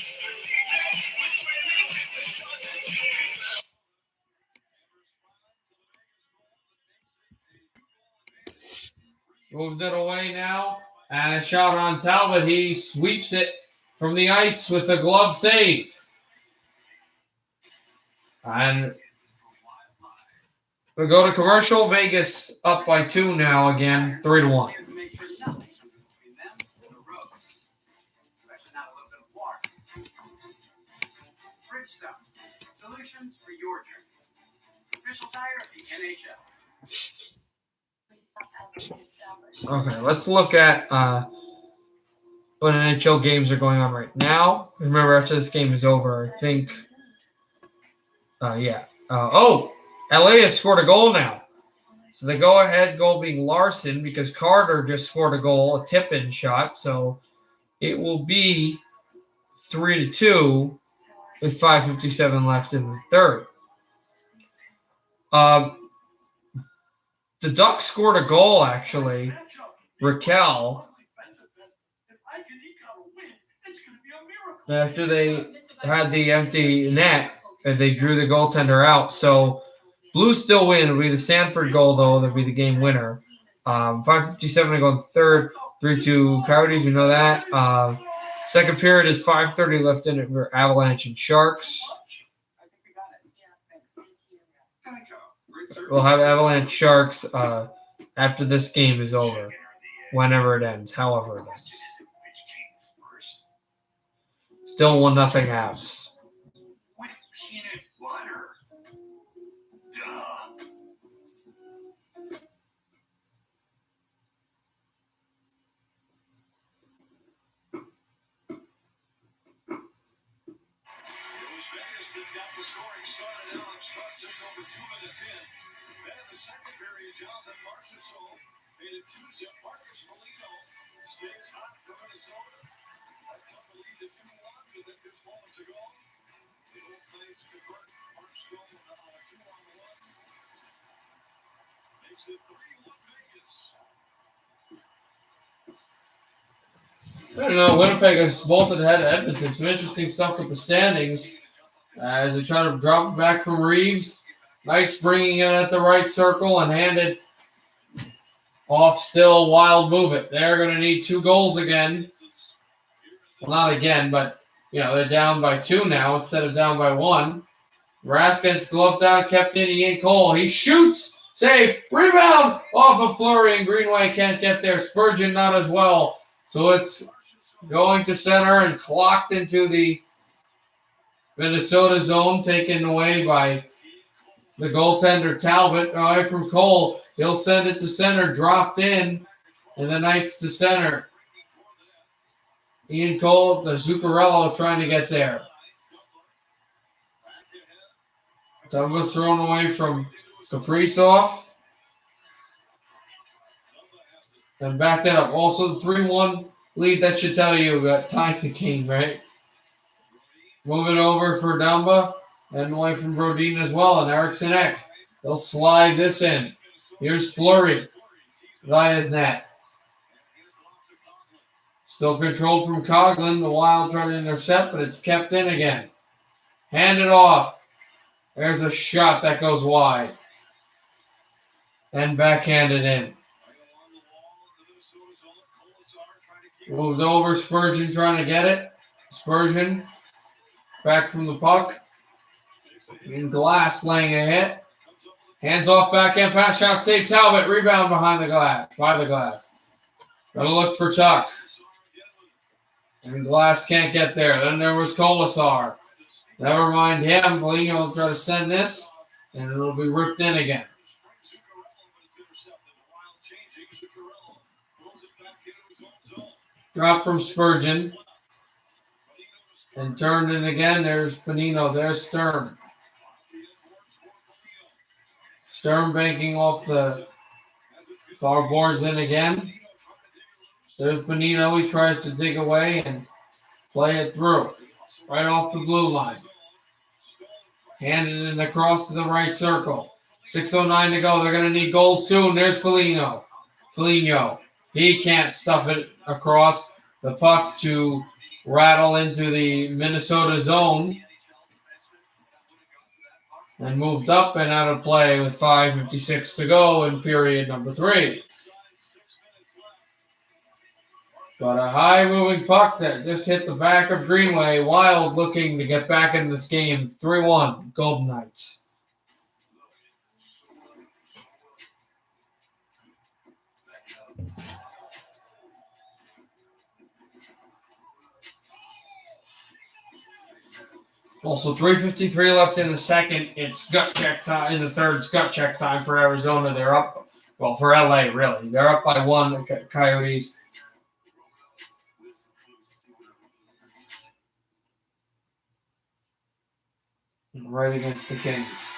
S1: Moved it away now, and a shot on Talbot. He sweeps it from the ice with a glove save. And we go to commercial. Vegas up by 2 now again, 3-1.
S2: Bridgestone, solutions for your journey. Official tire of the NHL.
S1: Okay, let's look at what NHL games are going on right now. Remember, after this game is over, I think, LA has scored a goal now. So the go-ahead goal being Larson because Carter just scored a goal, a tip-in shot. So it will be 3-2 with 5:57 left in the third. The Ducks scored a goal, actually. Raquel. After they had the empty net, and they drew the goaltender out. So Blues still win. It'll be the Sanford goal, though. That'll be the game winner. 5:57 to go in third. 3-2 Coyotes. We know that. Second period is 5:30 left in it for Avalanche and Sharks. We'll have Avalanche Sharks after this game is over. Whenever it ends. However it ends. Still 1-0 Avs.
S4: With peanut butter. Duh.
S5: It was Vegas that got the scoring started. Alex Tuck just over 2 minutes in. Then in the second period, Jonathan Marchessault made it 2-zip. Marcus Foligno stays hot for Minnesota. That cut the lead to 2-1, but then just moments ago, the old plays convert. Marchessault on a 2-on-1. Makes it 3-1 Vegas.
S1: I don't know. Winnipeg has vaulted ahead of Edmonton. Some interesting stuff with the standings. As they try to drop it back from Reeves. Knights bringing it at the right circle and handed off still. Wild move it. They're going to need 2 goals again. Well, not again, but, they're down by 2 now instead of down by 1. Raskins gloved down, kept in Ian Cole. He shoots. Save. Rebound off of Fleury, and Greenway can't get there. Spurgeon not as well. So it's going to center and clocked into the Minnesota zone, taken away by the goaltender Talbot. Away from Cole. He'll send it to center, dropped in, and the Knights to center. Ian Cole, the Zuccarello trying to get there. Douglas thrown away from Kaprizov. And back that up. Also the 3-1 lead, that should tell you about time the king, right? Moving over for Dumba and away from Brodin as well, and Erickson Ek. They'll slide this in. Here's Fleury via his net. Still controlled from Coughlin. The Wild trying to intercept, but it's kept in again. Hand it off. There's a shot that goes wide. And backhanded in. Moved over. Spurgeon trying to get it. Spurgeon back from the puck. And Glass laying a hit. Hands off, backhand pass, shot, save Talbot. Rebound behind the glass. By the glass. Gotta look for Tuck. And Glass can't get there. Then there was Colasar. Never mind him. Foligno will try to send this. And it'll be ripped in again. Drop from Spurgeon. And turned in again. There's Panino. There's Sturm. Sturm banking off the far boards in again. There's Panino. He tries to dig away and play it through. Right off the blue line. Handed it across to the right circle. 6:09 to go. They're going to need goals soon. There's Foligno. He can't stuff it across the puck to rattle into the Minnesota zone. And moved up and out of play with 5:56 to go in period number 3. But a high-moving puck that just hit the back of Greenway. Wild looking to get back in this game. 3-1, Golden Knights. Also, 3:53 left in the second. It's gut check time. In the third, it's gut check time for Arizona. They're up. Well, for LA, really. They're up by 1, the Coyotes. Right against the Kings.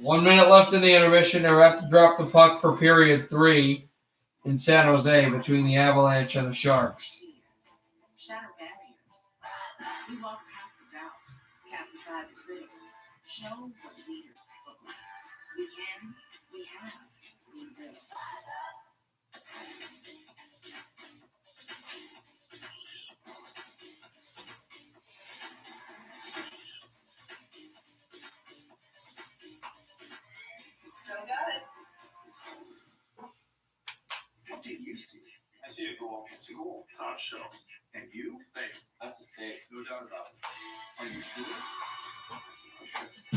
S1: One minute left in the intermission. They're about to drop the puck for period 3 in San Jose between the Avalanche and the Sharks.
S3: Shatter barriers. We walk past the doubt, cast aside the critics, show what leaders look like. We can, we have, we will. Still got it.
S4: What do you see? I see a goal. It's a goal. Top shelf. And you? Safe. That's a save. No doubt about it. Are you sure?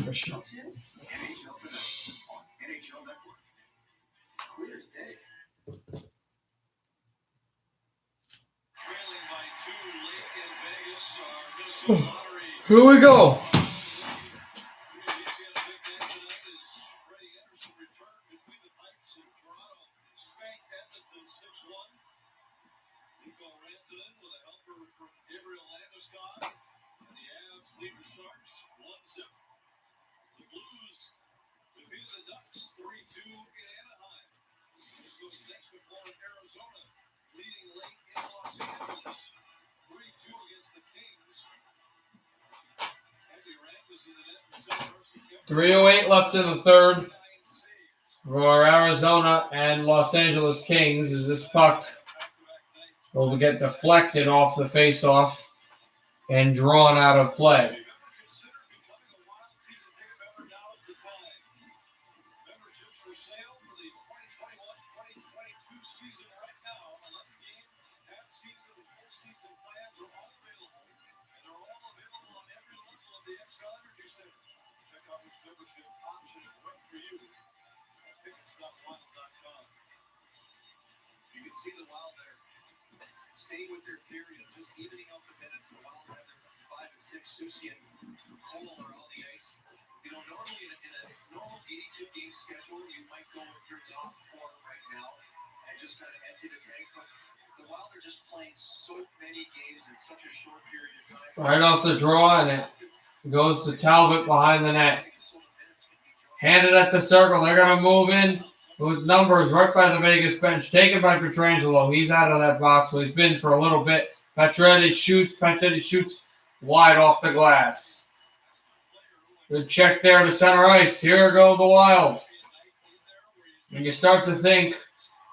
S1: For sure.
S4: That's it. NHL Tonight on NHL Network. It's clear as day.
S5: Trailing by 2 late in Vegas are Minnesota Lottery.
S1: Here we go.
S5: Arizona leading late in Los Angeles, 3-2 against the Kings.
S1: 3:08 left in the third for Arizona and Los Angeles Kings as this puck will get deflected off the faceoff and drawn out of play.
S5: You can see the Wild there staying with their theory of just evening out the minutes. The Wild have their 5 and 6. Susie and Cole are on the ice. You know, normally in a normal 82-game schedule, you might go with your top 4 right now and just kind of empty the tank. But the Wild are just playing so many games in such a short period of time.
S1: Right off the draw, and it Goes to Talbot behind the net. Handed at the circle. They're going to move in with numbers right by the Vegas bench. Taken by Pietrangelo. He's out of that box, so he's been for a little bit. Pacioretty shoots wide off the glass. Good check there to center ice. Here go the Wild. And you start to think,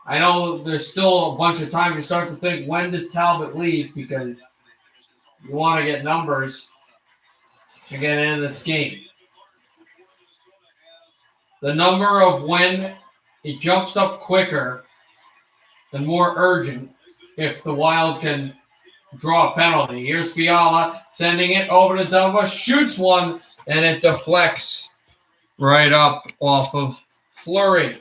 S1: I know there's still a bunch of time, you start to think, when does Talbot leave? Because you want to get numbers to get in this game. The number of when it jumps up quicker and more urgent if the Wild can draw a penalty. Here's Fiala sending it over to Dumba, shoots one, and it deflects right up off of Fleury.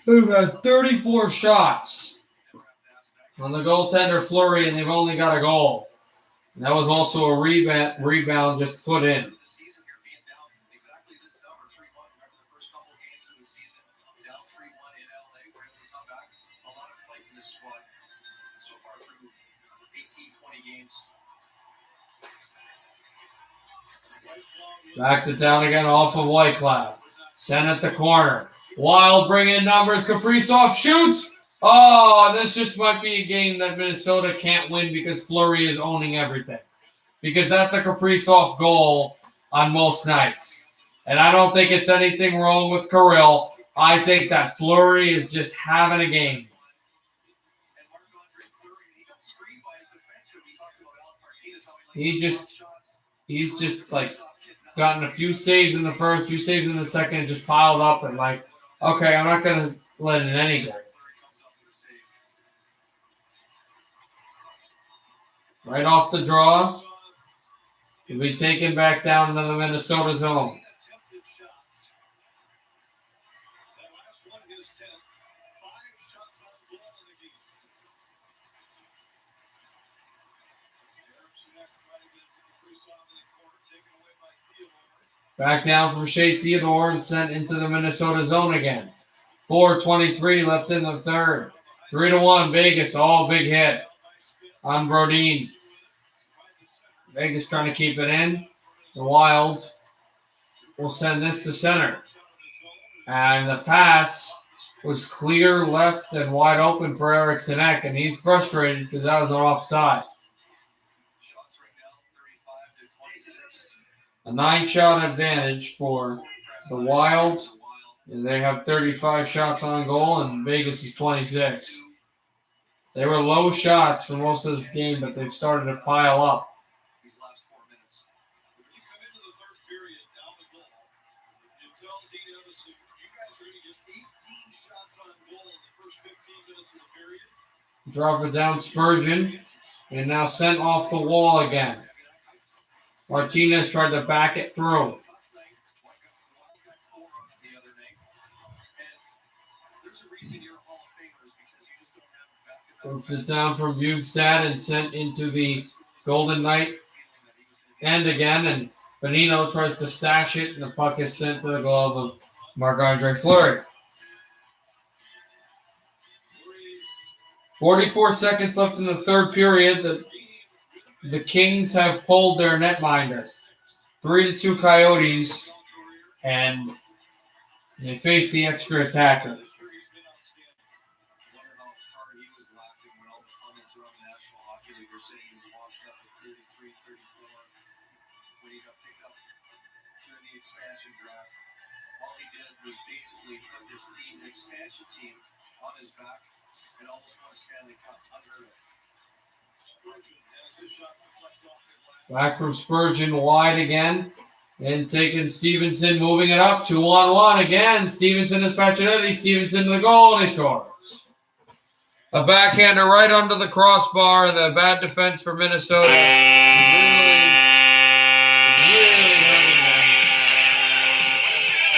S1: Who had 34 shots on the goaltender Fleury, and they've only got a goal. And that was also a rebound just put in. Back to town again off of Whitecloud. Sent at the corner. Wild bring in numbers. Kaprizov shoots. Oh, this just might be a game that Minnesota can't win because Fleury is owning everything. Because that's a Kaprizov goal on most nights. And I don't think it's anything wrong with Kirill. I think that Fleury is just having a game. He's just like gotten a few saves in the first, few saves in the second, and just piled up and like, okay, I'm not going to let in any goal. Right off the draw, he'll be taken back down into the Minnesota zone. Back down from Shea Theodore and sent into the Minnesota zone again. 4:23 left in the third. 3-1 Vegas, all big hit on Brodin. Vegas trying to keep it in. The Wild will send this to center. And the pass was clear left and wide open for Eriksson Ek, and he's frustrated because that was an offside. A 9-shot advantage for the Wild. They have 35 shots on goal, and Vegas is 26. They were low shots for most of this game, but they've started to pile up. Drop it down Spurgeon, and now sent off the wall again. Martinez tried to back it through. Moved it down from Bugstad and sent into the Golden Knight end again, and Bonino tries to stash it, and the puck is sent to the glove of Marc-Andre Fleury. 44 seconds left in the third period. The Kings have pulled their netminder. 3-2 Coyotes, and they face the extra attacker. Back from Spurgeon, wide again. And taking Stevenson, moving it up. 2-on-1 again. Stevenson is Pacioretty. Stevenson to the goal, and he scores. A backhander right under the crossbar. The bad defense for Minnesota. Really hurting them.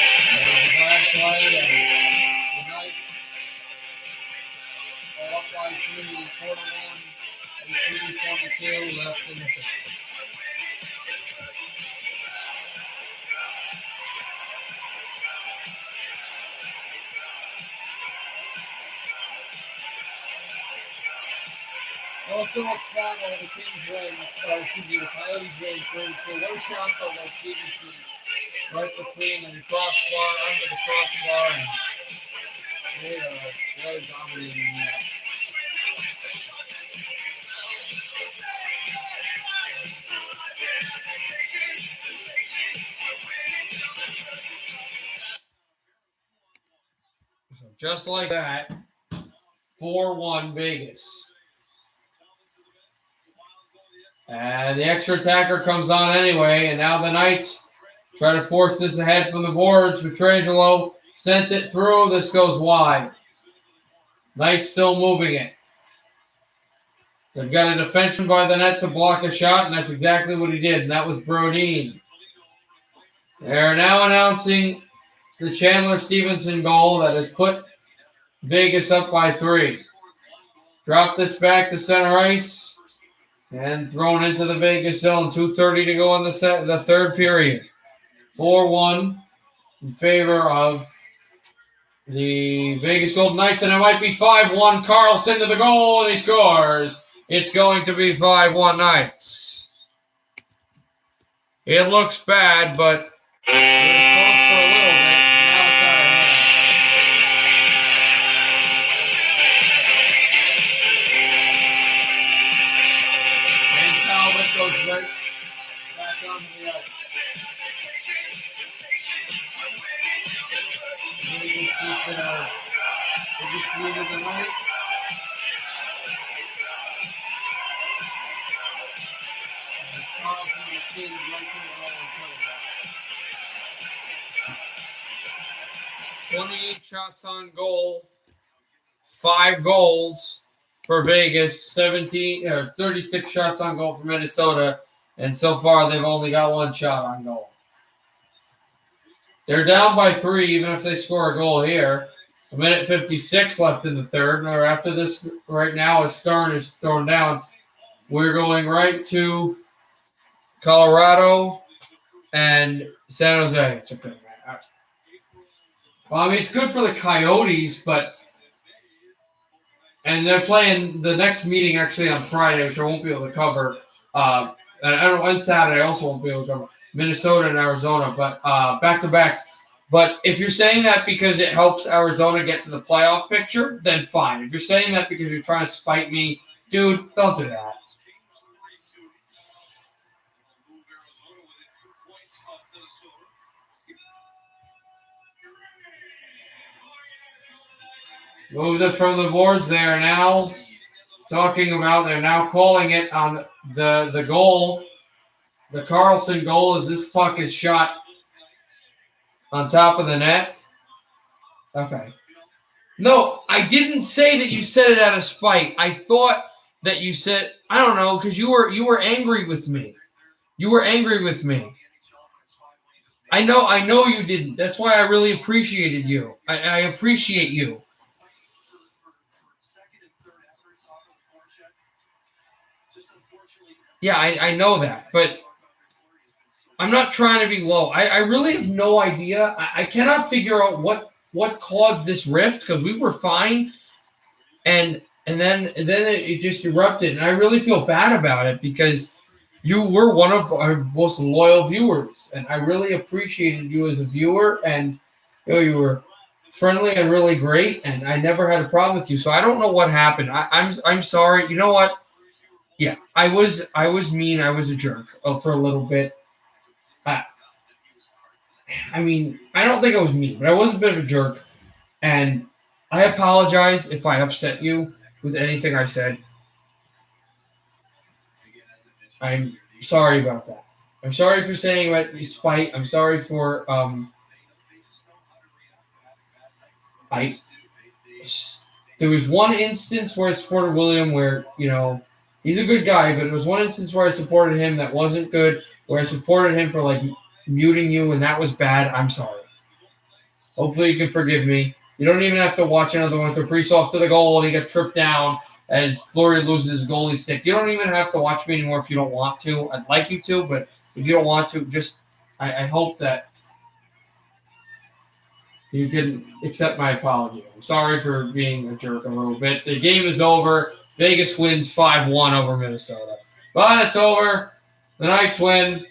S1: There's a bad play. Tonight, up by 4-1. And 2-22 left in the third. Also looks bad while the Kings win, the Coyotes win for one shot on that Stevenson right between the crossbar, under the crossbar, and they are really dominating that. So just like that, 4-1 Vegas. And the extra attacker comes on anyway, and now the Knights try to force this ahead from the boards. Pietrangelo sent it through. This goes wide. Knights still moving it. They've got a defenseman by the net to block a shot, and that's exactly what he did, and that was Brodin. They're now announcing the Chandler Stevenson goal that has put Vegas up by 3. Drop this back to center ice. And thrown into the Vegas zone. 2:30 to go in the third period. 4-1 in favor of the Vegas Golden Knights. And it might be 5-1. Carlson to the goal, and he scores. It's going to be 5-1 Knights. It looks bad, but it was close for a little bit. Now it's out of hand. Goes right back onto the ice. The night. 28 shots on goal, 5 goals for Vegas, 36 shots on goal for Minnesota, and so far they've only got 1 shot on goal. They're down by 3, even if they score a goal here. 1:56 left in the third, or after this right now, as Starn is thrown down, we're going right to Colorado and San Jose. It's okay. Well, I mean, it's good for the Coyotes, and they're playing the next meeting actually on Friday, which I won't be able to cover. And I don't know, on Saturday I also won't be able to cover Minnesota and Arizona, but back-to-backs. But if you're saying that because it helps Arizona get to the playoff picture, then fine. If you're saying that because you're trying to spite me, dude, don't do that. Moved it from the boards. They are now talking about, they're now calling it on the goal. The Carlson goal as this puck is shot on top of the net. Okay. No, I didn't say that you said it out of spite. I thought that you said, I don't know, because you were angry with me. You were angry with me. I know you didn't. That's why I really appreciated you. I appreciate you. Yeah, I know that, but I'm not trying to be low. I really have no idea. I cannot figure out what caused this rift, because we were fine, and then it just erupted, and I really feel bad about it because you were one of our most loyal viewers, and I really appreciated you as a viewer, and you were friendly and really great, and I never had a problem with you. So I don't know what happened. I'm sorry. You know what? Yeah, I was mean. I was a jerk for a little bit. I mean, I don't think I was mean, but I was a bit of a jerk, and I apologize if I upset you with anything I said. I'm sorry about that. I'm sorry for saying about spite. I'm sorry for there was one instance where I supported William where, he's a good guy, but it was one instance where I supported him that wasn't good, where I supported him for muting you, and that was bad. I'm sorry. Hopefully you can forgive me. You don't even have to watch another one. Kaprizov to the goal, and he got tripped down as Fleury loses his goalie stick. You don't even have to watch me anymore if you don't want to. I'd like you to, but if you don't want to, I hope that you can accept my apology. I'm sorry for being a jerk a little bit. The game is over. Vegas wins 5-1 over Minnesota. But it's over. The Knights win.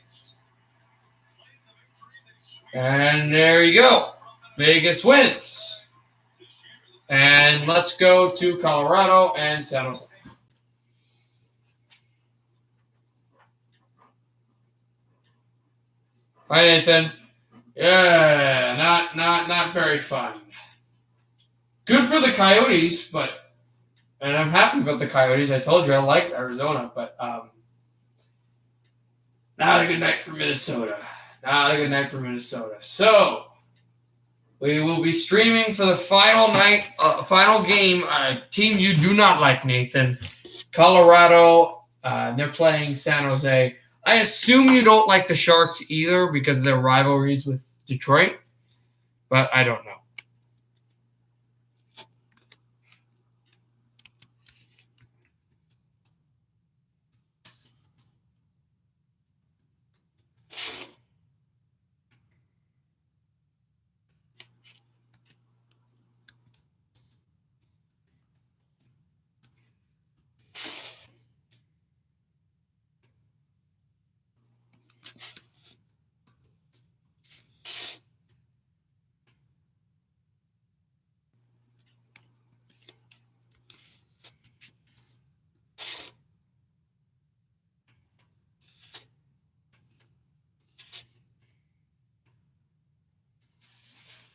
S1: And there you go. Vegas wins. And let's go to Colorado and San Jose. Hi, Nathan. Yeah, not very fun. Good for the Coyotes, and I'm happy about the Coyotes. I told you I liked Arizona, but not a good night for Minnesota. Not a good night for Minnesota. So we will be streaming for the final night, final game. A team you do not like, Nathan. Colorado. They're playing San Jose. I assume you don't like the Sharks either because of their rivalries with Detroit, but I don't know.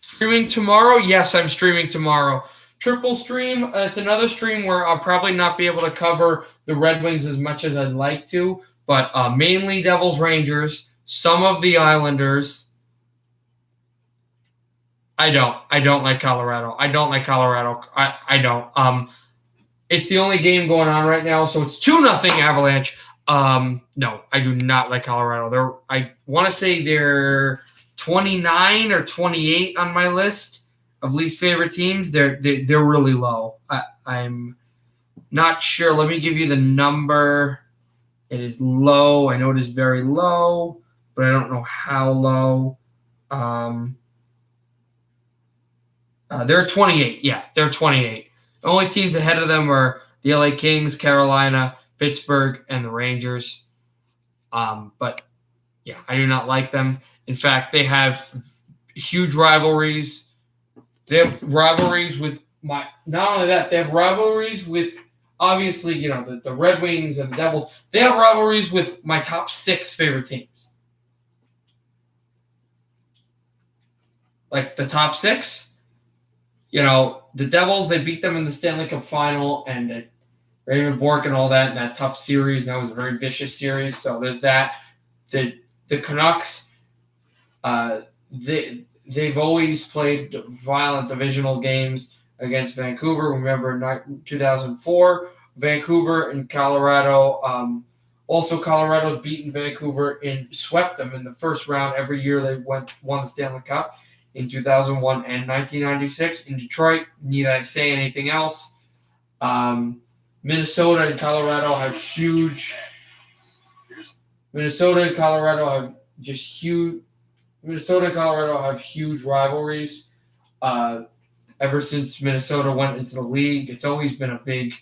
S1: Streaming tomorrow? Yes, I'm streaming tomorrow. Triple stream. It's another stream where I'll probably not be able to cover the Red Wings as much as I'd like to, but mainly Devils Rangers, some of the Islanders. I don't like Colorado. I don't. It's the only game going on right now, so it's 2-0 Avalanche. No, I do not like Colorado. I want to say they're 29 or 28 on my list of least favorite teams. They're really low. I'm not sure. Let me give you the number. It is low. I know it is very low, but I don't know how low. They're 28. Yeah, they're 28. The only teams ahead of them are the LA Kings, Carolina, Pittsburgh, and the Rangers. But yeah, I do not like them. In fact, they have huge rivalries. They have rivalries with not only that, they have rivalries with, obviously, the Red Wings and the Devils. They have rivalries with my top 6 favorite teams. Like the top 6, the Devils, they beat them in the Stanley Cup final, and Raymond Bourque and all that in that tough series. And that was a very vicious series. So there's that. The Canucks, they've always played violent divisional games against Vancouver. Remember, in 2004, Vancouver and Colorado. Also, Colorado's beaten Vancouver and swept them in the first round every year they won the Stanley Cup. In 2001 and 1996 in Detroit. Need I say anything else? Minnesota and Colorado have huge. Minnesota and Colorado have huge rivalries. Ever since Minnesota went into the league, it's always been a big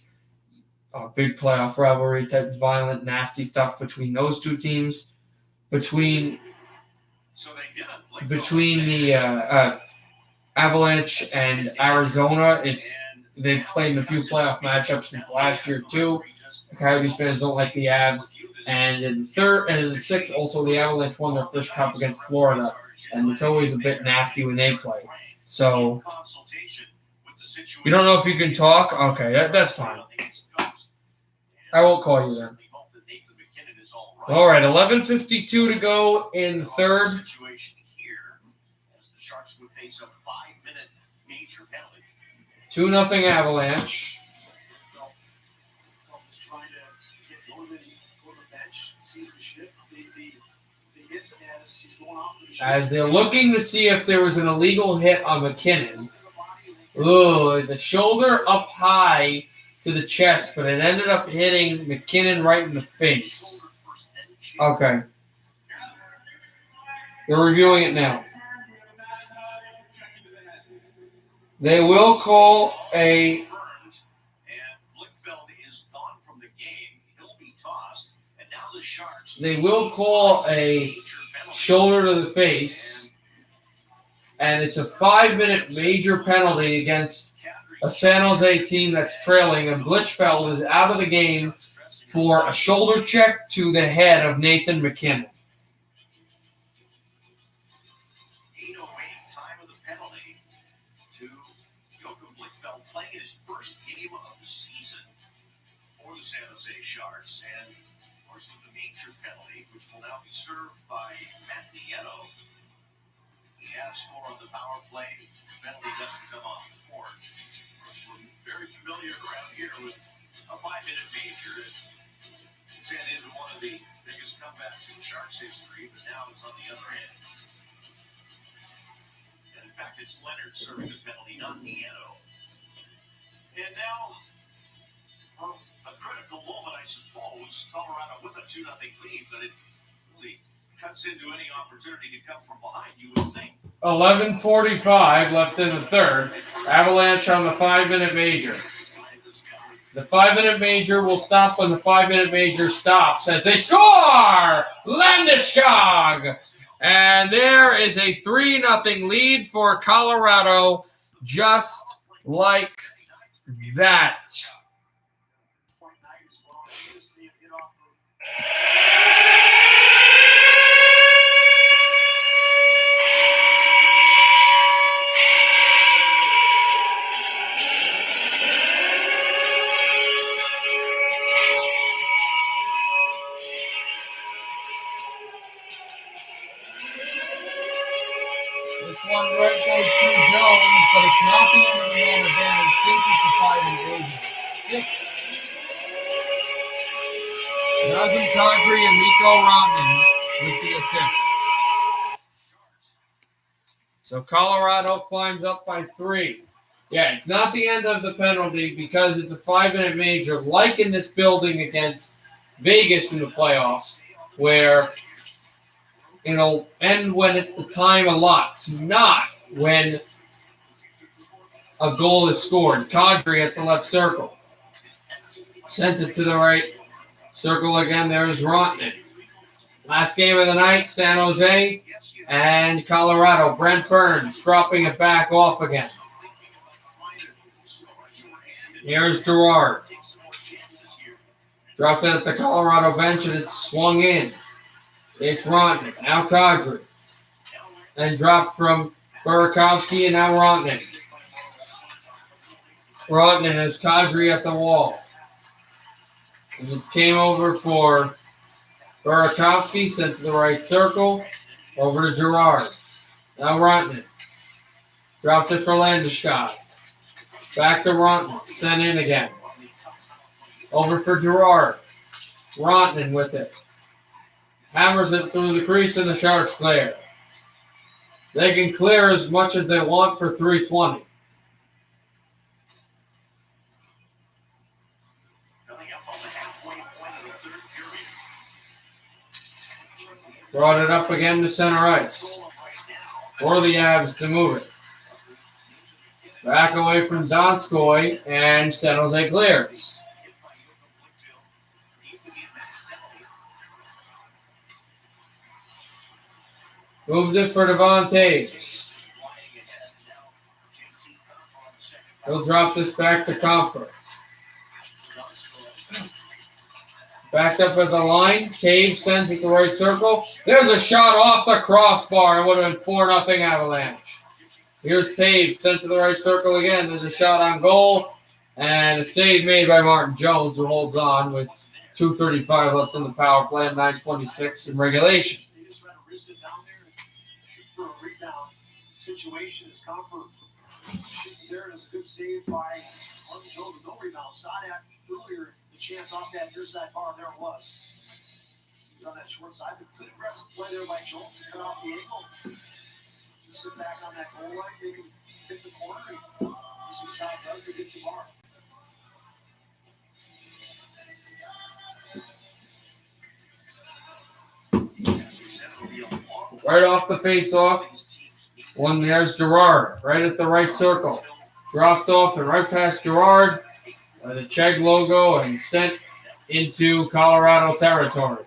S1: playoff rivalry type, violent, nasty stuff between those two teams. Between the Avalanche and Arizona, they've played in a few playoff matchups since last year too. The Coyotes fans don't like the Avs, and in the third and in the sixth, also the Avalanche won their first cup against Florida, and it's always a bit nasty when they play. So you don't know if you can talk? Okay, that's fine. I won't call you then. All right, 11:52 to go in the third. 2-0 Avalanche. As they're looking to see if there was an illegal hit on McKinnon. Ooh, the shoulder up high to the chest, but it ended up hitting McKinnon right in the face. Okay. They're reviewing it now. They will call a they will call a shoulder to the face, and it's a 5-minute major penalty against a San Jose team that's trailing, and Blichfeld is out of the game for a shoulder check to the head of Nathan McKinnon.
S5: 8:08 time of the penalty to Joachim Blichfeld, playing his first game of the season for the San Jose Sharks. And, of course, with the major penalty, which will now be served by Matt Nieto. He has scored on the power play. The penalty doesn't come off the board. We're very familiar around here with a 5-minute major. It's into one of the biggest comebacks in Sharks history, but now it's on the other end. And in fact, it's Leonard serving the penalty, not Nieto. And now, a critical moment, I suppose. Colorado with a 2-0 lead, but it really cuts into any opportunity to come from behind, you would think.
S1: 11:45 left in the third. Avalanche on the 5-minute major. The 5-minute major will stop when the 5-minute major stops as they score! Landeskog! And there is a 3-0 lead for Colorado, just like that. This one right goes through Jones, but it's not the end of the man advantage since it's a 5-minute major. Yep. Nazem Kadri and Mikko Rantanen with the assist. So Colorado climbs up by 3. Yeah, it's not the end of the penalty because it's a 5-minute major, like in this building against Vegas in the playoffs, where it'll end when the time allots, not when a goal is scored. Kadri at the left circle. Sent it to the right circle again. There's Rantanen. Last game of the night, San Jose and Colorado. Brent Burns dropping it back off again. Here's Girard. Dropped it at the Colorado bench and it's swung in. It's Rantanen. Now Kadri. And dropped from Burakovsky and now Rantanen. Rantanen has Kadri at the wall. And it came over for Burakovsky, sent to the right circle. Over to Girard. Now Rantanen. Dropped it for Landeskog. Back to Rantanen. Sent in again. Over for Girard. Rantanen with it. Hammers it through the crease and the Sharks clear. They can clear as much as they want for 3:20. Brought it up again to center ice. For the Avs to move it. Back away from Donskoy and San Jose clears. Moved it for Devon Taves. He'll drop this back to Comfort. Backed up at the line. Taves sends it to right circle. There's a shot off the crossbar. It would have been 4-0 Avalanche. Here's Taves sent to the right circle again. There's a shot on goal. And a save made by Martin Jones, who holds on with 2:35 left in the power play and 9:26 in regulation.
S5: Situation is Comfort shoots there, and it's a good save by Martin Jones with no rebound. Saw that earlier, the chance off that near side bar, there it was. He's on that short side, but good aggressive play there by Jones to cut off the ankle. Just sit back on that goal line, maybe hit the corner. This is how it does, but gets the bar.
S1: Right off the face-off. One there's Girard, right at the right circle. Dropped off and right past Girard, the Chegg logo, and sent into Colorado territory.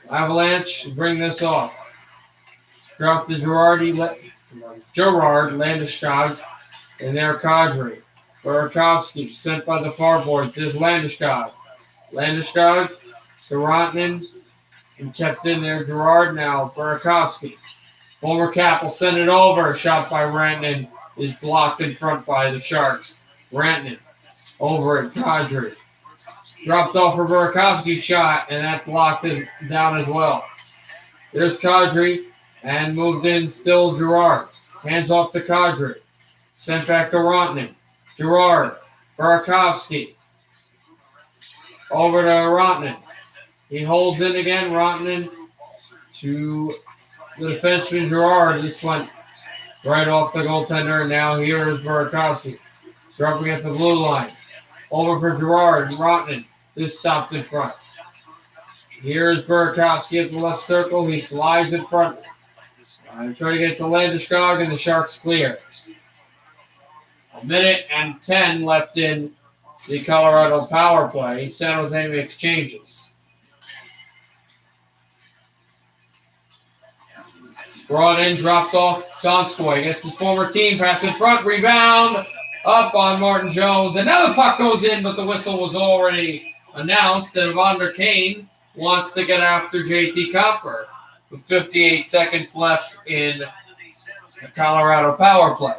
S1: Avalanche bring this off. Drop to Gerard Landeskog and their cadre. Burakovsky sent by the far boards. There's Landeskog. Landeskog to Rantanen and kept in there. Gerard now. Burakovsky. Former Cap will send it over. Shot by Rantanen is blocked in front by the Sharks. Rantanen over at Kadri. Dropped off for Burakovsky shot, and that blocked is down as well. There's Kadri, and moved in still Gerard. Hands off to Kadri. Sent back to Rantanen. Gerard. Burakovsky. Over to Rantanen. He holds in again. Rantanen to the defenseman Gerard. This went right off the goaltender. Now here is Burakovsky. Dropping at the blue line. Over for Gerard. Rantanen. This stopped in front. Here's Burakovsky at the left circle. He slides in front. Trying to get to Landeskog, and the Sharks clear. 1:10 left in the Colorado power play. San Jose makes changes. Brought in, dropped off. Donskoy gets his former team. Pass in front. Rebound. Up on Martin Jones. And now the puck goes in, but the whistle was already announced. And Evander Kane wants to get after JT Compher with 58 seconds left in the Colorado power play.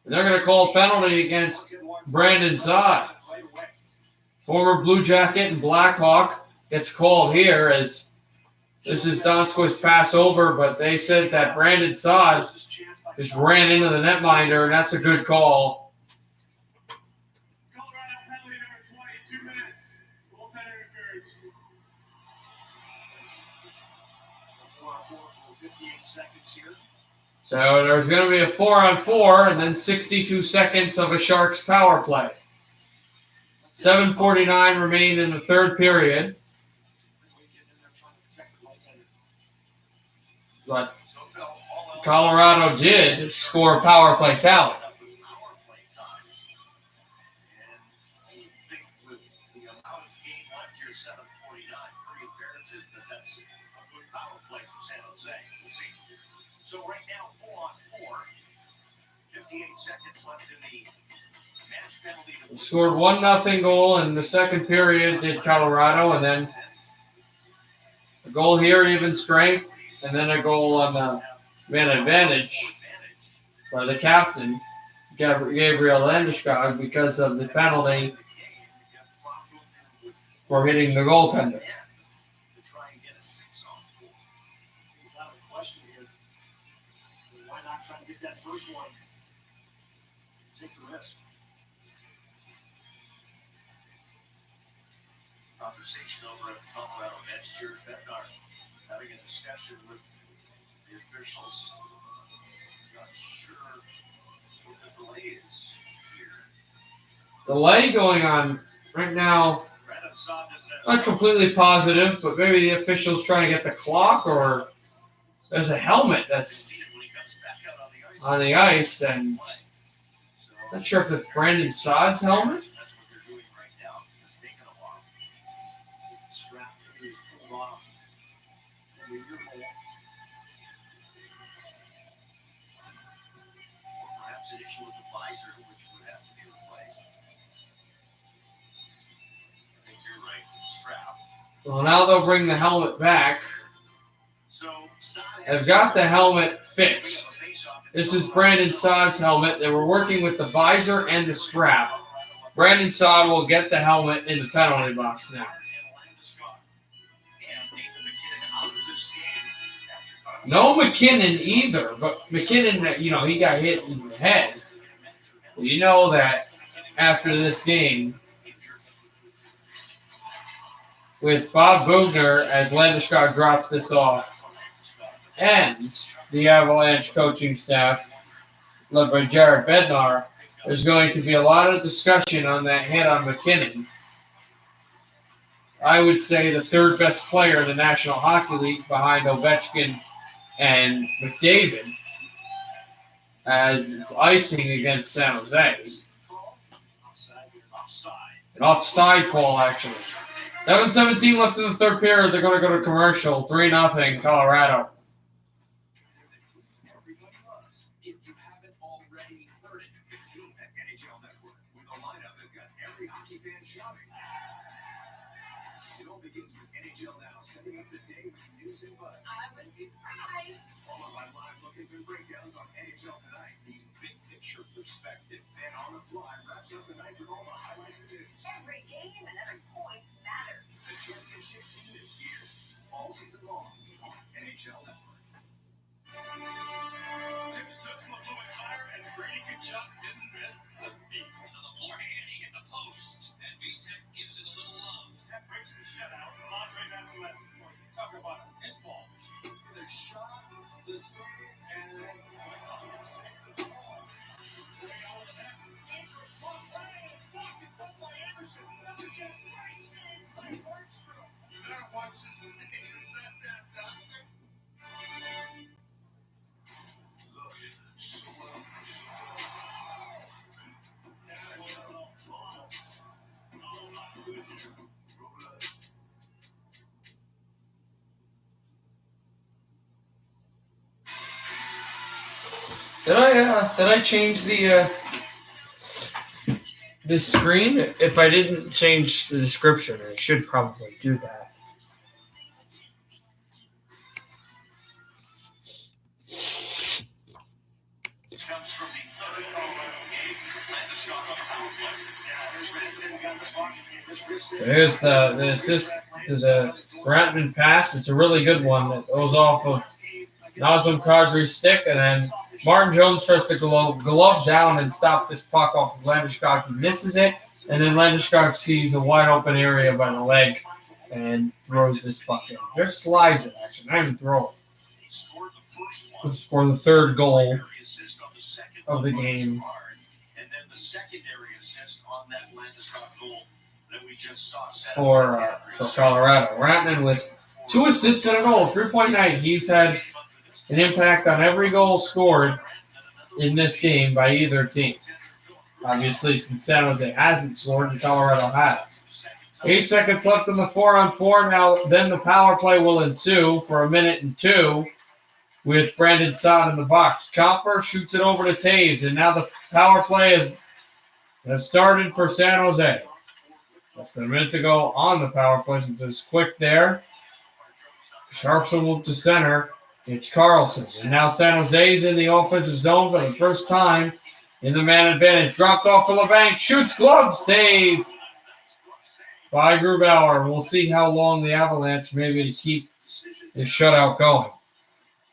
S1: And they're going to call a penalty against Brandon Saad. Former Blue Jacket and Blackhawk gets called here as this is Donskoy's pass over, but they said that Brandon Saad just ran into the netminder, and that's a good call.
S5: Colorado penalty number 20, 2 minutes. Goaltender interference. 58 seconds here.
S1: So there's going to be a 4-on-4 and then 62 seconds of a Sharks power play. 7:49 remain in the third period. But Colorado did score power play tally.
S5: So right now, 4-on-4, 58 seconds left in the match penalty.
S1: Scored 1-0 goal in the second period, did Colorado, and then a goal here, even strength, and then a goal on the man advantage by the captain, Gabriel Landeskog, because of the penalty for hitting the goaltender.
S5: Trying to get that first one. Take the risk. Conversation over at Colorado bench. Jared Bednar having a discussion with the officials. Not sure what the delay is here.
S1: Delay going on right now. Not completely positive, but maybe the officials trying to get the clock, or there's a helmet that's on the ice, and not sure if it's Brandon Saad's helmet. So now they'll bring the helmet back. They've got the helmet fixed. This is Brandon Saad's helmet. They were working with the visor and the strap. Brandon Saad will get the helmet in the penalty box now. No McKinnon either, but McKinnon, he got hit in the head. You know that after this game, with Bob Bugner as Landeskog drops this off, and the Avalanche coaching staff, led by Jared Bednar, there's going to be a lot of discussion on that hit on McKinnon. I would say the third best player in the National Hockey League behind Ovechkin and McDavid, as it's icing against San Jose. An offside call, actually. 7:17 left in the third period. They're going to go to commercial. 3-0 Colorado.
S5: Everybody loves. If you haven't already heard it, the team at NHL Network with a lineup that's got every hockey fan shouting. It all begins with NHL Now, setting up the day with news and buzz.
S3: I wouldn't be surprised.
S5: Followed by live look-ins and breakdowns on NHL Tonight. The big picture perspective. Then on the fly, wraps up the night with all the highlights and news.
S3: Every game and every point matters.
S5: The championship team is here. All season long on NHL Network. Tips touched the fluid tire and Brady Kachuk didn't miss the beat. On the forehand, he hit the post. And VTech gives it a little love. That breaks the shutout. Andre Vasilevsky point. Talk about a pinball. The shot, the serve, and then the ball. Way out of the net. Andrews blocked by Anderson. Another chance. By Markstrom. You gotta watch this game. Is that fantastic?
S1: Did I change the screen? If I didn't change the description, I should probably do that.
S5: Comes from the third
S1: There's the assist to the Ratman pass. It's a really good one that goes off of Nazem Kadri's stick, and then Martin Jones tries to glove down and stop this puck off of Landeskog. He misses it, and then Landeskog sees a wide open area by the leg and throws this puck in. Just slides it, actually. Not even throw it. For the third goal of the game
S5: and then the secondary assist on that Landeskog goal that we just saw
S1: for Colorado. Ratman with 2 assists and a goal, 3.9. He's had an impact on every goal scored in this game by either team. Obviously, since San Jose hasn't scored and Colorado has. 8 seconds left in the 4-on-4. Now, then the power play will ensue for 1 minute and 2 with Brandon Saad in the box. Comfer shoots it over to Taves, and now the power play has started for San Jose. Less than a minute to go on the power play, so just quick there. Sharks will move to center. It's Carlson. And now San Jose's in the offensive zone for the first time in the man advantage. Dropped off for LeBanc. Shoots, glove, save by Grubauer. We'll see how long the Avalanche maybe to keep this shutout going.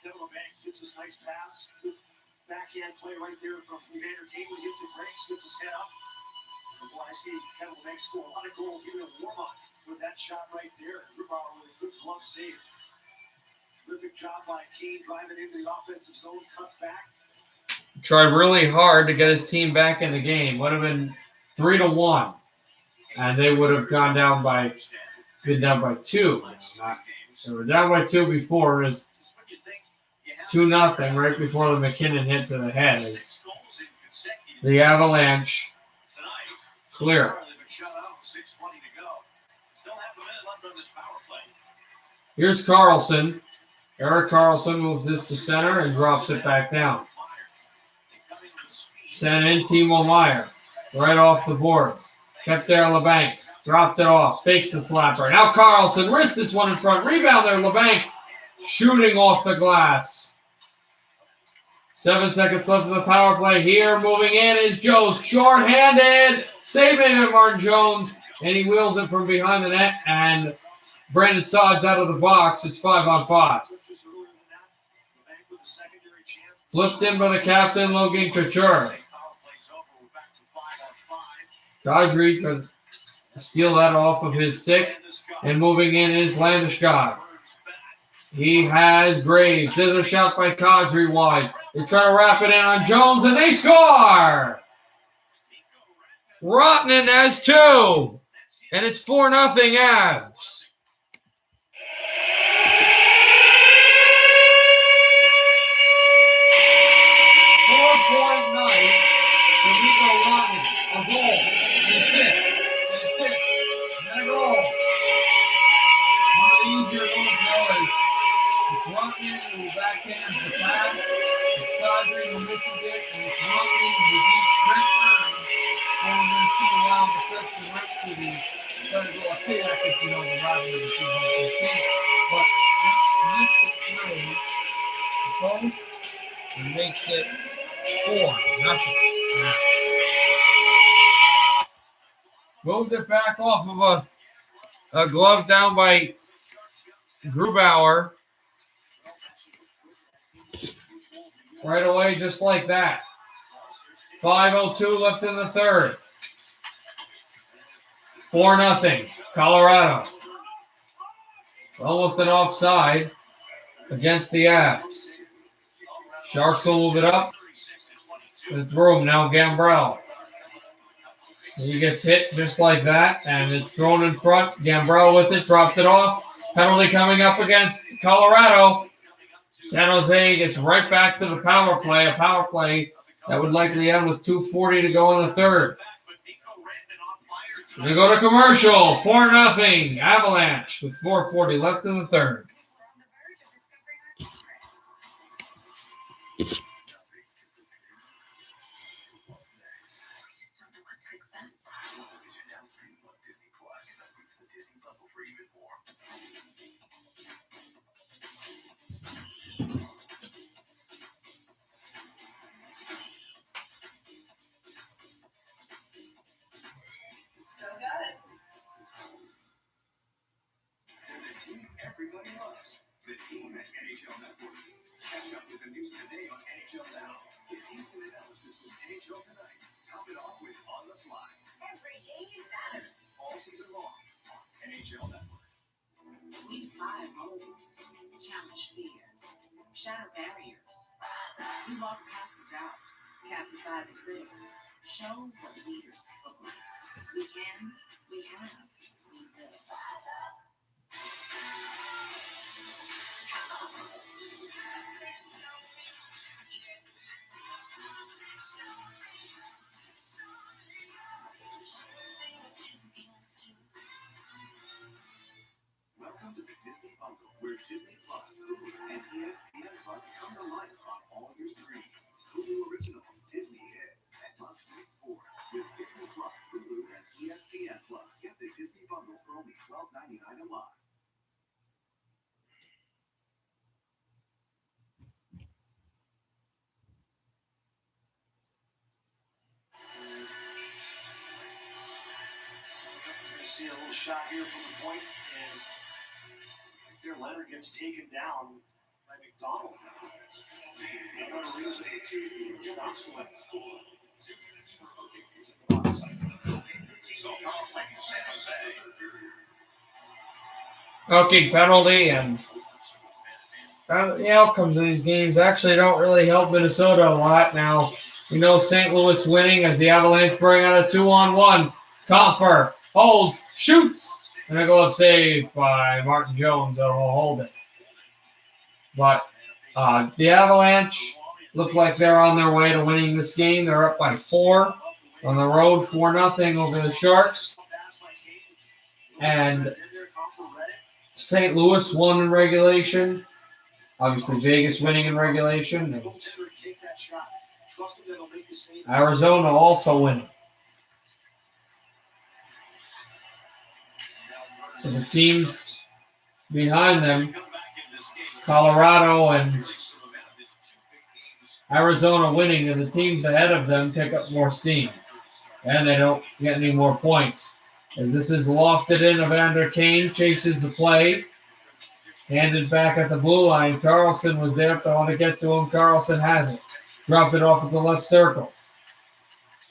S5: LeBanc gets his nice pass. Good backhand play right there from Evander Gately. Gets it, breaks, gets his head up. Well, I see Kevin LeBanc score a lot of goals here in warm-up with that shot right there. Grubauer with a good glove save. Terrific job by Kane driving into the offensive zone, cuts back.
S1: Tried really hard to get his team back in the game. Would have been 3-1, and they would have been down by 2. They were down by 2 before. It was 2-0 right before the McKinnon hit to the head. As the Avalanche clear. Here's Carlson. Erik Karlsson moves this to center and drops it back down. Sent in Timo Meier. Right off the boards. Kept there LeBanc. Dropped it off. Fakes the slapper. Now Karlsson wrists this one in front. Rebound there. LeBanc shooting off the glass. 7 seconds left in the power play here. Moving in is Jost. Short-handed. Saving it, Martin Jones. And he wheels it from behind the net. And Brandon Saad's out of the box. It's 5-on-5. Flipped in by the captain, Logan Couture. Kadri to steal that off of his stick. And moving in is Landeskog. He has Graves. There's a shot by Kadri wide. They try to wrap it in on Jones, and they score! Rottinen has 2. And it's 4-0 Avs. A goal, an assist, and assist. And a goal. One of the easier goals though is Rockman who backhands the pass. It's Dodger who misses it, and it's Rockman who beats Brent Burns. And we're going to see a wild deflection right to the third goal. I say that because you know the rivalry between those two teams. But this makes it through the post and makes it 4-0. Moved it back off of a glove down by Grubauer. Right away, just like that. 5:02 left in the third. 4-0, Colorado. Almost an offside against the Avs. Sharks will move it up. It's room now, Gambrell. He gets hit just like that, and it's thrown in front. Gambrell with it, dropped it off. Penalty coming up against Colorado. San Jose gets right back to the power play, a power play that would likely end with 2:40 to go in the third. We go to commercial, 4-0, Avalanche with 4:40 left in the third.
S4: Everybody loves the team at NHL Network. Catch up with the news today on NHL Now. Get instant analysis with NHL Tonight. Top it off with On the Fly.
S3: Every game matters.
S4: All season long on NHL Network.
S3: We defy rules, challenge fear, shatter barriers. We walk past the doubt, cast aside the critics, show what leaders look like. We can, we have, we will.
S4: Welcome to the Disney Bundle, where Disney Plus, Hulu, and ESPN Plus come to life on all your screens. Hulu Originals, Disney Hits, and must-see sports. With Disney Plus, Hulu, and ESPN Plus, get the Disney Bundle for only $12.99 a month.
S5: We see a little shot here from the point, and here Leonard gets taken down by McDonald. Another reason to not sweat.
S1: Okay, penalty, and the outcomes of these games actually don't really help Minnesota a lot. Now, we know St. Louis winning as the Avalanche bring out a 2-on-1. Comfer holds, shoots, and a glove save by Martin Jones that will hold it. But the Avalanche look like they're on their way to winning this game. They're up by 4 on the road, 4-0 over the Sharks. And St. Louis won in regulation. Obviously, Vegas winning in regulation. And Arizona also winning. So the teams behind them, Colorado and Arizona winning, and the teams ahead of them pick up more steam. And they don't get any more points. As this is lofted in, Evander Kane chases the play. Handed back at the blue line. Carlson was there, but I want to get to him. Carlson has it. Dropped it off at the left circle.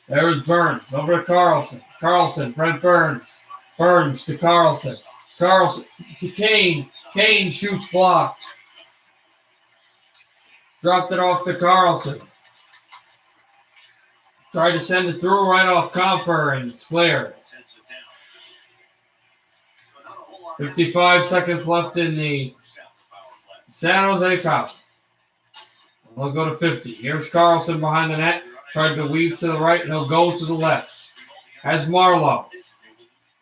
S1: There's Burns. Over to Carlson. Carlson, Brent Burns. Burns to Carlson. Carlson to Kane. Kane shoots blocked. Dropped it off to Carlson. Tried to send it through right off Comfer, and it's cleared. 55 seconds left in the San Jose Cup. They'll go to 50. Here's Carlson behind the net. Tried to weave to the right, and he'll go to the left. Has Marlowe.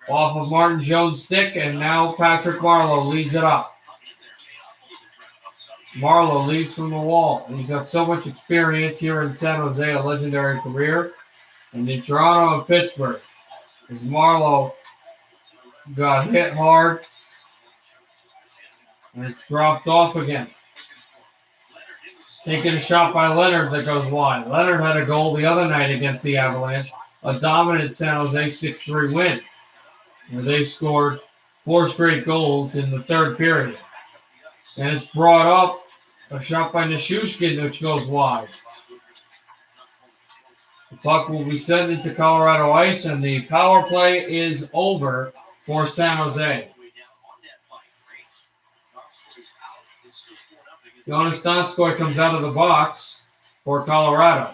S1: off of Martin Jones' stick, and now Patrick Marleau leads it up. Marleau leads from the wall. He's got so much experience here in San Jose, a legendary career. And in Toronto and Pittsburgh, as Marleau got hit hard, and it's dropped off again. Taking a shot by Leonard that goes wide. Leonard had a goal the other night against the Avalanche, a dominant San Jose 6-3 win, where they scored 4 straight goals in the third period. And it's brought up, a shot by Nichushkin, which goes wide. The puck will be sent into Colorado ice, and the power play is over for San Jose. Jonas Donskoy comes out of the box for Colorado.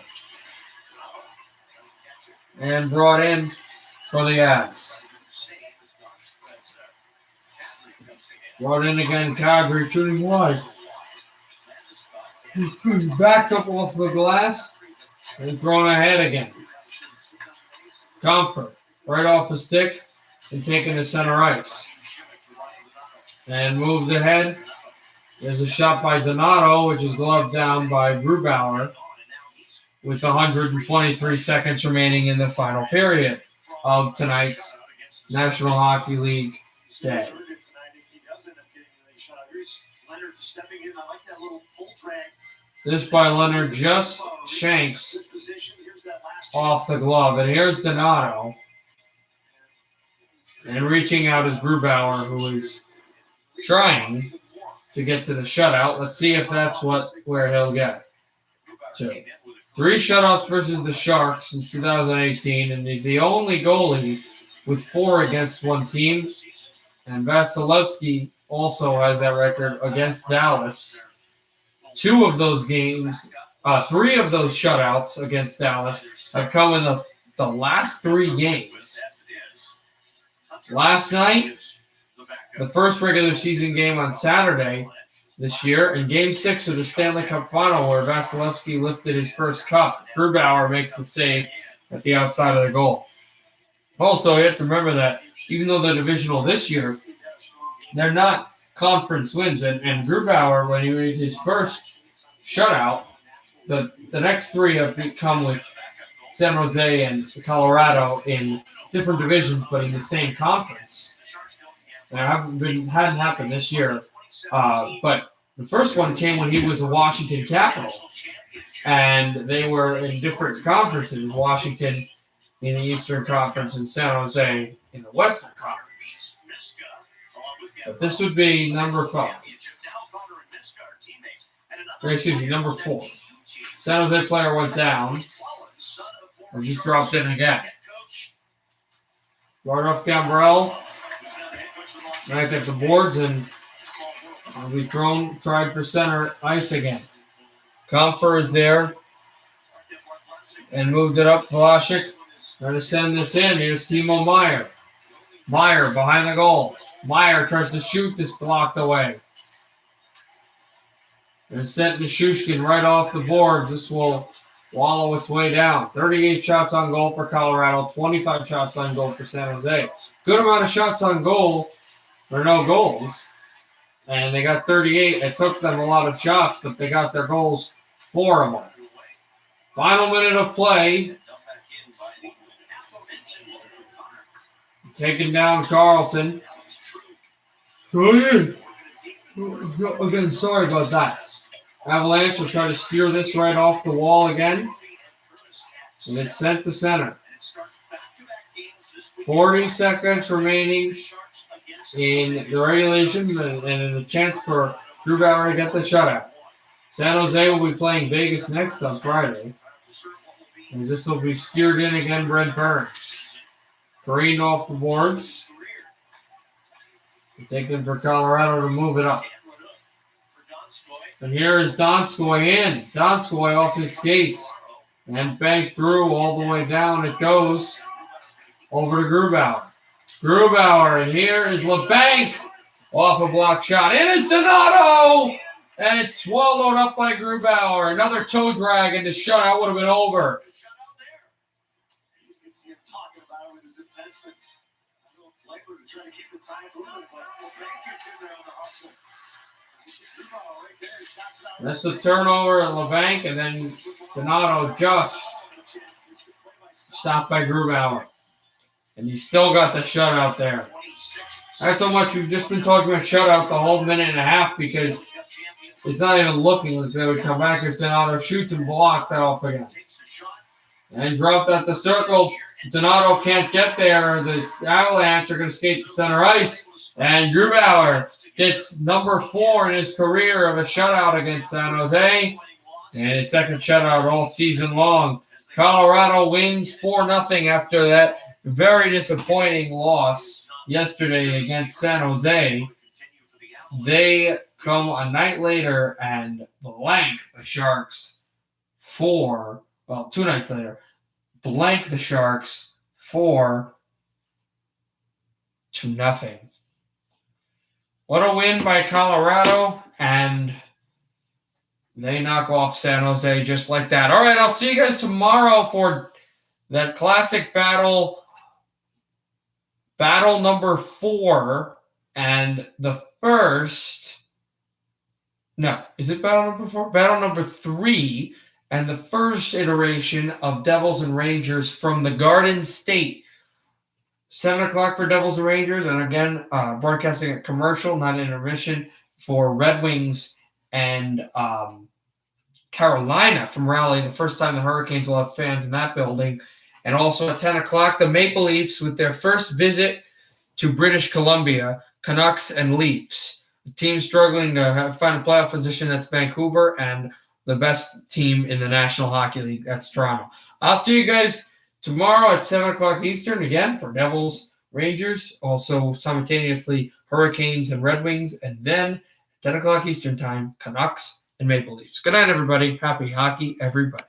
S1: And brought in for the Avs. Brought in again, Kadri shooting wide. He's backed up off the glass and thrown ahead again. Comfort right off the stick and taken to center ice. And moved ahead. There's a shot by Donato, which is gloved down by Grubauer with 123 seconds remaining in the final period of tonight's National Hockey League day. This by Leonard just shanks off the glove. And here's Donato. And reaching out is Grubauer, who is trying to get to the shutout. Let's see if that's where he'll get to. 3 shutouts versus the Sharks since 2018, and he's the only goalie with 4 against one team. And Vasilevsky also has that record against Dallas. 2 of those games, 3 of those shutouts against Dallas have come in the last 3 games. Last night, the first regular season game on Saturday this year, in Game 6 of the Stanley Cup Final, where Vasilevsky lifted his first cup, Grubauer makes the save at the outside of the goal. Also, you have to remember that even though they're divisional this year, they're not conference wins. And Grubauer, when he made his first shutout, the next 3 have come with San Jose and Colorado in different divisions, but in the same conference. And it hadn't happened this year. But the first one came when he was a Washington Capital. And they were in different conferences. Washington in the Eastern Conference and San Jose in the Western Conference. But this would be number 5. Excuse me, number 4. San Jose player went down. And just dropped in again. Rodolphe Gambrell back at the boards and will be tried for center ice again. Comfer is there and moved it up. Vlasic trying to send this in. Here's Timo Meier. Meier behind the goal. Meier tries to shoot this blocked away. And sent Nichushkin right off the boards. This will wallow its way down. 38 shots on goal for Colorado. 25 shots on goal for San Jose. Good amount of shots on goal for no goals. And they got 38. It took them a lot of shots, but they got their goals, 4 of them. Final minute of play. Taking down Carlson. Again, sorry about that. Avalanche will try to steer this right off the wall again. And it's sent to center. 40 seconds remaining in the regulation and a chance for Grubauer to get the shutout. San Jose will be playing Vegas next on Friday. As this will be steered in again, Brent Burns. Careened off the boards. Taken for Colorado to move it up. And here is Donskoy in. Donskoy off his skates. And banked through all the way down. It goes over to Grubauer. Grubauer, and here is LeBanc off a block shot. It is Donato! And it's swallowed up by Grubauer. Another toe drag, and the shutout would have been over.
S4: Lakewood to try to keep the tie moving, but LeBanc gets in there on the hustle. Right there, stops it out.
S1: That's the turnover at LeBanc, and then Donato just stopped by Grubauer. And he still got the shutout there. That's how much we've just been talking about shutout the whole minute and a half because it's not even looking like they would come back as Donato shoots and blocked that off again. And dropped at the circle. Donato can't get there. The Avalanche are going to skate to center ice. And Grubauer gets number 4 in his career of a shutout against San Jose. And his second shutout all season long. Colorado wins 4-0 after that very disappointing loss yesterday against San Jose. They come a night later and blank the Sharks 2 nights later. Blank the Sharks 4-0. What a win by Colorado, and they knock off San Jose just like that. All right, I'll see you guys tomorrow for that classic battle number 4, and the first. No, is it battle number 4? Battle number 3, and the first iteration of Devils and Rangers from the Garden State. 7 o'clock for Devils and Rangers, and again, broadcasting a commercial, not intermission, for Red Wings and Carolina from Raleigh. The first time the Hurricanes will have fans in that building. And also at 10 o'clock, the Maple Leafs with their first visit to British Columbia, Canucks and Leafs. The team struggling to find a playoff position, that's Vancouver, and the best team in the National Hockey League, that's Toronto. I'll see you guys tomorrow at 7 o'clock Eastern, again, for Devils, Rangers, also simultaneously Hurricanes and Red Wings, and then 10 o'clock Eastern time, Canucks and Maple Leafs. Good night, everybody. Happy hockey, everybody.